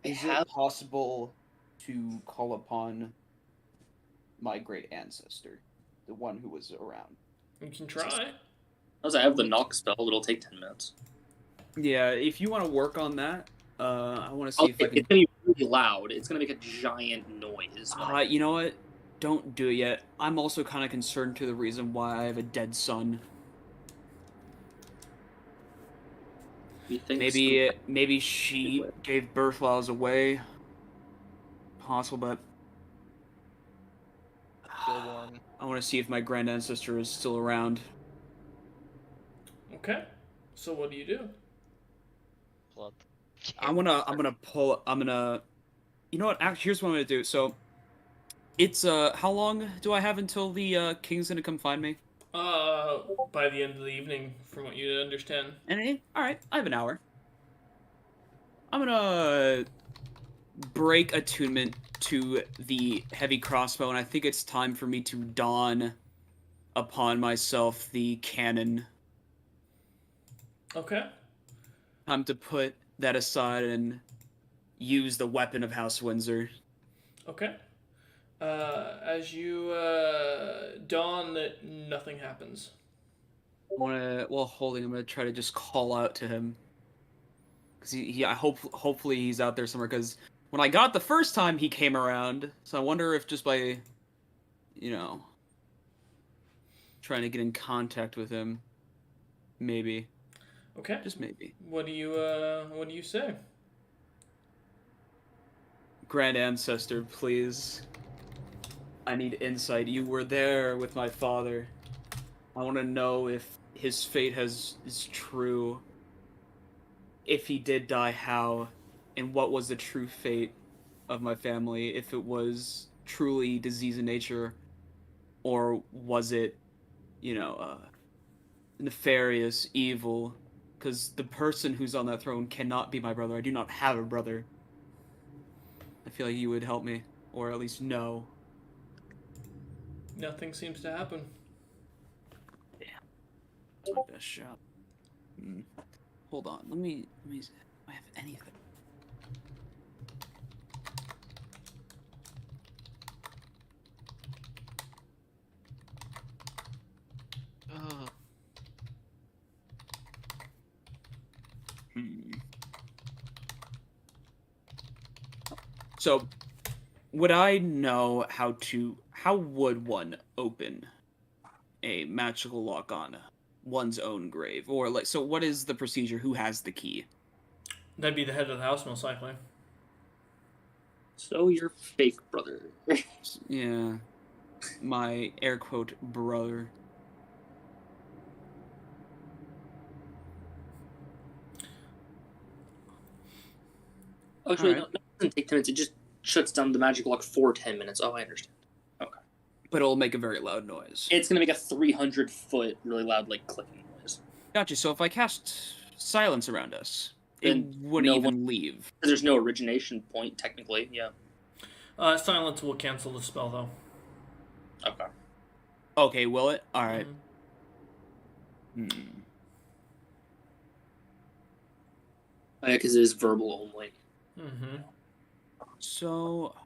A: Is it possible to call upon my great ancestor, the one who was around?
B: You can try.
C: As I have the knock spell, it'll take 10 minutes.
A: Yeah, if you want to work on that, I want to see if I
C: It's
A: can.
C: gonna be really loud. It's gonna make a giant noise.
A: You know what? Don't do it yet. I'm also kind of concerned to the reason why I have a dead son.
C: You think
A: Maybe she gave birth while I was away. Possible, but
E: Stillborn.
A: I want to see if my grand ancestor is still around.
B: Okay. So what do you do?
E: Blood.
A: I'm gonna you know what, actually here's what I'm gonna do. So it's how long do I have until the king's gonna come find me?
B: By the end of the evening, from what you understand.
A: Alright, I have an hour. I'm gonna break attunement to the heavy crossbow, and I think it's time for me to don upon myself the cannon.
B: Okay.
A: Time to put that aside and use the weapon of House Windsor.
B: Okay. As you dawn, that nothing happens.
A: While holding, I'm gonna try to just call out to him. because hopefully he's out there somewhere. Because when I got the first time, he came around. So I wonder if just by, trying to get in contact with him, maybe,
B: Okay.
A: just maybe.
B: What do you say?
A: Grand Ancestor, please. I need insight. You were there with my father. I want to know if his fate is true. If he did die, how? And what was the true fate of my family? If it was truly disease in nature, or was it, nefarious, evil? Because the person who's on that throne cannot be my brother. I do not have a brother. I feel like you would help me, or at least know.
B: Nothing seems to happen.
A: That's my best shot. Hold on, let me see if I have anything.
E: Ugh.
A: So, would I know how would one open a magical lock on one's own grave? Or, so what is the procedure? Who has the key?
B: That'd be the head of the house, most likely.
C: So your fake brother.
A: Yeah. My air quote brother.
C: Oh, actually,
A: Alright.
C: no, it doesn't take 10 minutes. It just shuts down the magic lock for 10 minutes. Oh, I understand.
A: But it'll make a very loud noise.
C: It's going to make a 300-foot really loud, clicking noise.
A: Gotcha, so if I cast silence around us, it
C: Then
A: wouldn't
C: no
A: even leave.
C: There's no origination point, technically, yeah.
B: Silence will cancel the spell, though.
C: Okay.
A: Okay, will it? Alright.
B: Mhm.
C: Oh, yeah, because it is verbal only.
B: Mm-hmm.
A: So,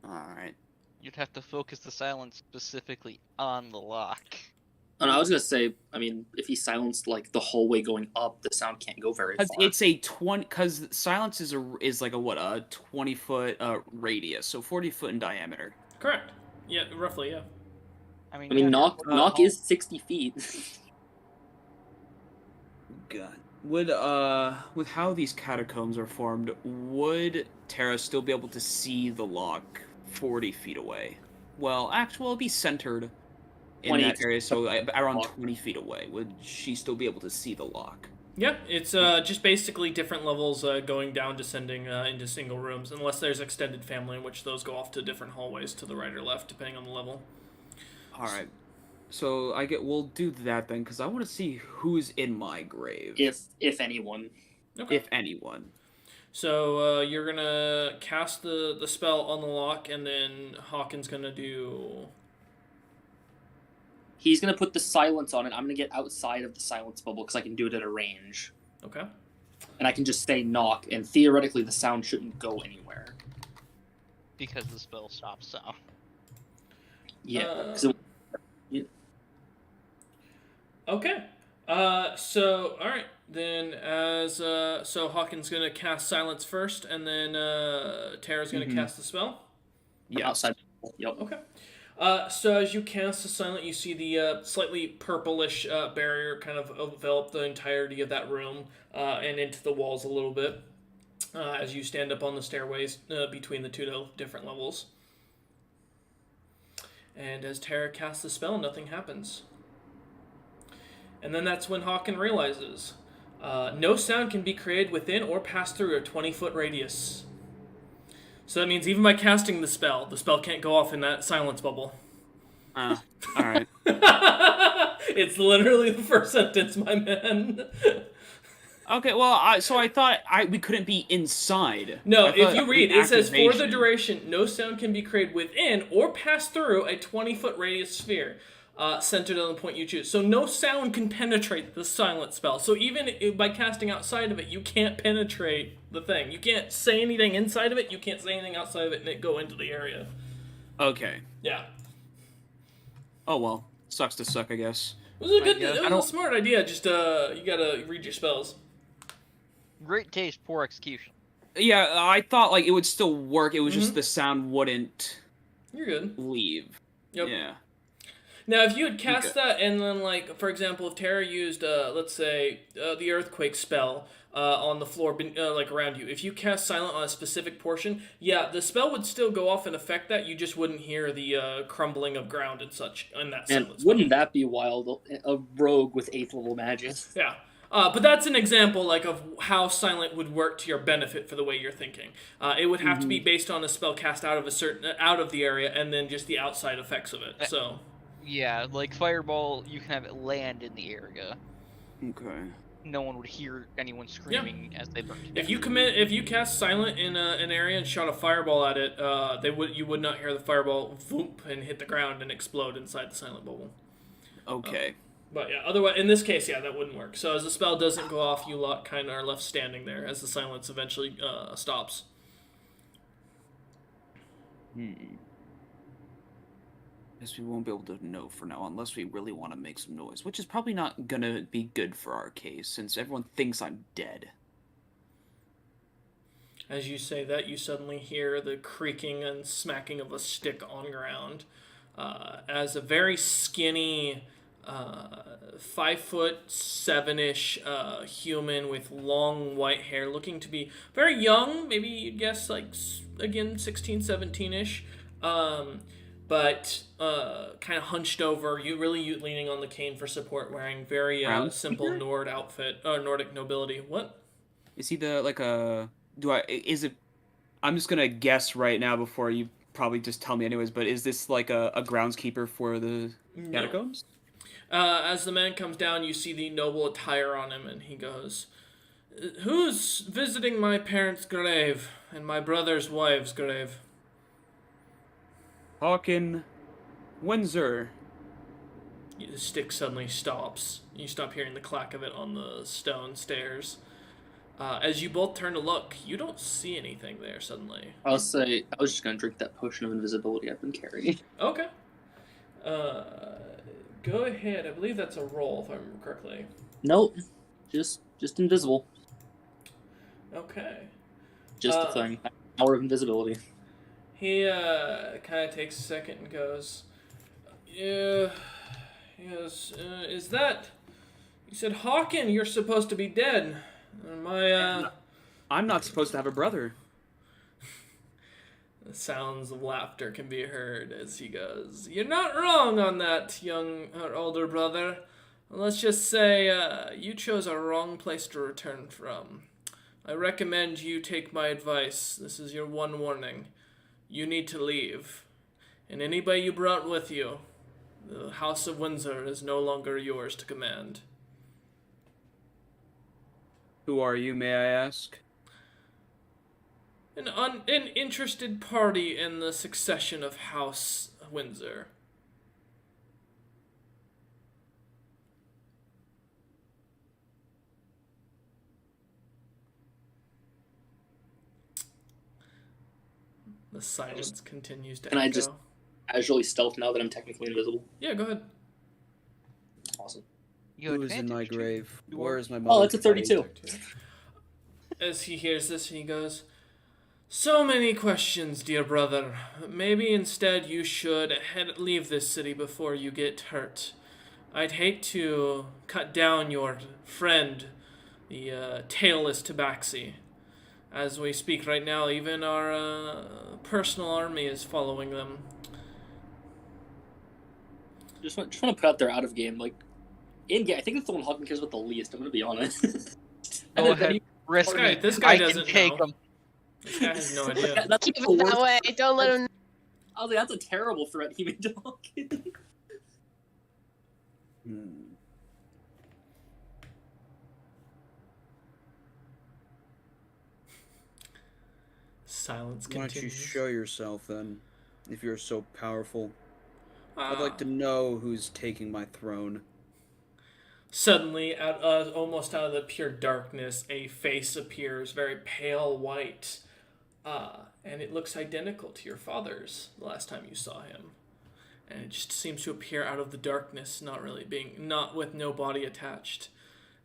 A: Alright.
E: You'd have to focus the silence specifically on the lock.
C: And I was going to say, I mean, if he silenced, the hallway going up, the sound can't go very far.
A: It's a 20, because silence is like a 20-foot radius, so 40 foot in diameter.
B: Correct. Yeah, roughly, yeah.
E: I mean,
C: I mean,
E: yeah,
C: knock is 60 feet.
A: God. Would with how these catacombs are formed, would Terra still be able to see the lock 40 feet away? Well, actually, it'll be centered in
C: 20
A: that area, so around
C: lock.
A: 20 feet away. Would she still be able to see the lock?
B: Yeah, it's just basically different levels going down, descending into single rooms, unless there's extended family, in which those go off to different hallways to the right or left, depending on the level.
A: All right. So we'll do that then, because I want to see who's in my grave,
C: if anyone.
B: Okay.
A: if anyone.
B: So you're gonna cast the spell on the lock, and then Hawkins gonna do.
C: He's going to put the silence on it. I'm going to get outside of the silence bubble because I can do it at a range.
B: Okay.
C: And I can just say knock, and theoretically the sound shouldn't go anywhere.
E: because the spell stops sound.
C: Yeah.
B: Okay. So all right then. As so Hawkins gonna cast silence first, and then Tara's gonna cast the spell.
A: Yeah.
C: Outside. Yep.
B: Okay. So as you cast the silent, you see the slightly purplish barrier kind of envelop the entirety of that room and into the walls a little bit as you stand up on the stairways between the two different levels. And as Tara casts the spell, nothing happens. And then that's when Hawken realizes no sound can be created within or pass through a 20-foot radius. So that means even by casting the spell can't go off in that silence bubble.
A: All right.
B: It's literally the first sentence, my man.
A: Okay, well, so I thought we couldn't be inside.
B: No,
A: I
B: if
A: thought
B: you read,
A: the
B: it says, for the
A: activation-
B: duration, no sound can be created within or pass through a 20-foot radius sphere centered on the point you choose. So no sound can penetrate the silent spell. So even by casting outside of it, you can't penetrate the thing. You can't say anything inside of it, you can't say anything outside of it, and it go into the area.
A: Okay.
B: Yeah.
A: Oh, well. Sucks to suck, I guess.
B: It was a good,
E: guess.
B: it was a smart idea, just you gotta read your spells.
E: Great taste, poor execution.
A: Yeah, I thought like it would still work. It was
B: Mhm.
A: just the sound wouldn't
B: You're good.
A: leave.
B: Yep.
A: Yeah.
B: Now, if you had cast
A: Okay.
B: that, and then, like, for example, if Terra used, let's say, the Earthquake spell on the floor, like, around you, if you cast Silent on a specific portion, yeah, the spell would still go off and affect that, you just wouldn't hear the crumbling of ground and such in that
C: And
B: Silent spell.
C: wouldn't that be wild? A rogue with 8th level magic.
B: Yeah. But that's an example, like, of how Silent would work to your benefit for the way you're thinking. It would have to be based on a spell cast out of the area, and then just the outside effects of it, so...
E: Yeah, like Fireball, you can have it land in the area.
A: Okay.
E: No one would hear anyone screaming as they burn.
B: If you cast Silent in an area and shot a fireball at it, you would not hear the fireball voop and hit the ground and explode inside the Silent bubble.
A: Okay.
B: But yeah, otherwise, in this case, yeah, that wouldn't work. So as the spell doesn't go off, you lot kind of are left standing there as the silence eventually stops.
A: Guess we won't be able to know for now unless we really want to make some noise, which is probably not gonna be good for our case since everyone thinks I'm dead.
B: As you say that, you suddenly hear the creaking and smacking of a stick on ground. As a very skinny, 5'7" human with long white hair, looking to be very young, maybe you'd guess like, again, 16, 17-ish, but kind of hunched over, you leaning on the cane for support, wearing very simple Nord outfit, Nordic nobility. What?
A: Is he I'm just gonna guess right now before you probably just tell me anyways, but is this like a groundskeeper for the catacombs?
B: As the man comes down, you see the noble attire on him, and he goes, "Who's visiting my parents' grave and my brother's wife's grave?"
A: Hawken Windsor.
B: The stick suddenly stops. You stop hearing the clack of it on the stone stairs. As you both turn to look, you don't see anything there suddenly.
C: I'll say I was just gonna drink that potion of invisibility I've been carrying.
B: Okay. Go ahead. I believe that's a roll, if I remember correctly.
C: Nope. Just invisible.
B: Okay.
C: Just a thing. Power of invisibility.
B: He kind of takes a second and goes, "Yeah." He goes, "Is that?" He said, "Hawken, you're supposed to be dead.
A: I'm not supposed to have a brother."
B: The sounds of laughter can be heard as he goes, "You're not wrong on that, older brother. Let's just say you chose a wrong place to return from. I recommend you take my advice. This is your one warning. You need to leave. And anybody you brought with you, the House of Windsor is no longer yours to command."
A: Who are you, may I ask?
B: An interested party in the succession of House Windsor. The silence continues to
C: Can
B: echo.
C: I just casually stealth now that I'm technically invisible?
B: Yeah, go ahead.
C: Awesome.
E: You
A: Who is in my
E: advantage, too.
A: grave?
E: You
A: Where
E: are-
A: is my mother?
C: Oh, it's a 32.
B: As he hears this, he goes, "So many questions, dear brother. Maybe instead you should leave this city before you get hurt. I'd hate to cut down your friend, the tailless Tabaxi. As we speak right now, even our personal army is following them."
C: Just want to put out there out of game, like, in game, I think it's the one Hawken cares about the least, I'm gonna be honest.
E: Go ahead. Risk
B: guy-
E: me.
B: this guy
E: I
B: doesn't
E: can take
B: know.
E: him.
B: This guy has no idea.
C: That's
F: Keep
C: the
F: it that
C: worst.
F: way. Don't let him.
C: I was like, that's a terrible threat he made to Hawken.
B: Silence
A: Why don't you
B: continues.
A: show yourself then, if you're so powerful? I'd
B: Ah.
A: like to know who's taking my throne.
B: Suddenly, almost out of the pure darkness, a face appears, very pale white, and it looks identical to your father's the last time you saw him. And it just seems to appear out of the darkness, not with no body attached.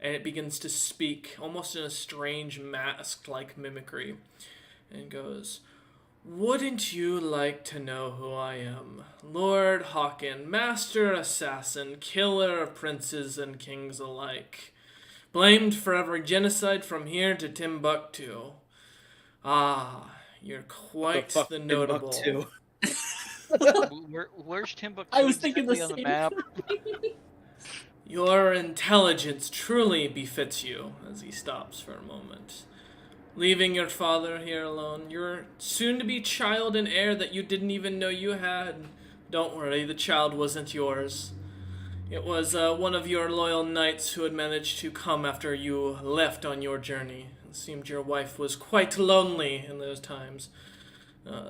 B: and it begins to speak almost in a strange masked-like mimicry, and goes, "Wouldn't you like to know who I am? Lord Hawken, master assassin, killer of princes and kings alike. Blamed for every genocide from here to Timbuktu. Ah, you're quite the notable."
A: Timbuktu?
E: Where's Timbuktu
C: I was thinking the
E: exactly on the
C: same
E: map?
B: "Your intelligence truly befits you," as he stops for a moment. "Leaving your father here alone, your soon-to-be child and heir that you didn't even know you had. Don't worry, the child wasn't yours. It was one of your loyal knights who had managed to come after you left on your journey. It seemed your wife was quite lonely in those times.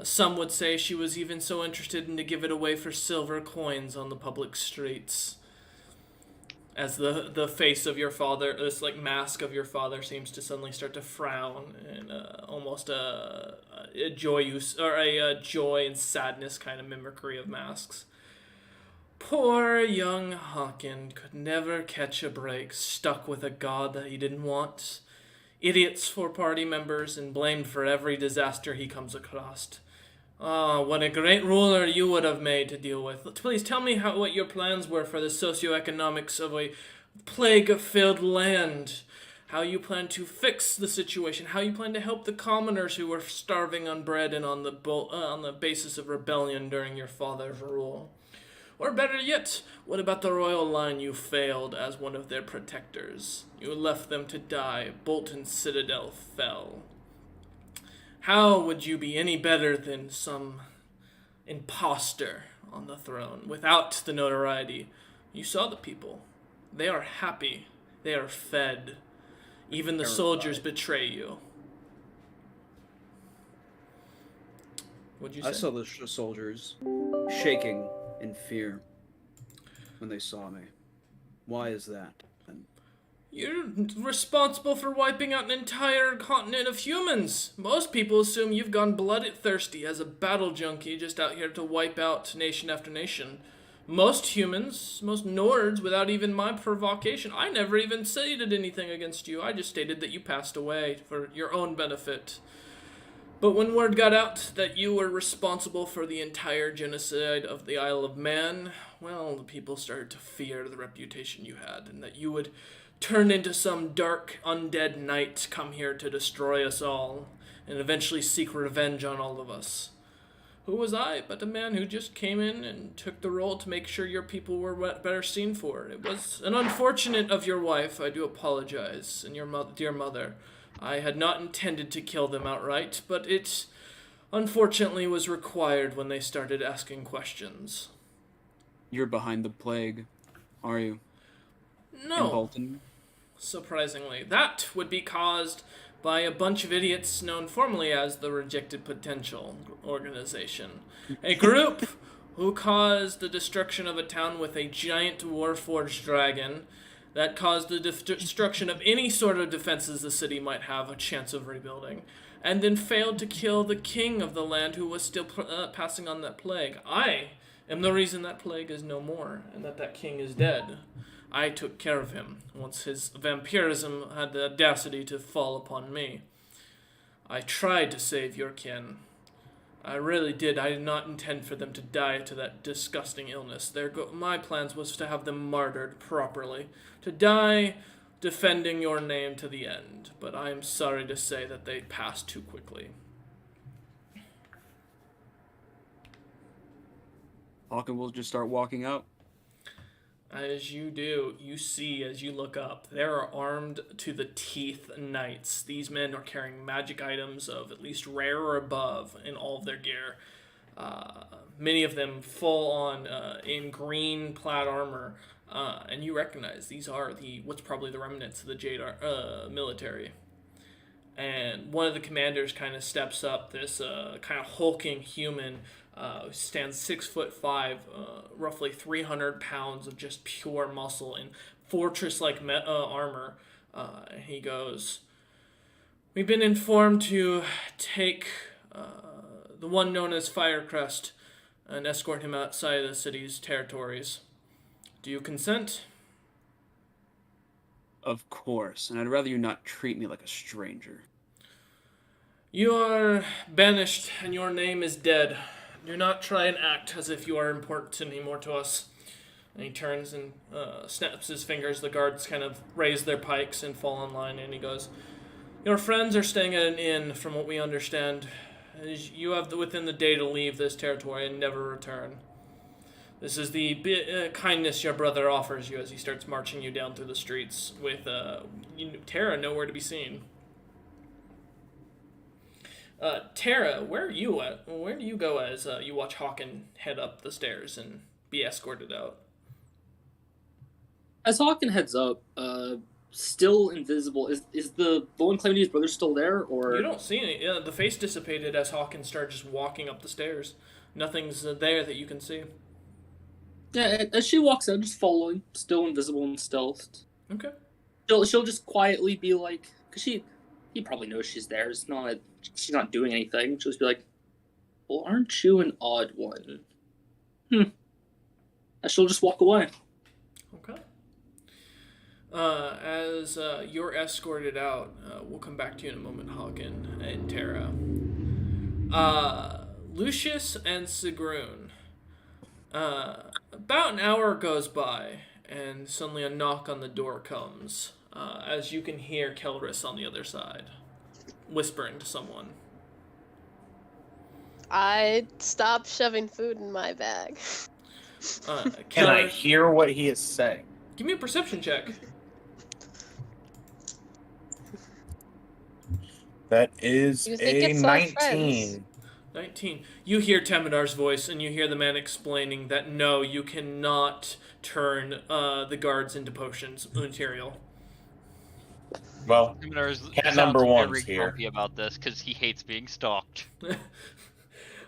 B: Some would say she was even so interested in to give it away for silver coins on the public streets." As the face of your father, this like mask of your father, seems to suddenly start to frown, and almost a joy and sadness kind of mimicry of masks. "Poor young Hawken could never catch a break, stuck with a god that he didn't want. Idiots for party members, and blamed for every disaster he comes across. Ah, what a great ruler you would have made to deal with. Please tell me what your plans were for the socioeconomics of a plague-filled land. How you plan to fix the situation. How you plan to help the commoners who were starving on bread and on the basis of rebellion during your father's rule. Or better yet, what about the royal line you failed as one of their protectors? You left them to die. Bolton Citadel fell. How would you be any better than some imposter on the throne without the notoriety? You saw the people. They are happy. They are fed. Even the soldiers betray you." What'd you say?
A: I saw the soldiers shaking in fear when they saw me. Why is that? And
B: You're responsible for wiping out an entire continent of humans. Most people assume you've gone bloodthirsty as a battle junkie just out here to wipe out nation after nation. Most humans, most Nords, without even my provocation, I never even stated anything against you. I just stated that you passed away for your own benefit. But when word got out that you were responsible for the entire genocide of the Isle of Man, well, the people started to fear the reputation you had, and that you would turn into some dark, undead knight come here to destroy us all, and eventually seek revenge on all of us. Who was I but a man who just came in and took the role to make sure your people were better seen for? It was an unfortunate of your wife, I do apologize, and your dear mother. I had not intended to kill them outright, but it unfortunately was required when they started asking questions.
A: you're behind the plague, are you? In
B: No,
A: Bolton?
B: surprisingly. That would be caused by a bunch of idiots known formally as the Rejected Potential Organization. A group who caused the destruction of a town with a giant Warforged dragon that caused the destruction of any sort of defenses the city might have a chance of rebuilding, and then failed to kill the king of the land who was still passing on that plague. I am the reason that plague is no more, and that king is dead. I took care of him once his vampirism had the audacity to fall upon me. I tried to save your kin. I really did. I did not intend for them to die to that disgusting illness. My plans was to have them martyred properly, to die defending your name to the end. But I am sorry to say that they passed too quickly.
A: Hawken will just start walking out.
B: As you do, you see as you look up, there are armed to the teeth knights. These men are carrying magic items of at least rare or above in all of their gear. Many of them full on in green plaid armor, and you recognize these are what's probably the remnants of the Jade military. And one of the commanders kind of steps up, this kind of hulking human, stands 6'5", roughly 300 pounds of just pure muscle in fortress-like armor. And he goes, "We've been informed to take the one known as Firecrest and escort him outside of the city's territories. Do you consent?"
A: Of course, and I'd rather you not treat me like a stranger.
B: You are banished, and your name is dead. Do not try and act as if you are important anymore to us. And he turns and snaps his fingers. The guards kind of raise their pikes and fall in line, and he goes, "Your friends are staying at an inn, from what we understand. You have within the day to leave this territory and never return. This is the kindness your brother offers you," as he starts marching you down through the streets with Terra nowhere to be seen. Terra, where are you at? Where do you go as you watch Hawken head up the stairs and be escorted out?
C: As Hawken heads up, still invisible. Is the one claiming his brother still there, or
B: You don't see any. Yeah, the face dissipated as Hawken started just walking up the stairs. Nothing's there that you can see.
C: Yeah, as she walks out, just following, still invisible and stealthed.
B: Okay.
C: She'll just quietly be like, because he probably knows she's there. It's not like she's not doing anything. She'll just be like, "Well, aren't you an odd one?" And she'll just walk away.
B: Okay. As you're escorted out, we'll come back to you in a moment, Hawken and Terra. Lucius and Sigrun. About an hour goes by, and suddenly a knock on the door comes, as you can hear Kelris on the other side, whispering to someone.
F: I stopped shoving food in my bag.
D: Can I
B: Kelris,
D: hear what he is saying?
B: give me a perception check.
D: That is
F: You think
D: a
F: it's our
D: 19.
B: 19. You hear Temidar's voice, and you hear the man explaining that no, you cannot turn the guards into potions material.
D: Well,
E: Timidar's
D: cat
E: sounds
D: number
E: very
D: one's here.
E: grumpy about this because he hates being stalked.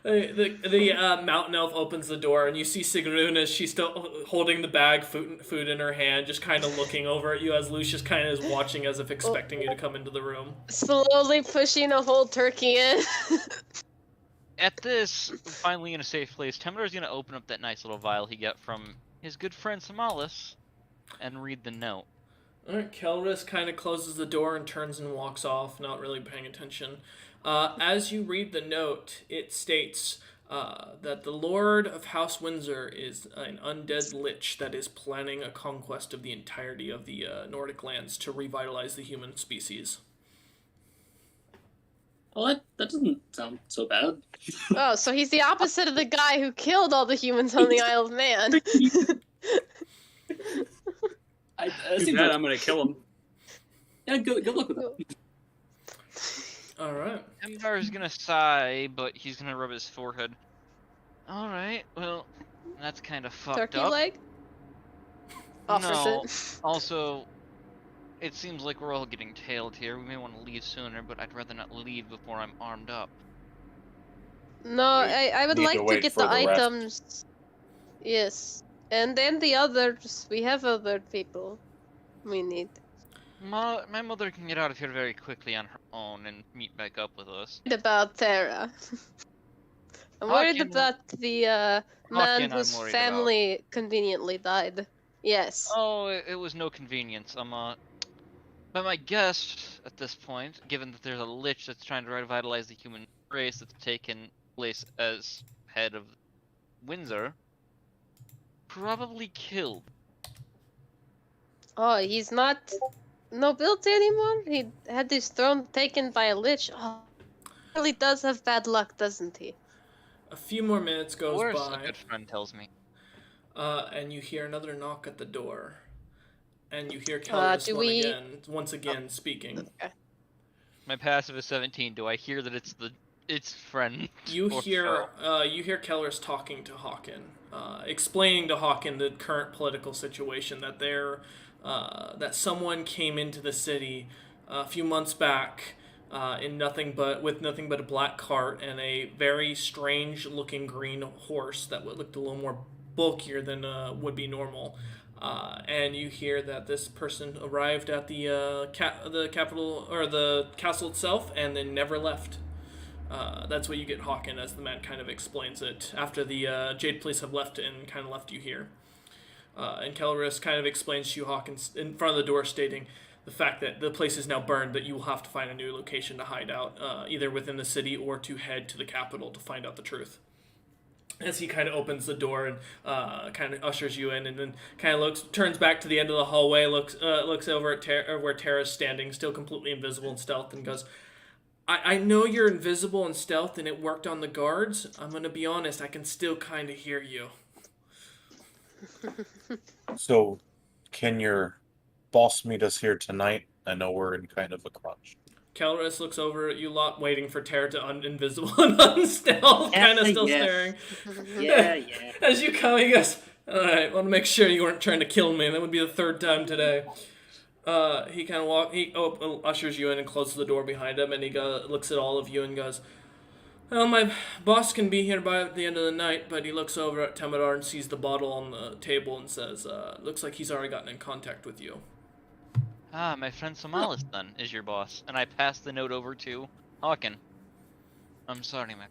B: The mountain elf opens the door, and you see Sigrun as she's still holding the bag, food in her hand, just kind of looking over at you as Lucius kind of is watching as if expecting you to come into the room.
F: Slowly pushing a whole turkey in.
E: At this, finally in a safe place, Timidar's gonna open up that nice little vial he got from his good friend Somalis and read the note.
B: Alright, Kelris kind of closes the door and turns and walks off, not really paying attention. As you read the note, it states that the Lord of House Windsor is an undead lich that is planning a conquest of the entirety of the Nordic lands to revitalize the human species.
C: Well, that doesn't sound so bad.
F: Oh, so he's the opposite of the guy who killed all the humans on the Isle of Man.
C: I
A: Too
C: think
A: bad
C: that-
A: I'm gonna kill him.
C: yeah, good luck with that.
B: Alright.
E: Temidar is gonna sigh, but he's gonna rub his forehead. Alright, well, that's kind of fucked
F: Turkey
E: up.
F: leg? Offers
E: No.
F: it.
E: Also, it seems like we're all getting tailed here. We may want to leave sooner, but I'd rather not leave before I'm armed up.
F: No, I would
D: need to
F: like to
D: wait
F: get
D: for
F: the
D: the rest.
F: items. Yes. And then the others. We have other people we need.
E: My mother can get out of here very quickly on her own and meet back up with us.
F: Worried about Terra. I'm worried
E: Hawken-
F: about the man
E: Hawken I'm
F: whose
E: worried
F: family conveniently died. Yes.
E: Oh, it was no convenience. But my guess at this point, given that there's a lich that's trying to revitalize the human race that's taken place as head of Windsor, probably killed.
F: Oh, he's not nobility anymore? He had his throne taken by a lich. Oh, he really does have bad luck, doesn't he?
B: A few more minutes goes
E: Worse, a
B: by,
E: good friend tells me.
B: and you hear another knock at the door. And you hear Kelris once again speaking.
F: Okay.
E: My passive is 17. Do I hear that it's friend?
B: You
E: or
B: hear
E: foe?
B: Kelris talking to Hawken, explaining to Hawken the current political situation, that that someone came into the city a few months back with nothing but a black cart and a very strange looking green horse that looked a little more bulkier than would be normal. And you hear that this person arrived at the capital or the castle itself and then never left. That's what you get Hawken as the man kind of explains it after the Jade police have left and kind of left you here. And Kellerus kind of explains to you, Hawkins, in front of the door, stating the fact that the place is now burned, that you will have to find a new location to hide out, either within the city or to head to the capital to find out the truth. As he kind of opens the door and kind of ushers you in, and then kind of turns back to the end of the hallway, looks over at where Tara's standing, still completely invisible in stealth, and goes, I know you're invisible in stealth and it worked on the guards. I'm going to be honest, I can still kind of hear you.
D: So, can your boss meet us here tonight? I know we're in kind of a crunch.
B: Kellerus looks over at you lot, waiting for Tara to invisible and unstealth, kind of still staring.
C: Yeah.
B: As you come, he goes, alright, want to make sure you weren't trying to kill me. That would be the third time today. He kind of ushers you in and closes the door behind him, and he looks at all of you and goes, well, my boss can be here by the end of the night, but he looks over at Temidar and sees the bottle on the table and says, looks like he's already gotten in contact with you.
E: Ah, my friend Somalis then is your boss, and I pass the note over to Hawken. I'm sorry, man.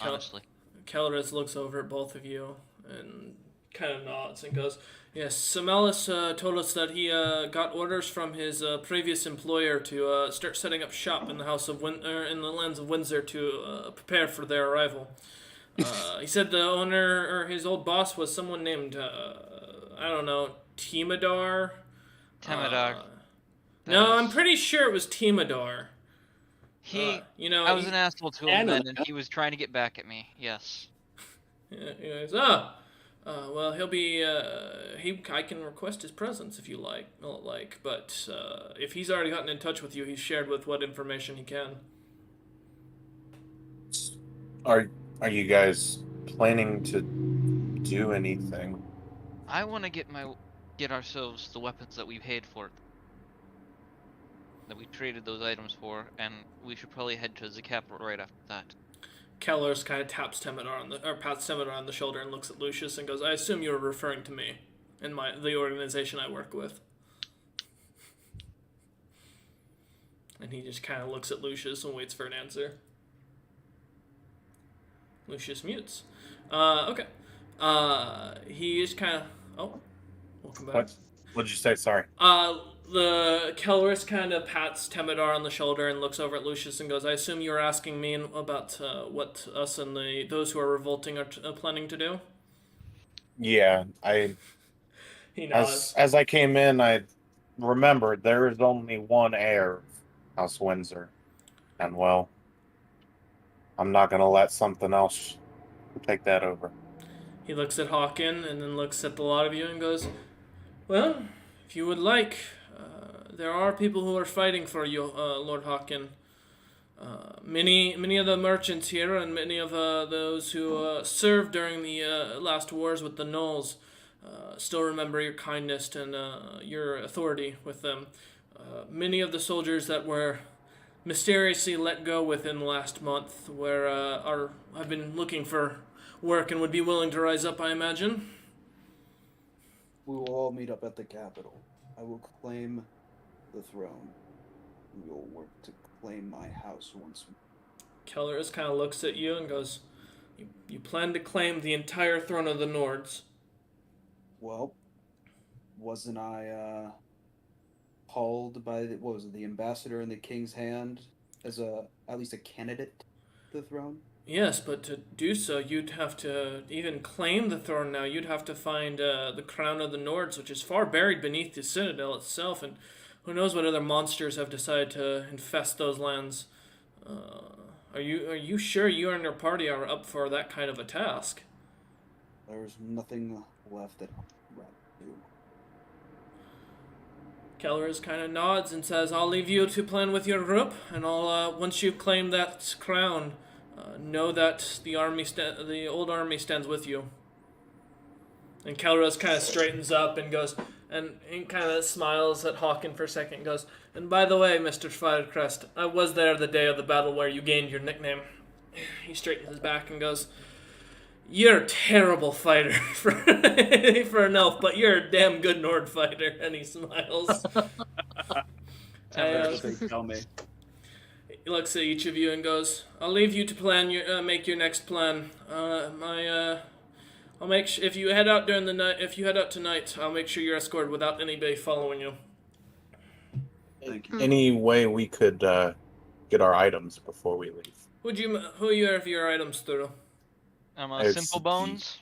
E: Honestly.
B: Kellerus looks over at both of you and kind of nods and goes, yes, Somalis told us that he got orders from his previous employer to start setting up shop in the house of in the lands of Windsor to prepare for their arrival. He said the owner, or his old boss, was someone named, I don't know, Temidar? No, I'm pretty sure it was Temidar.
E: I was an asshole to him then, and he was trying to get back at me, yes.
B: Yeah, well, he'll be, I can request his presence if you like, but if he's already gotten in touch with you, he's shared with what information he can.
D: Are you guys planning to do anything?
E: I want to get ourselves the weapons that we paid for, that we traded those items for, and we should probably head to the capital right after that.
B: Kellerus kind of pats Temidar on the shoulder and looks at Lucius and goes, I assume you're referring to me and the organization I work with. And he just kind of looks at Lucius and waits for an answer. Lucius mutes. Okay. He is kind of... Oh, welcome back.
D: What did you say? Sorry.
B: The Kellerus kind of pats Temidar on the shoulder and looks over at Lucius and goes, I assume you were asking me about what us and those who are revolting are planning to do?
D: Yeah,
B: He nods.
D: As I came in, I remembered there is only one heir of House Windsor. And, well, I'm not going to let something else take that over.
B: He looks at Hawken and then looks at the lot of you and goes, well, if you would like, there are people who are fighting for you, Lord Hawken. Many of the merchants here and many of those who served during the last wars with the Gnolls still remember your kindness and your authority with them. Many of the soldiers that were mysteriously let go within the last month have been looking for work and would be willing to rise up, I imagine.
H: We will all meet up at the capital. I will claim the throne. We will work to claim my house once more.
B: Kellerus kind of looks at you and goes, you plan to claim the entire throne of the Nords?
H: Well, wasn't I called by the ambassador in the king's hand as at least a candidate to the throne?
B: Yes, but to do so, you'd have to even claim the throne now. You'd have to find the crown of the Nords, which is far buried beneath the citadel itself, and who knows what other monsters have decided to infest those lands. Are you sure you and your party are up for that kind of a task?
H: There's nothing left that I'd rather do.
B: Kellerus kind of nods and says, I'll leave you to plan with your group, and I'll once you claim that crown, know that the old army stands with you. And Kellerus kind of straightens up and goes, and he kind of smiles at Hawken for a second and goes, and by the way, Mr. Firecrest, I was there the day of the battle where you gained your nickname. He straightens his back and goes, you're a terrible fighter for an elf, but you're a damn good Nord fighter. And he smiles.
H: Tell me.
B: He looks at each of you and goes, I'll leave you to plan make your next plan. I'll make if you head out during the night. If you head out tonight, I'll make sure you're escorted without anybody following you.
H: Thank you.
D: Any way we could get our items before we leave?
B: Who you have your items through?
D: It's
E: Simple Bones.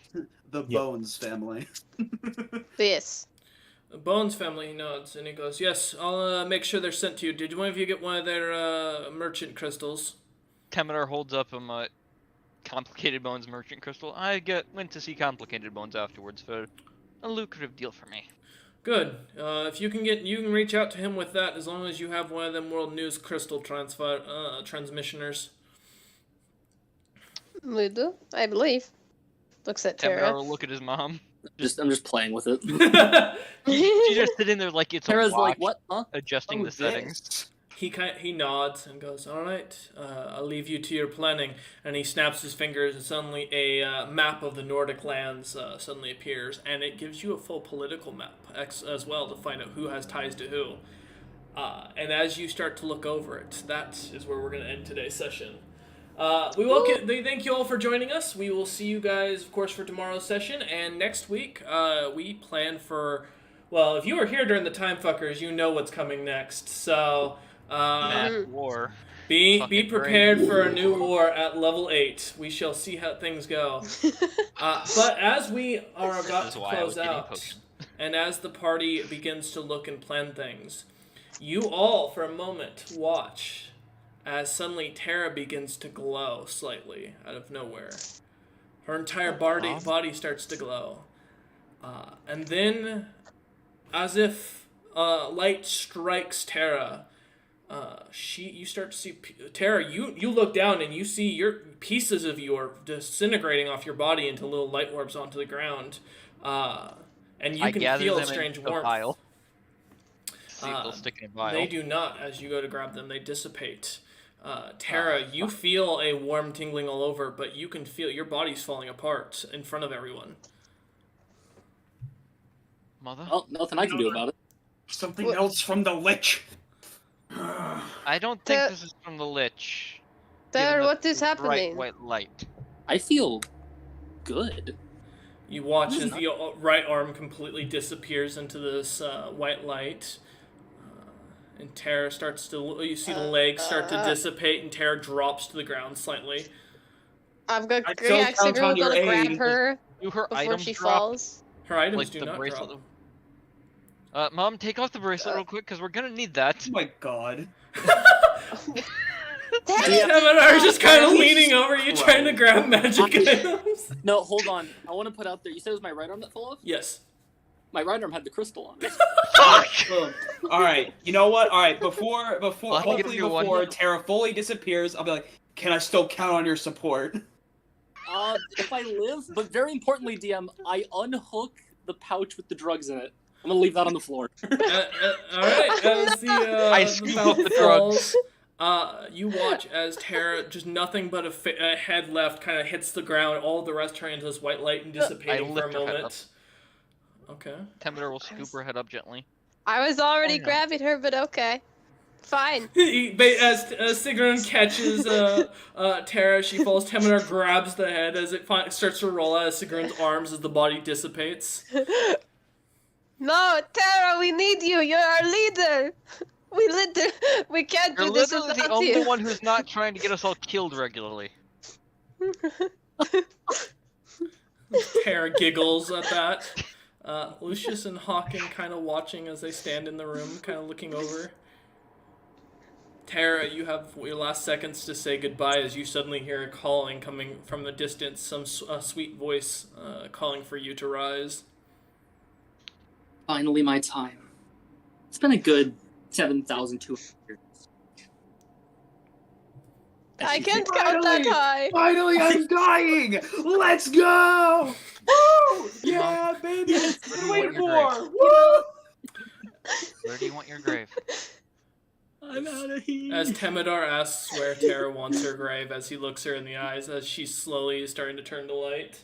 H: The
D: Yeah.
H: Bones family.
F: Yes.
B: The Bones family nods and he goes, "Yes, I'll make sure they're sent to you. Did one of you get one of their merchant crystals?"
E: Temidor holds up a Complicated Bones merchant crystal. Went to see Complicated Bones afterwards for a lucrative deal for me.
B: Good. If you can reach out to him with that as long as you have one of them World News crystal transmissioners.
F: We do, I believe. Looks at
E: Temidor
F: Tara.
E: will look at his mom.
C: I'm just playing with it.
E: She's just sitting there like it's
C: Tara's
E: a watch,
C: like, what? Huh?
E: adjusting the settings.
B: He nods and goes, "All right, I'll leave you to your planning." And he snaps his fingers, and suddenly a map of the Nordic lands suddenly appears, and it gives you a full political map as well to find out who has ties to who. And as you start to look over it, that is where we're going to end today's session. We thank you all for joining us. We will see you guys, of course, for tomorrow's session, and next week we plan for. Well, if you were here during the Time Fuckers, you know what's coming next. So.
E: Matt War.
B: Be
E: Fucking
B: prepared for a new war at level 8. We shall see how things go. But as we are about to close out, and as the party begins to look and plan things, you all, for a moment, watch as suddenly Tara begins to glow slightly out of nowhere. Her entire body starts to glow. And then, as if light strikes Tara, you start to see Tara. You look down and you see your pieces of you are disintegrating off your body into little light orbs onto the ground, and you can feel a strange warmth. They do not. As you go to grab them, they dissipate. Tara, you feel a warm tingling all over, but you can feel your body's falling apart in front of everyone.
E: Mother?
C: Oh, nothing I can do about it.
A: Something else from the Lich.
E: I don't think this is from the Lich.
F: Tara,
E: given
F: what
E: the
F: is happening?
E: Bright white light.
C: I feel good.
B: You watch as the right arm completely disappears into this white light. And Tara starts to... You see the legs start to dissipate, and Tara drops to the ground slightly.
F: I've got
A: I don't count on your
F: gonna grab
A: aid.
F: her
E: Do her
F: before
E: items
F: she
E: drop?
F: falls.
B: Her items
E: Like
B: do
E: the
B: not
E: bracelet?
B: drop.
E: Mom, take off the bracelet real quick, because we're gonna need that.
A: Oh my god.
B: Temidor just kind of leaning over you, trying to grab magic items.
C: No, hold on. I want to put out there. You said it was my right arm that fell off?
B: Yes.
C: My right arm had the crystal on it.
E: Fuck!
A: Alright, you know what? Alright, before
E: I'll have to get a
A: hopefully
E: new one.
A: before Tara fully disappears, I'll be like, can I still count on your support?
C: If I live, but very importantly, DM, I unhook the pouch with the drugs in it. I'm gonna leave that on the floor.
B: Alright, as
E: I
B: the
E: scoop
B: mouth
E: up the
B: falls, you watch as Tara, just nothing but a head left, kind of hits the ground, all the rest turn into this white light and dissipating for a
E: lift her head up.
B: moment. Okay.
E: Temidor will scoop her head up gently.
F: I was already
C: Oh, no.
F: grabbing her, but okay. Fine.
B: As Sigrun catches Tara, she falls. Temidor grabs the head as it starts to roll out of Sigrun's arms as the body dissipates.
F: No, Tara, we need you. You're our leader. We can't
E: You're
F: do this
E: literally the
F: without
E: only
F: you.
E: one who's not trying to get us all killed regularly.
B: Tara giggles at that. Lucius and Hawken kind of watching as they stand in the room, kind of looking over. Tara, you have your last seconds to say goodbye as you suddenly hear a calling coming from the distance, some sweet voice calling for you to rise.
C: Finally, my time. It's been a good 7,200 years.
F: I can't count that high.
A: Finally, I'm dying! Let's go! Woo! Yeah, baby! That's what I'm waiting for! Woo!
E: Where do you want your grave?
C: I'm out of here.
B: As Temidor asks where Tara wants her grave, as he looks her in the eyes, as she slowly is starting to turn to light.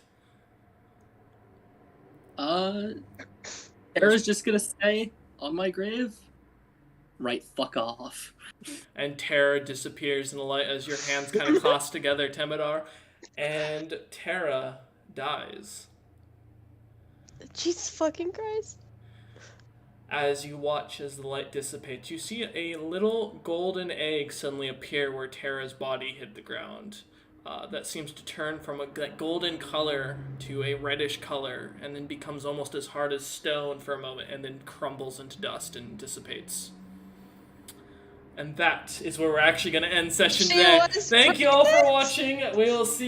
C: Tara's just gonna say, on my grave, right fuck off.
B: And Tara disappears in the light as your hands kind of clasp together, Temidor. And Tara dies.
F: Jesus fucking Christ.
B: As you watch as the light dissipates, you see a little golden egg suddenly appear where Terra's body hit the ground. That seems to turn from that golden color to a reddish color, and then becomes almost as hard as stone for a moment, and then crumbles into dust and dissipates. And that is where we're actually going to end session
F: She
B: today.
F: was
B: Thank you all for
F: pregnant.
B: watching. We will see